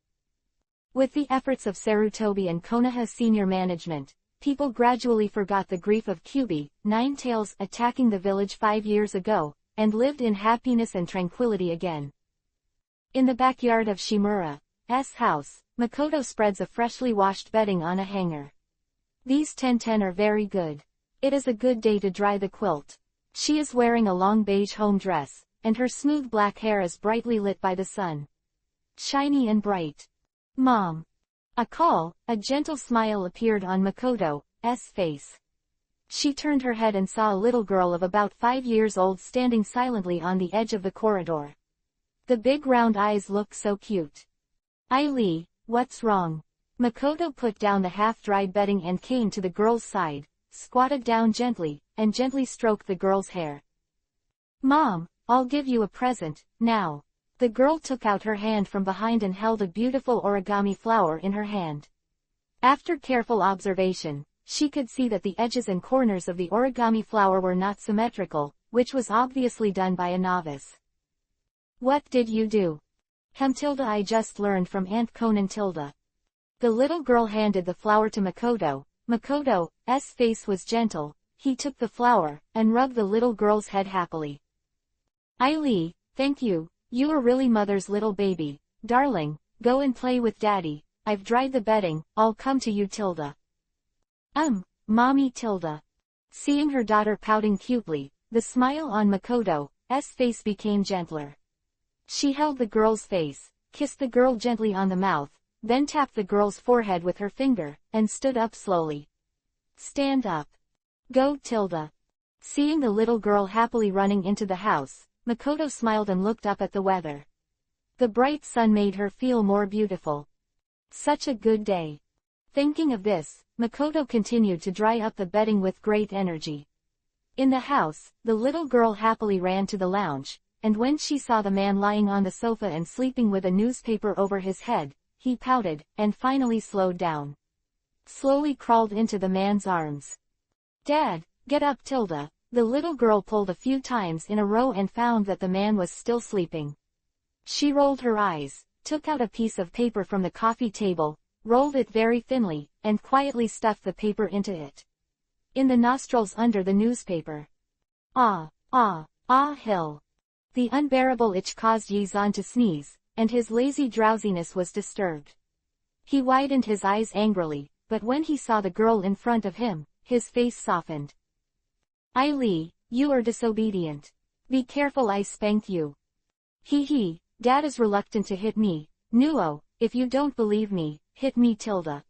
With the efforts of Sarutobi and Konoha senior management, people gradually forgot the grief of Kyubi, Nine Tails attacking the village 5 years ago, and lived in happiness and tranquility again. In the backyard of Shimura's house, Makoto spreads a freshly washed bedding on a hanger. These ten are very good. It is a good day to dry the quilt. She is wearing a long beige home dress, and her smooth black hair is brightly lit by the sun. Shiny and bright. Mom. A gentle smile appeared on Makoto's face. She turned her head and saw a little girl of about 5 years old standing silently on the edge of the corridor. The big round eyes looked so cute. Ai, what's wrong? Makoto put down the half-dried bedding and came to the girl's side, squatted down gently, and gently stroked the girl's hair. Mom, I'll give you a present, now. The girl took out her hand from behind and held a beautiful origami flower in her hand. After careful observation, she could see that the edges and corners of the origami flower were not symmetrical, which was obviously done by a novice. What did you do? Tilde I just learned from Aunt Conan tilde. The little girl handed the flower to Makoto. Makoto's face was gentle. He took the flower, and rubbed the little girl's head happily. Ai, thank you, you are really mother's little baby. Darling, go and play with daddy. I've dried the bedding, I'll come to you tilde. Mommy tilde. Seeing her daughter pouting cutely, the smile on Makoto's face became gentler. She held the girl's face, kissed the girl gently on the mouth, then tapped the girl's forehead with her finger, and stood up slowly. Stand up. Go tilde. Seeing the little girl happily running into the house, Makoto smiled and looked up at the weather. The bright sun made her feel more beautiful. Such a good day. Thinking of this, Makoto continued to dry up the bedding with great energy. In the house, the little girl happily ran to the lounge, and when she saw the man lying on the sofa and sleeping with a newspaper over his head, he pouted, and finally slowed down. Slowly crawled into the man's arms. Dad, get up tilde. The little girl pulled a few times in a row and found that the man was still sleeping. She rolled her eyes, took out a piece of paper from the coffee table, rolled it very thinly, and quietly stuffed the paper into it. In the nostrils under the newspaper. Hill. The unbearable itch caused Yizan to sneeze, and his lazy drowsiness was disturbed. He widened his eyes angrily, but when he saw the girl in front of him, his face softened. Ai, you are disobedient. Be careful I spank you. Dad is reluctant to hit me. Nuo, if you don't believe me, hit me tilde.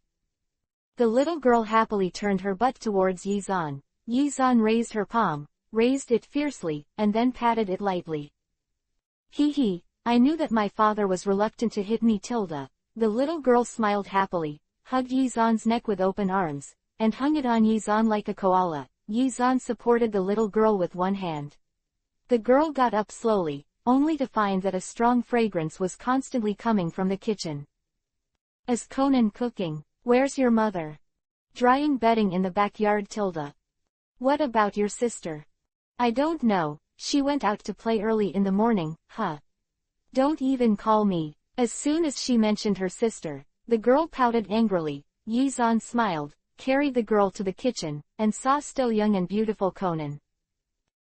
The little girl happily turned her butt towards Yizan. Yizan raised her palm, raised it fiercely, and then patted it lightly. I knew that my father was reluctant to hit me tilde. The little girl smiled happily, hugged Yizan's neck with open arms, and hung it on Yizan like a koala. Yizan supported the little girl with one hand. The girl got up slowly, only to find that a strong fragrance was constantly coming from the kitchen. Is Conan cooking? Where's your mother? Drying bedding in the backyard. What about your sister? I don't know, she went out to play early in the morning, huh? Don't even call me. As soon as she mentioned her sister, the girl pouted angrily. Yi-zan smiled, carried the girl to the kitchen, and saw still young and beautiful Conan.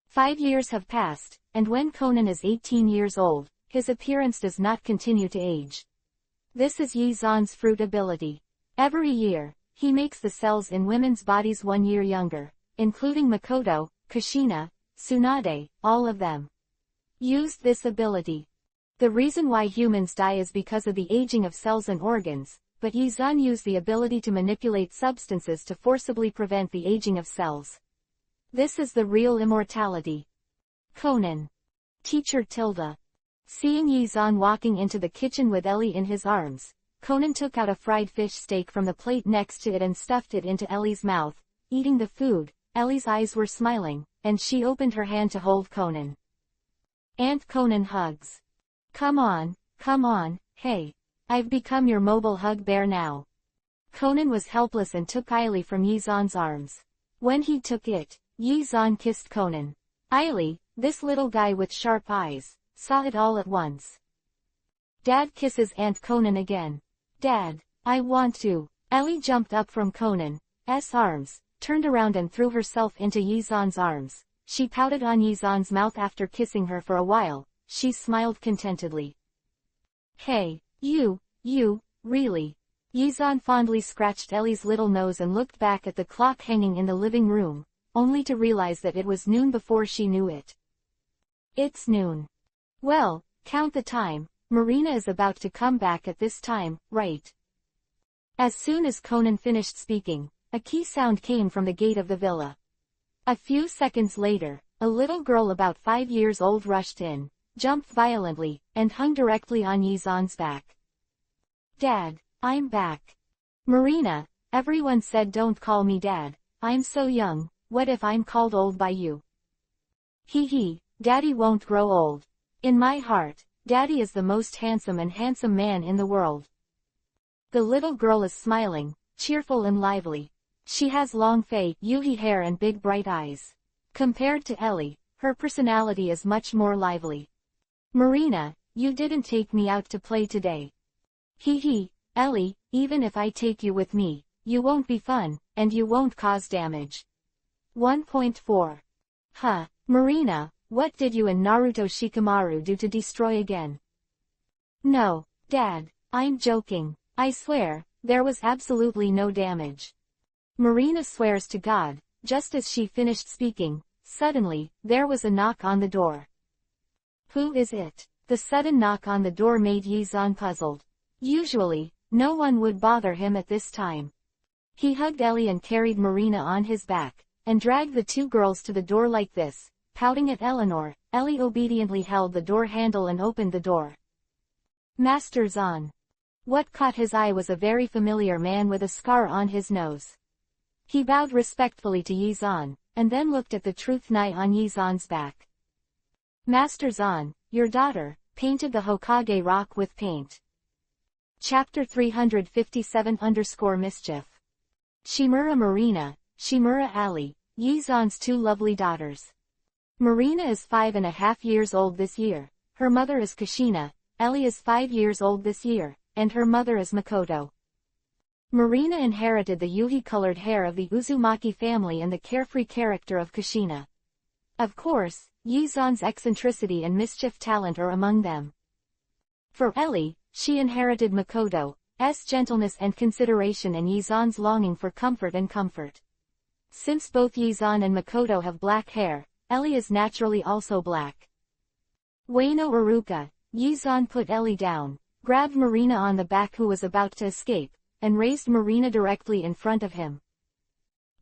5 years have passed, and when Conan is 18 years old, his appearance does not continue to age. This is Yi-zan's fruit ability. Every year, he makes the cells in women's bodies 1 year younger, including Makoto, Kushina, Tsunade, all of them used this ability. The reason why humans die is because of the aging of cells and organs, but Yi-zan used the ability to manipulate substances to forcibly prevent the aging of cells. This is the real immortality. Conan. Teacher. Seeing Yi-zan walking into the kitchen with Ellie in his arms, Conan took out a fried fish steak from the plate next to it and stuffed it into Ellie's mouth. Eating the food, Ellie's eyes were smiling, and she opened her hand to hold Conan. Aunt Conan hugs. Come on, hey. I've become your mobile hug bear now. Conan was helpless and took Eileen from Yi-zan's arms. When he took it, Yi-zan kissed Conan. Eileen, this little guy with sharp eyes, saw it all at once. Dad kisses Aunt Conan again. Dad, I want to. Ellie jumped up from Conan's arms, turned around and threw herself into Yi-zan's arms. She pouted on Yi-zan's mouth after kissing her for a while. She smiled contentedly. Hey, you, really? Yi-zan fondly scratched Ellie's little nose and looked back at the clock hanging in the living room, only to realize that it was noon before she knew it. It's noon. Well, count the time, Marina is about to come back at this time, right? As soon as Conan finished speaking, a key sound came from the gate of the villa. A few seconds later, a little girl about 5 years old rushed in, jumped violently, and hung directly on Yi-zan's back. Dad, I'm back. Marina, everyone said don't call me Dad, I'm so young, what if I'm called old by you? Hee, Daddy won't grow old. In my heart, Daddy is the most handsome man in the world. The little girl is smiling, cheerful and lively. She has long fey Yuhi hair and big bright eyes. Compared to Ellie, her personality is much more lively. Marina, you didn't take me out to play today. Hee, Ellie, even if I take you with me, you won't be fun, and you won't cause damage. 1.4. Huh, Marina, what did you and Naruto Shikamaru do to destroy again? No, Dad, I'm joking. I swear, there was absolutely no damage. Marina swears to God. Just as she finished speaking, suddenly, there was a knock on the door. Who is it? The sudden knock on the door made Yi-zan puzzled. Usually, no one would bother him at this time. He hugged Ellie and carried Marina on his back, and dragged the two girls to the door like this. Pouting at Eleanor, Ellie obediently held the door handle and opened the door. Master Zan. What caught his eye was a very familiar man with a scar on his nose. He bowed respectfully to Yi-zan, and then looked at the truth knight on Yi-zan's back. Master Zan, your daughter, painted the Hokage rock with paint. Chapter 357_Mischief. Shimura Marina, Shimura Ali, Yi-zan's two lovely daughters. Marina is 5.5 years old this year. Her mother is Kushina. Ellie is 5 years old this year, and her mother is Makoto. Marina inherited the Yuhi-colored hair of the Uzumaki family and the carefree character of Kushina. Of course, Yi-zan's eccentricity and mischief talent are among them. For Ellie, she inherited Makoto's gentleness and consideration and Yi-zan's longing for comfort and comfort. Since both Yi-zan and Makoto have black hair, Ellie is naturally also black. Ueno Iruka, Yi-zan put Ellie down, grabbed Marina on the back who was about to escape, and raised Marina directly in front of him.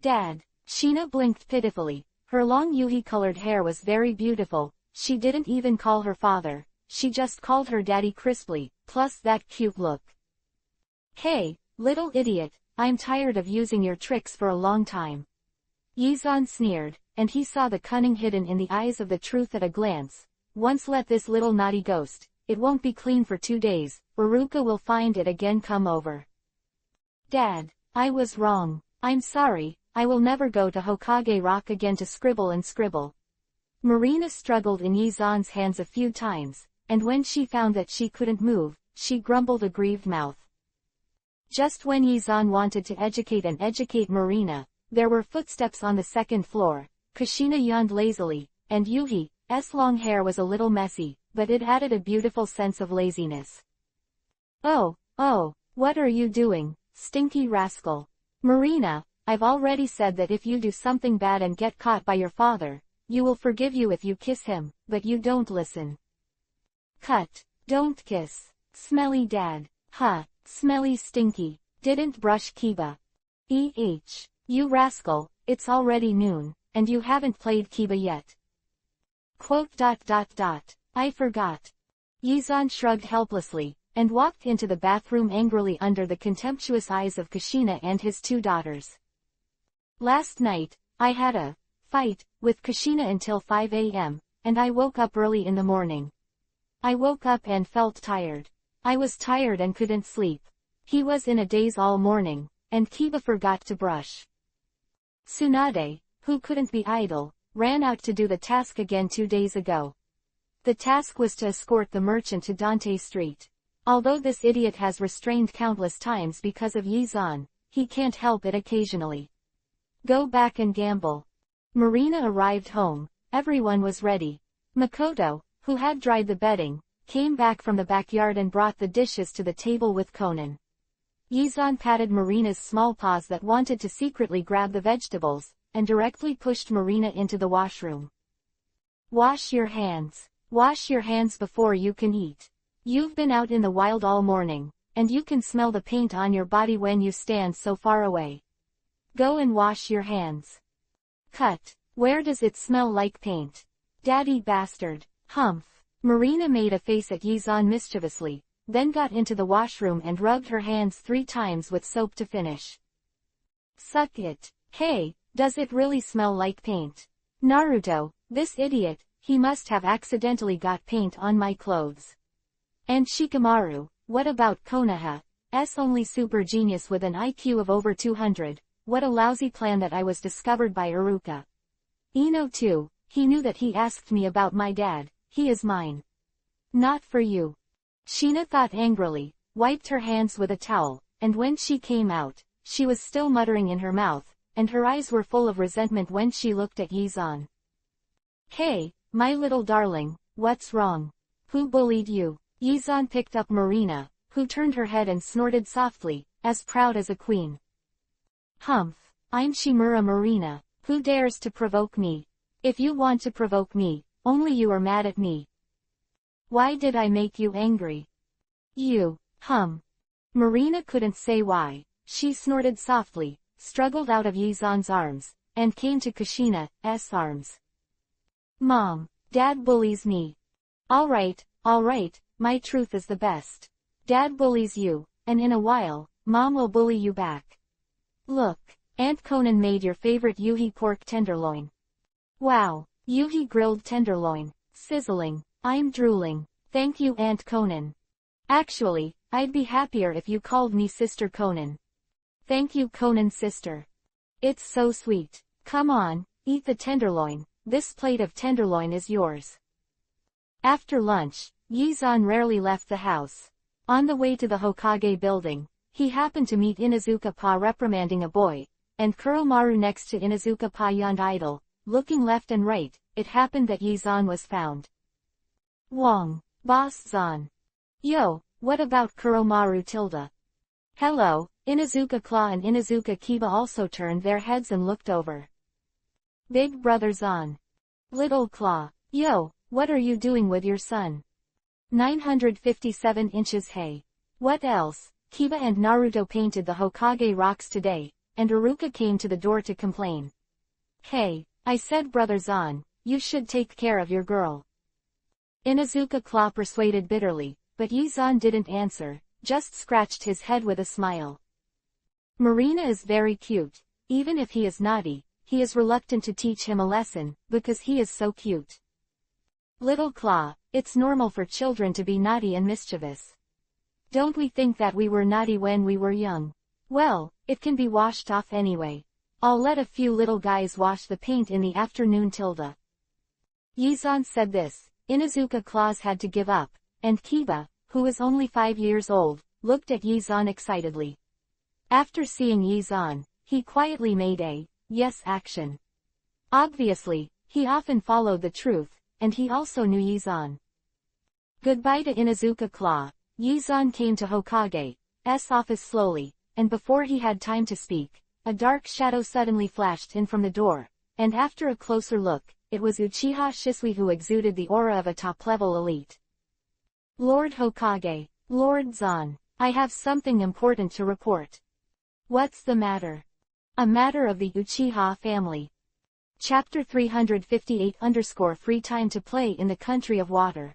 Dad. Sheena blinked pitifully. Her long Yuhi-colored hair was very beautiful. She didn't even call her father. She just called her daddy crisply, plus that cute look. Hey, little idiot, I'm tired of using your tricks for a long time. Yi-zan sneered, and he saw the cunning hidden in the eyes of the truth at a glance. once let this little naughty ghost, it won't be clean for 2 days, Iruka will find it again come over. Dad, I was wrong. I'm sorry, I will never go to Hokage Rock again to scribble and scribble. Marina struggled in Yizan's hands a few times, and when she found that she couldn't move, she grumbled a grieved mouth. Just when Yizan wanted to educate Marina, there were footsteps on the second floor. Kushina yawned lazily, and Yuhi's long hair was a little messy, but it added a beautiful sense of laziness. Oh, what are you doing, stinky rascal? Marina, I've already said that if you do something bad and get caught by your father, you will forgive you if you kiss him, but you don't listen. Cut. Don't kiss. Smelly dad. Huh, smelly stinky. Didn't brush Kiba. You rascal, it's already noon, and you haven't played Kiba yet. I forgot. Yizan shrugged helplessly, and walked into the bathroom angrily under the contemptuous eyes of Kushina and his 2 daughters. Last night, I had a fight with Kushina until 5 a.m., and I woke up early in the morning. I woke up and felt tired. I was tired and couldn't sleep. He was in a daze all morning, and Kiba forgot to brush. Tsunade, who couldn't be idle, ran out to do the task again 2 days ago. The task was to escort the merchant to Dante Street. Although this idiot has restrained countless times because of Yizan, he can't help it occasionally. Go back and gamble. Marina arrived home. Everyone was ready. Makoto, who had dried the bedding, came back from the backyard and brought the dishes to the table with Conan. Yizan patted Marina's small paws that wanted to secretly grab the vegetables, and directly pushed Marina into the washroom. Wash your hands. Wash your hands before you can eat. You've been out in the wild all morning, and you can smell the paint on your body when you stand so far away. Go and wash your hands. Cut. Where does it smell like paint? Daddy bastard. Humph. Marina made a face at Yizan mischievously, then got into the washroom and rubbed her hands 3 times with soap to finish. Suck it. Hey, does it really smell like paint? Naruto, this idiot, he must have accidentally got paint on my clothes. And Shikamaru, what about Konoha's only super genius with an IQ of over 200, what a lousy plan that I was discovered by Iruka. Ino too, he knew that he asked me about my dad, he is mine. Not for you. Sheena thought angrily, wiped her hands with a towel, and when she came out, she was still muttering in her mouth, and her eyes were full of resentment when she looked at Yizan. Hey, my little darling, what's wrong? Who bullied you? Yizan picked up Marina, who turned her head and snorted softly, as proud as a queen. Humph, I'm Shimura Marina, who dares to provoke me? If you want to provoke me, only you are mad at me. Why did I make you angry? You, Marina couldn't say why. She snorted softly, struggled out of Yizan's arms, and came to Kushina's arms. Mom, Dad bullies me. Alright, my truth is the best. Dad bullies you, and in a while, Mom will bully you back. Look, Aunt Conan made your favorite Yuhi pork tenderloin. Wow, Yuhi grilled tenderloin, sizzling, I'm drooling. Thank you Aunt Conan. Actually, I'd be happier if you called me Sister Conan. Thank you Conan sister. It's so sweet. Come on, eat the tenderloin, this plate of tenderloin is yours. After lunch, Yizan rarely left the house. On the way to the Hokage building, he happened to meet Inuzuka-pa reprimanding a boy, and Kuromaru next to Inuzuka-pa yawned idle, looking left and right. It happened that Yizan was found. Wong, Boss Zan. Yo, what about Kuromaru tilde? Hello, Inuzuka Claw and Inuzuka Kiba also turned their heads and looked over. Big brother Zan. Little Claw, yo, what are you doing with your son? 957 inches hey. What else? Kiba and Naruto painted the Hokage rocks today, and Iruka came to the door to complain. Hey, I said brother Zan, you should take care of your girl. Inuzuka Claw persuaded bitterly, but Yizan didn't answer, just scratched his head with a smile. Marina is very cute. Even if he is naughty, he is reluctant to teach him a lesson, because he is so cute. Little Claw, it's normal for children to be naughty and mischievous. Don't we think that we were naughty when we were young? Well, it can be washed off anyway. I'll let a few little guys wash the paint in the afternoon. Yizan said this. Inuzuka Claus had to give up, and Kiba, who was only 5 years old, looked at Yizan excitedly. After seeing Yizan, he quietly made a yes action. Obviously, he often followed the truth, and he also knew Yizan. Goodbye to Inuzuka Claw. Yizan came to Hokage's office slowly, and before he had time to speak, a dark shadow suddenly flashed in from the door, and after a closer look, it was Uchiha Shisui who exuded the aura of a top-level elite. Lord Hokage, Lord Zan, I have something important to report. What's the matter? A matter of the Uchiha family. Chapter 358 Free time to play in the country of water.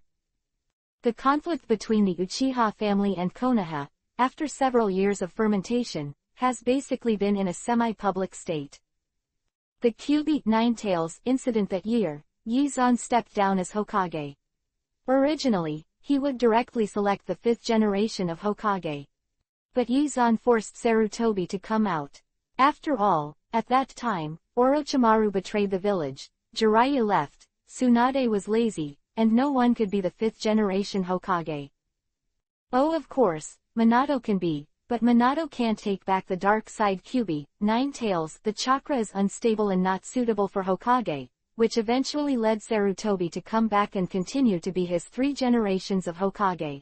The conflict between the Uchiha family and Konoha, after several years of fermentation, has basically been in a semi-public state. The Kyubi Ninetales incident that year, Yizan stepped down as Hokage. Originally, he would directly select the 5th generation of Hokage. But Yizan forced Sarutobi to come out. After all, at that time, Orochimaru betrayed the village, Jiraiya left, Tsunade was lazy, and no one could be the 5th generation Hokage. Oh, of course, Minato can be, but Minato can't take back the dark side. Kyubi Ninetales. The chakra is unstable and not suitable for Hokage, which eventually led Sarutobi to come back and continue to be his 3 generations of Hokage.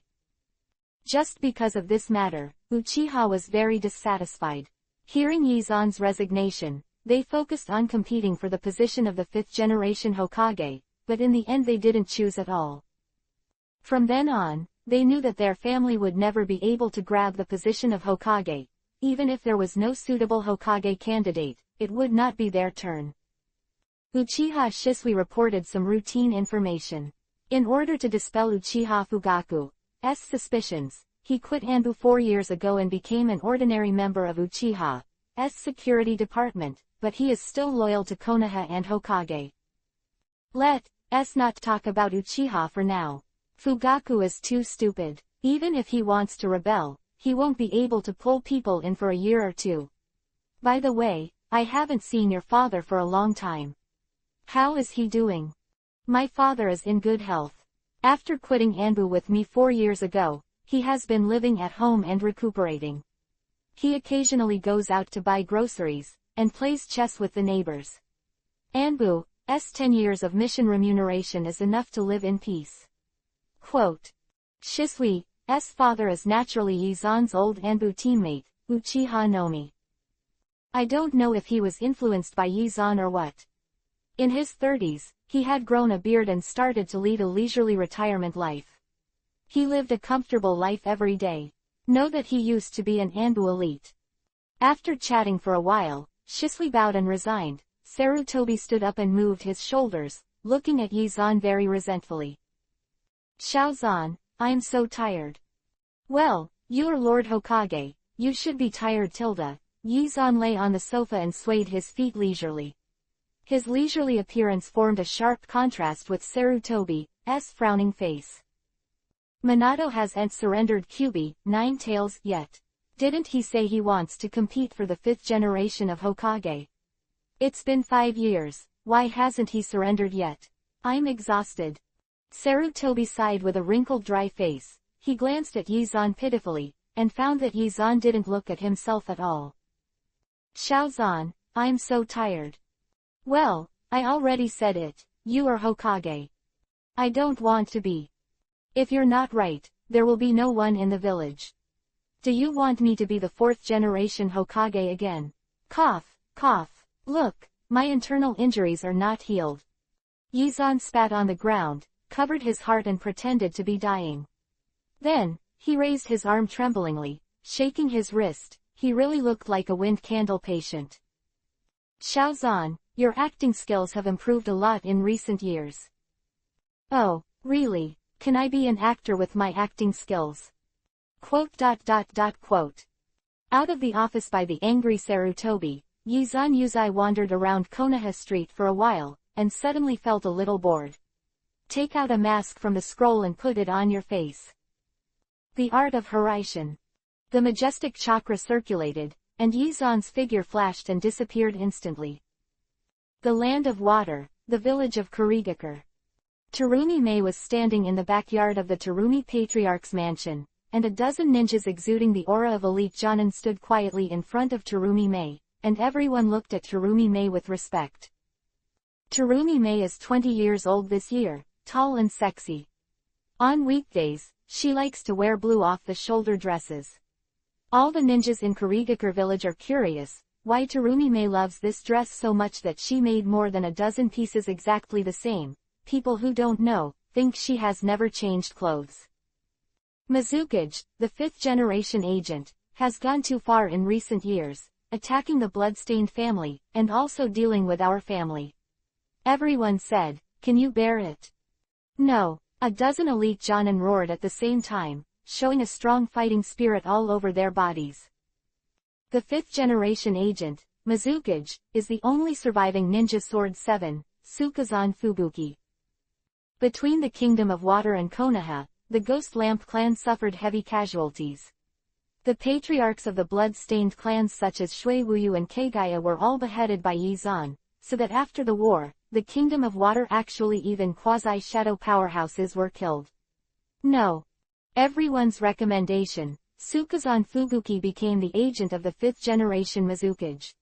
Just because of this matter, Uchiha was very dissatisfied. Hearing Yizan's resignation, they focused on competing for the position of the 5th generation Hokage, but in the end they didn't choose at all. From then on, they knew that their family would never be able to grab the position of Hokage. Even if there was no suitable Hokage candidate, it would not be their turn. Uchiha Shisui reported some routine information. In order to dispel Uchiha Fugaku's suspicions, he quit Anbu 4 years ago and became an ordinary member of Uchiha's security department, but he is still loyal to Konoha and Hokage. Let's not talk about Uchiha for now. Fugaku is too stupid. Even if he wants to rebel, he won't be able to pull people in for a year or two. By the way, I haven't seen your father for a long time. How is he doing? My father is in good health. After quitting Anbu with me 4 years ago, he has been living at home and recuperating. He occasionally goes out to buy groceries, and plays chess with the neighbors. Anbu's 10 years of mission remuneration is enough to live in peace. Quote. Shisui's father is naturally Yizan's old Anbu teammate, Uchiha Nomi. I don't know if he was influenced by Yizan or what. In his 30s, he had grown a beard and started to lead a leisurely retirement life. He lived a comfortable life every day. Know that he used to be an Anbu elite. After chatting for a while, Shisui bowed and resigned. Sarutobi stood up and moved his shoulders, looking at Yizan very resentfully. Shaozan, I'm so tired. Well, you're Lord Hokage, you should be tired. Yizan lay on the sofa and swayed his feet leisurely. His leisurely appearance formed a sharp contrast with Sarutobi's frowning face. Minato hasn't surrendered Kyubi Ninetales yet. Didn't he say he wants to compete for the 5th generation of Hokage? It's been 5 years, why hasn't he surrendered yet? I'm exhausted. Sarutobi sighed with a wrinkled dry face. He glanced at Yizan pitifully, and found that Yizan didn't look at himself at all. Shaozan, I'm so tired. Well, I already said it, you are Hokage. I don't want to be. If you're not right, there will be no one in the village. Do you want me to be the 4th generation Hokage again? Cough, cough. Look, my internal injuries are not healed. Yizan spat on the ground, covered his heart and pretended to be dying. Then, he raised his arm tremblingly, shaking his wrist. He really looked like a wind candle patient. Shaozan, your acting skills have improved a lot in recent years. Oh, really? Can I be an actor with my acting skills? Quote. Out of the office by the angry Sarutobi, Yizan Yuzai wandered around Konoha Street for a while, and suddenly felt a little bored. Take out a mask from the scroll and put it on your face. The art of Hiraishin. The majestic chakra circulated, and Yizan's figure flashed and disappeared instantly. The land of water, the village of Kurigakure. Terumi Mei was standing in the backyard of the Terumi Patriarch's mansion, and a dozen ninjas exuding the aura of elite Jonin stood quietly in front of Terumi Mei, and everyone looked at Terumi Mei with respect. Terumi Mei is 20 years old this year, tall and sexy. On weekdays, she likes to wear blue off-the-shoulder dresses. All the ninjas in Kurigakure village are curious, why Terumi Mei loves this dress so much that she made more than a dozen pieces exactly the same. People who don't know, think she has never changed clothes. Mizukage, the fifth-generation agent, has gone too far in recent years, attacking the blood-stained family, and also dealing with our family. Everyone said, "Can you bear it?" No. A dozen elite Jonin roared at the same time, showing a strong fighting spirit all over their bodies. The fifth-generation agent, Mizukage, is the only surviving ninja sword 7, Sukazan Fubuki. Between the Kingdom of Water and Konoha, the Ghost Lamp clan suffered heavy casualties. The patriarchs of the blood-stained clans such as Shuiwuyu and Kagaya were all beheaded by Yizan, so that after the war, the Kingdom of Water actually even quasi-shadow powerhouses were killed. No. Everyone's recommendation, Sukazan Fubuki became the agent of the fifth-generation Mizukage.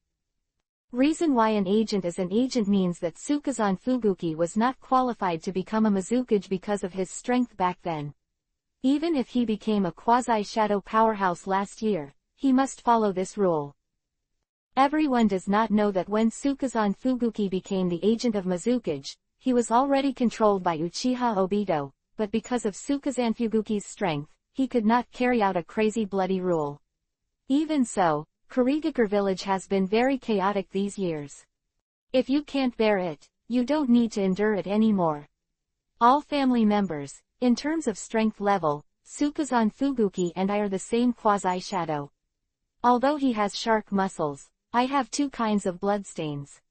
Reason why an agent is an agent means that Sukazan Fubuki was not qualified to become a Mizukage because of his strength back then. Even if he became a quasi-shadow powerhouse last year, he must follow this rule. Everyone does not know that when Sukazan Fubuki became the agent of Mizukage, he was already controlled by Uchiha Obito, but because of Sukazan Fubuki's strength, he could not carry out a crazy bloody rule. Even so, Kurigakure village has been very chaotic these years. If you can't bear it, you don't need to endure it anymore. All family members, in terms of strength level, Sukazan Fubuki and I are the same quasi-shadow. Although he has shark muscles, I have two kinds of bloodstains.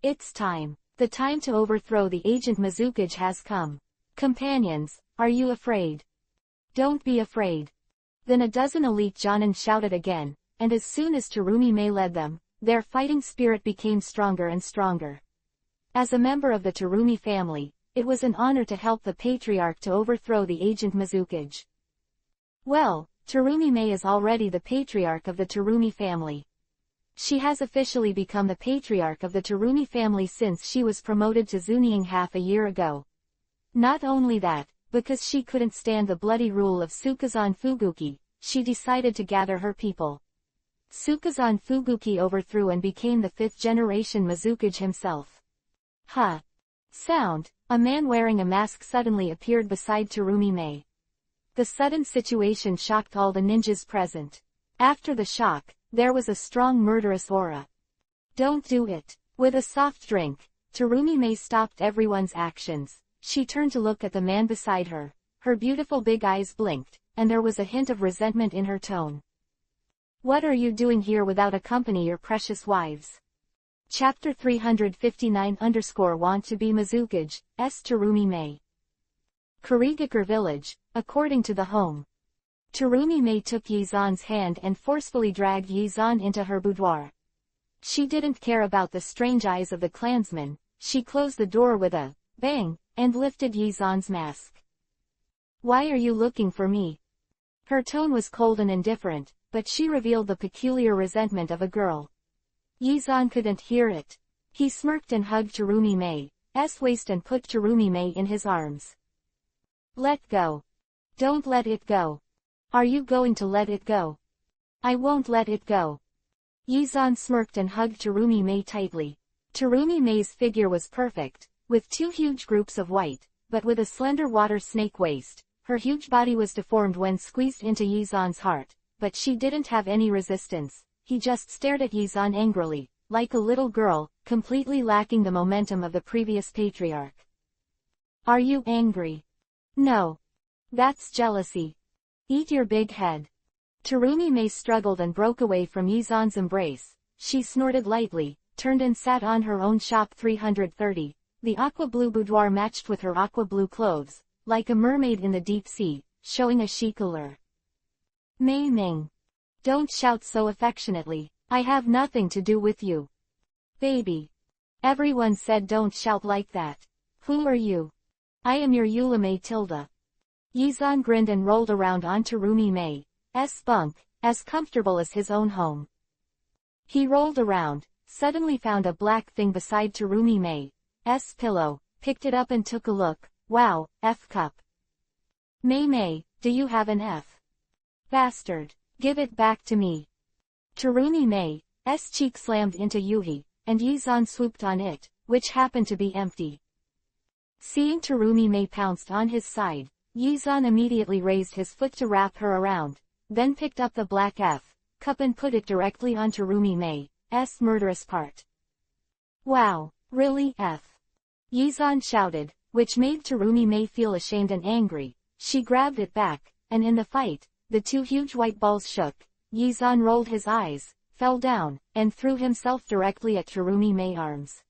It's time. The time to overthrow the agent Mizukage has come. Companions, are you afraid? Don't be afraid. Then a dozen elite Jonin shouted again, and as soon as Terumi Mei led them, their fighting spirit became stronger and stronger. As a member of the Terumi family, it was an honor to help the patriarch to overthrow the agent Mizukage. Well, Terumi Mei is already the patriarch of the Terumi family. She has officially become the patriarch of the Terumi family since she was promoted to Zunying half a year ago. Not only that, because she couldn't stand the bloody rule of Sukazan Fubuki, she decided to gather her people. Sukazan Fubuki overthrew and became the fifth-generation Mizukage himself. Ha! Sound! A man wearing a mask suddenly appeared beside Terumi Mei. The sudden situation shocked all the ninjas present. After the shock, there was a strong murderous aura. Don't do it. With a soft drink, Terumi Mei stopped everyone's actions. She turned to look at the man beside her. Her beautiful big eyes blinked, and there was a hint of resentment in her tone. What are you doing here without accompany your precious wives? Chapter 359_Want to be Mizukage, S. Terumi Mei. Kurigakure village, according to the home. Terumi Mei took Yizan's hand and forcefully dragged Yizan into her boudoir. She didn't care about the strange eyes of the clansmen. She closed the door with a bang, and lifted Yizan's mask. Why are you looking for me? Her tone was cold and indifferent, but she revealed the peculiar resentment of a girl. Yizan couldn't hear it. He smirked and hugged Terumi Mei's waist and put Terumi Mei in his arms. Let go. Don't let it go. Are you going to let it go? I won't let it go. Yizan smirked and hugged Terumi Mei tightly. Terumi Mei's figure was perfect, with two huge groups of white, but with a slender water snake waist. Her huge body was deformed when squeezed into Yizan's heart, but she didn't have any resistance. He just stared at Yizan angrily, like a little girl, completely lacking the momentum of the previous patriarch. Are you angry? No. That's jealousy. Eat your big head. Terumi Mei struggled and broke away from Yizan's embrace. She snorted lightly, turned and sat on her own shop 330, The aqua blue boudoir matched with her aqua blue clothes, like a mermaid in the deep sea, showing a chic allure. Mei Ming. Don't shout so affectionately, I have nothing to do with you. Baby. Everyone said don't shout like that. Who are you? I am your Eula Matilda. Yizan grinned and rolled around onto Rumi Mei's bunk, as comfortable as his own home. He rolled around, suddenly found a black thing beside Terumi Mei's pillow, picked it up and took a look. Wow, F cup. Mei, do you have an F? Bastard. Give it back to me. Terumi Mei's cheek slammed into Yuhi, and Yizan swooped on it, which happened to be empty. Seeing Terumi Mei pounced on his side, Yizan immediately raised his foot to wrap her around, then picked up the black F cup and put it directly on Terumi Mei's murderous part. Wow, really, F? Yizan shouted, which made Terumi Mei feel ashamed and angry. She grabbed it back, and in the fight, the two huge white balls shook. Yizan rolled his eyes, fell down, and threw himself directly at Terumi Mei's arms.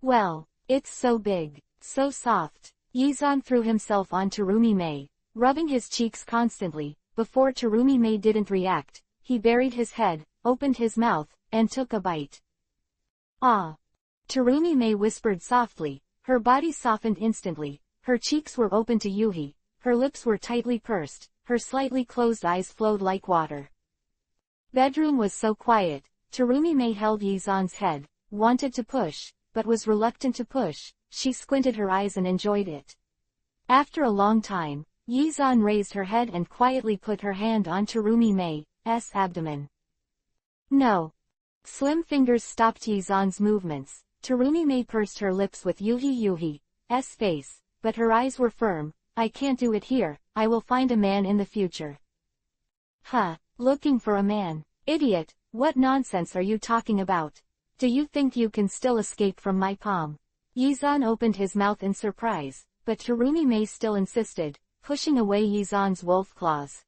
Well, it's so big, so soft. Yizan threw himself on Terumi Mei, rubbing his cheeks constantly. Before Terumi Mei didn't react, he buried his head, opened his mouth, and took a bite. Ah! Terumi Mei whispered softly, her body softened instantly, her cheeks were open to Yuhi, her lips were tightly pursed, her slightly closed eyes flowed like water. Bedroom was so quiet, Terumi Mei held Yizan's head, wanted to push, but was reluctant to push. She squinted her eyes and enjoyed it. After a long time, Yizan raised her head and quietly put her hand on Terumi Mei's abdomen. No. Slim fingers stopped Yizan's movements. Terumi Mei pursed her lips with Yuhi's face, but her eyes were firm. I can't do it here, I will find a man in the future. Huh, looking for a man? Idiot, what nonsense are you talking about? Do you think you can still escape from my palm? Yizan opened his mouth in surprise, but Terumi Mei still insisted, pushing away Yizan's wolf claws.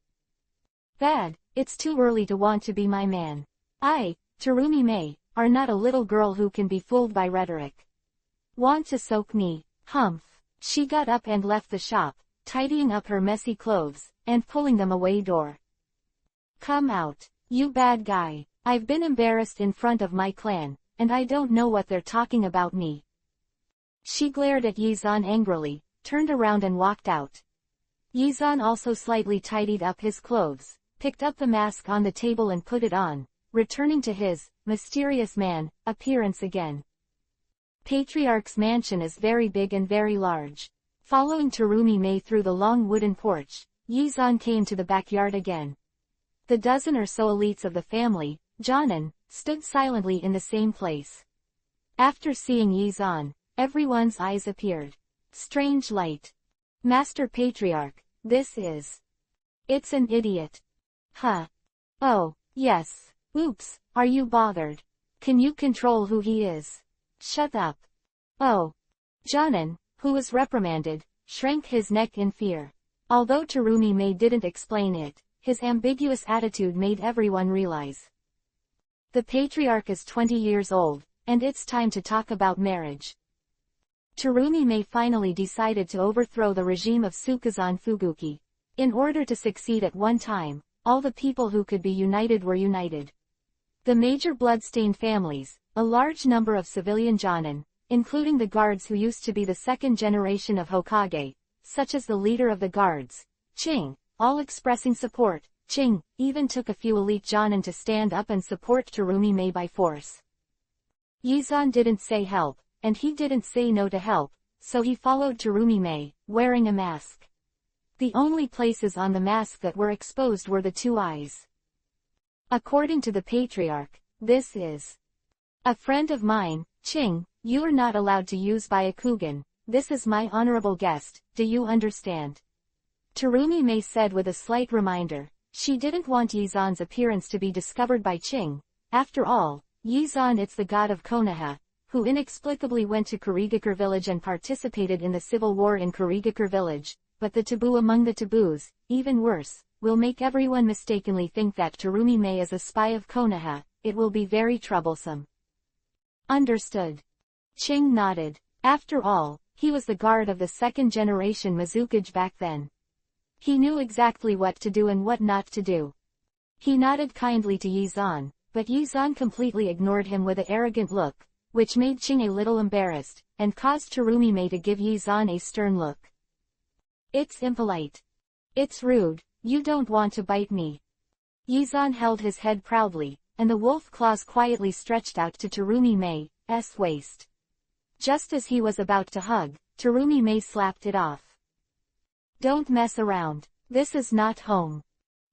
Bad, it's too early to want to be my man. I, Terumi Mei, are not a little girl who can be fooled by rhetoric. Want to soak me? Humph. She got up and left the shop, tidying up her messy clothes, and pulling them away door. Come out, you bad guy. I've been embarrassed in front of my clan, and I don't know what they're talking about me. She glared at Yizan angrily, turned around and walked out. Yizan also slightly tidied up his clothes, picked up the mask on the table and put it on, returning to his mysterious man appearance again. Patriarch's mansion is very big and very large. Following Terumi Mei through the long wooden porch, Yizan came to the backyard again. The dozen or so elites of the family, Jonin, stood silently in the same place. After seeing Yizan, everyone's eyes appeared. Strange light. Master Patriarch, this is... It's an idiot. Huh. Oh, yes. Oops, are you bothered? Can you control who he is? Shut up. Oh. Jonin, who was reprimanded, shrank his neck in fear. Although Terumi Mei didn't explain it, his ambiguous attitude made everyone realize. The patriarch is 20 years old, and it's time to talk about marriage. Terumi Mei finally decided to overthrow the regime of Sukazan Fuguki. In order to succeed at one time, all the people who could be united were united. The major blood-stained families, a large number of civilian Jonin, including the guards who used to be the second generation of Hokage, such as the leader of the guards, Ching, all expressing support. Ching even took a few elite Jonin to stand up and support Terumi Mei by force. Yizan didn't say help, and he didn't say no to help, so he followed Terumi Mei, wearing a mask. The only places on the mask that were exposed were the two eyes. According to the patriarch, this is a friend of mine, Ching. You are not allowed to use Byakugan. This is my honorable guest, do you understand? Terumi Mei said with a slight reminder. She didn't want Yizan's appearance to be discovered by Ching. After all, Yizan is the god of Konoha, who inexplicably went to Kurigakure village and participated in the civil war in Kurigakure village, but the taboo among the taboos, even worse, will make everyone mistakenly think that Terumi Mei is a spy of Konoha. It will be very troublesome. Understood. Ching nodded. After all, he was the guard of the second-generation Mizukage back then. He knew exactly what to do and what not to do. He nodded kindly to Yizan, but Yizan completely ignored him with an arrogant look, which made Ching a little embarrassed, and caused Terumi-mei to give Yizan a stern look. It's impolite. It's rude, you don't want to bite me. Yizan held his head proudly, and the wolf claws quietly stretched out to Terumi-mei's waist. Just as he was about to hug, Terumi-mei slapped it off. Don't mess around. This is not home.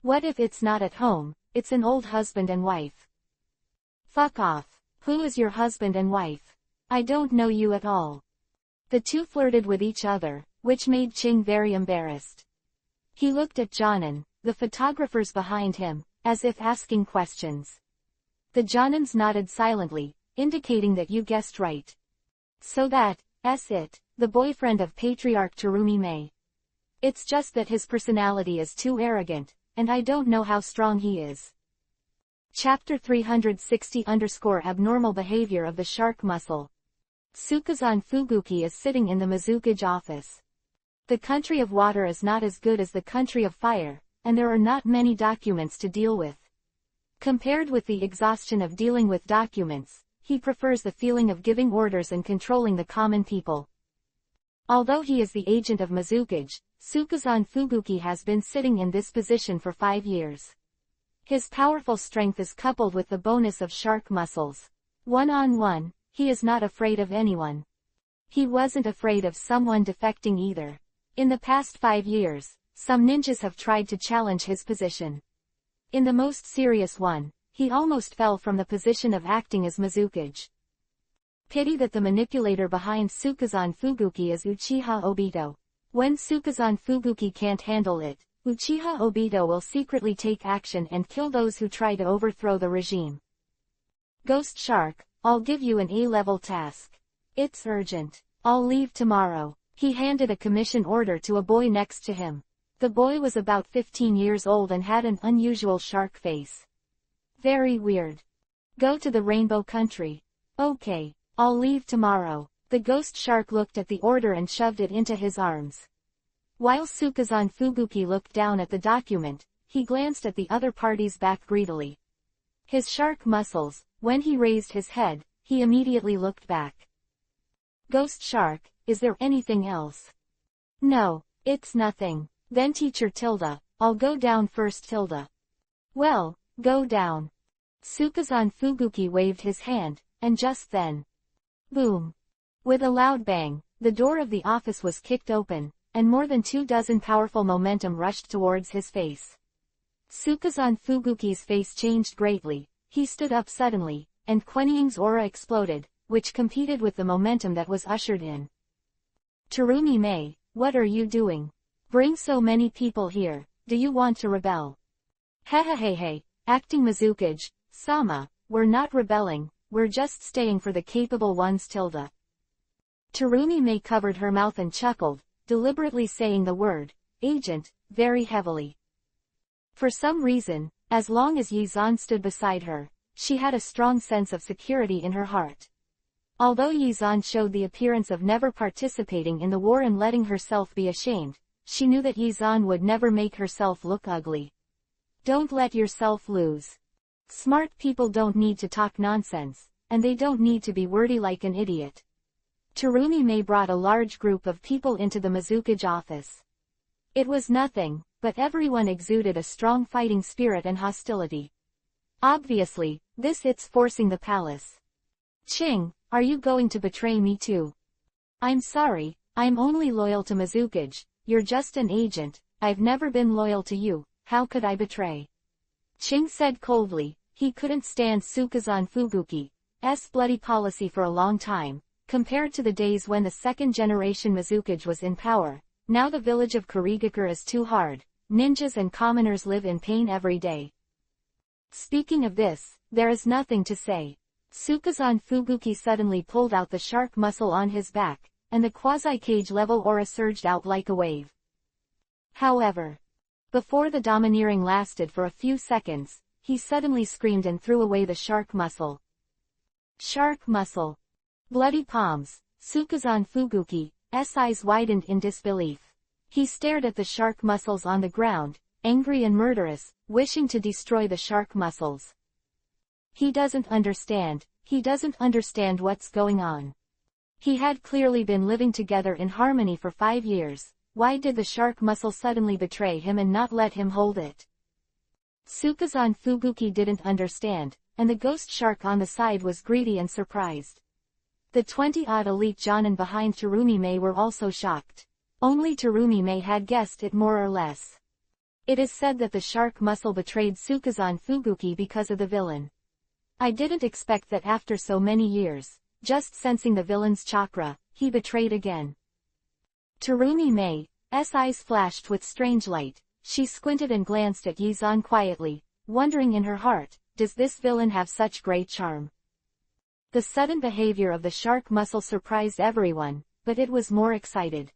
What if it's not at home? It's an old husband and wife. Fuck off. Who is your husband and wife? I don't know you at all. The two flirted with each other, which made Ching very embarrassed. He looked at Jonan, the photographers behind him, as if asking questions. The Jonans nodded silently, indicating that you guessed right. So that's it, the boyfriend of Patriarch Terumi-mei. It's just that his personality is too arrogant, and I don't know how strong he is. Chapter 360-Abnormal Behavior of the Shark Muscle. Tsukazan Fuguki is sitting in the Mizukage office. The country of water is not as good as the country of fire, and there are not many documents to deal with. Compared with the exhaustion of dealing with documents, he prefers the feeling of giving orders and controlling the common people. Although he is the agent of Mizukage, Tsukazan Fuguki has been sitting in this position for 5 years. His powerful strength is coupled with the bonus of shark muscles. One-on-one, he is not afraid of anyone. He wasn't afraid of someone defecting either. In the past 5 years, some ninjas have tried to challenge his position. In the most serious one, he almost fell from the position of acting as Mizukage. Pity that the manipulator behind Tsukazan Fuguki is Uchiha Obito. When Tsukazan Fuguki can't handle it, Uchiha Obito will secretly take action and kill those who try to overthrow the regime. Ghost Shark, I'll give you an A-level task. It's urgent. I'll leave tomorrow. He handed a commission order to a boy next to him. The boy was about 15 years old and had an unusual shark face. Very weird. Go to the Rainbow Country. Okay, I'll leave tomorrow. The ghost shark looked at the order and shoved it into his arms. While Tsukazan Fuguki looked down at the document, he glanced at the other party's back greedily. His shark muscles, when he raised his head, he immediately looked back. Ghost Shark, is there anything else? No, it's nothing. Then Teacher Tilda, I'll go down first Tilda. Well, go down. Tsukazan Fuguki waved his hand, and just then. Boom. With a loud bang, the door of the office was kicked open, and more than 24 powerful momentum rushed towards his face. Tsukazan Fuguki's face changed greatly, he stood up suddenly, and Quenying's aura exploded, which competed with the momentum that was ushered in. Terumi-mei, what are you doing? Bring so many people here, do you want to rebel? Hehehehe, acting Mizukage, Sama, we're not rebelling, we're just staying for the capable ones Tilda. Terumi-mei covered her mouth and chuckled, deliberately saying the word, agent, very heavily. For some reason, as long as Yizan stood beside her, she had a strong sense of security in her heart. Although Yizan showed the appearance of never participating in the war and letting herself be ashamed, she knew that Yizan would never make herself look ugly. Don't let yourself lose. Smart people don't need to talk nonsense, and they don't need to be wordy like an idiot. Terumi-mei brought a large group of people into the Mizukage office. It was nothing, but everyone exuded a strong fighting spirit and hostility. Obviously, it's forcing the palace. Ching, are you going to betray me too? I'm sorry, I'm only loyal to Mizukage, you're just an agent, I've never been loyal to you, how could I betray? Ching said coldly, he couldn't stand Tsukazan Fuguki's bloody policy for a long time. Compared to the days when the second-generation Mizukage was in power, now the village of Kurigakure is too hard, ninjas and commoners live in pain every day. Speaking of this, there is nothing to say. Tsukazan Fuguki suddenly pulled out the shark muscle on his back, and the quasi-cage level aura surged out like a wave. However, before the domineering lasted for a few seconds, he suddenly screamed and threw away the shark muscle. Shark muscle. Bloody palms, Sukazan Fuguki's eyes widened in disbelief. He stared at the shark muscles on the ground, angry and murderous, wishing to destroy the shark muscles. He doesn't understand what's going on. He had clearly been living together in harmony for 5 years. Why did the shark muscle suddenly betray him and not let him hold it? Sukazan Fuguki didn't understand, and the ghost shark on the side was greedy and surprised. The 20-odd elite Jonin behind Terumi-mei were also shocked. Only Terumi-mei had guessed it more or less. It is said that the shark muscle betrayed Sukazan Fuguki because of the villain. I didn't expect that after so many years, just sensing the villain's chakra, he betrayed again. Terumi-mei's eyes flashed with strange light. She squinted and glanced at Yizan quietly, wondering in her heart, does this villain have such great charm? The sudden behavior of the shark muscle surprised everyone, but it was more excited.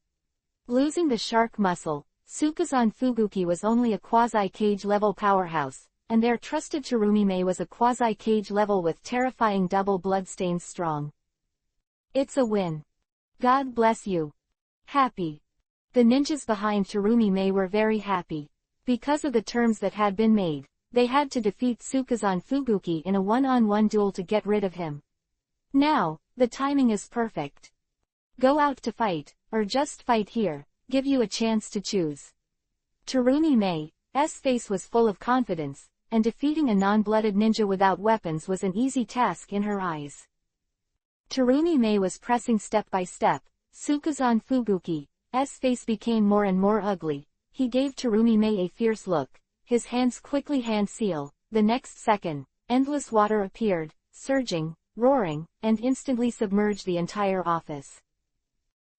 Losing the shark muscle, Sukazan Fuguki was only a quasi-cage level powerhouse, and their trusted Terumi-mei was a quasi-cage level with terrifying double bloodstains strong. It's a win. God bless you. Happy. The ninjas behind Terumi-mei were very happy. Because of the terms that had been made, they had to defeat Sukazan Fuguki in a one-on-one duel to get rid of him. Now, the timing is perfect. Go out to fight, or just fight here, give you a chance to choose. Terumi-mei's face was full of confidence, and defeating a non-blooded ninja without weapons was an easy task in her eyes. Terumi-mei was pressing step by step. Sukazan Fuguki's face became more and more ugly. He gave Terumi-mei a fierce look. His hands quickly hand-seal. The next second, endless water appeared, surging, roaring, and instantly submerged the entire office.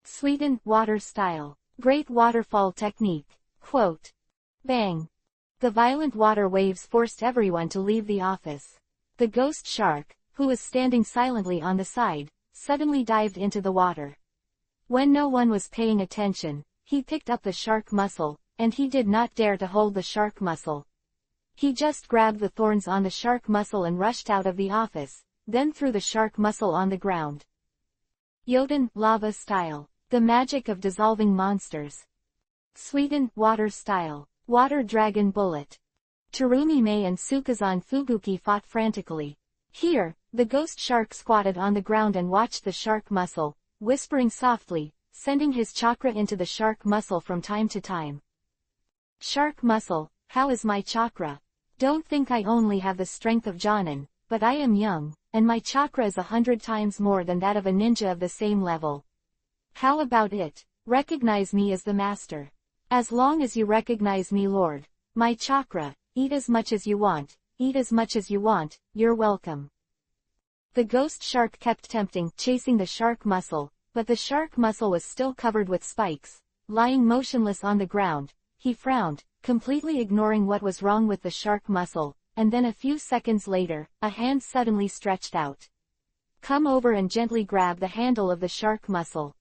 Sweden water style. Great waterfall technique. Quote. Bang. The violent water waves forced everyone to leave the office. The ghost shark, who was standing silently on the side, suddenly dived into the water. When no one was paying attention, he picked up the shark muscle, and he did not dare to hold the shark muscle. He just grabbed the thorns on the shark muscle and rushed out of the office, then threw the shark muscle on the ground. Yoden lava style. The magic of dissolving monsters. Sweden water style. Water dragon bullet. Terumi-mei and Sukazan Fuguki fought frantically. Here, the ghost shark squatted on the ground and watched the shark muscle, whispering softly, sending his chakra into the shark muscle from time to time. Shark muscle, how is my chakra? Don't think I only have the strength of Jonin, but I am young, and my chakra is 100 times more than that of a ninja of the same level. How about it? Recognize me as the master. As long as you recognize me, Lord. My chakra, eat as much as you want, eat as much as you want, you're welcome. The ghost shark kept chasing the shark muscle, but the shark muscle was still covered with spikes. Lying motionless on the ground, he frowned, completely ignoring what was wrong with the shark muscle, and then a few seconds later, a hand suddenly stretched out. Come over and gently grab the handle of the shark muscle.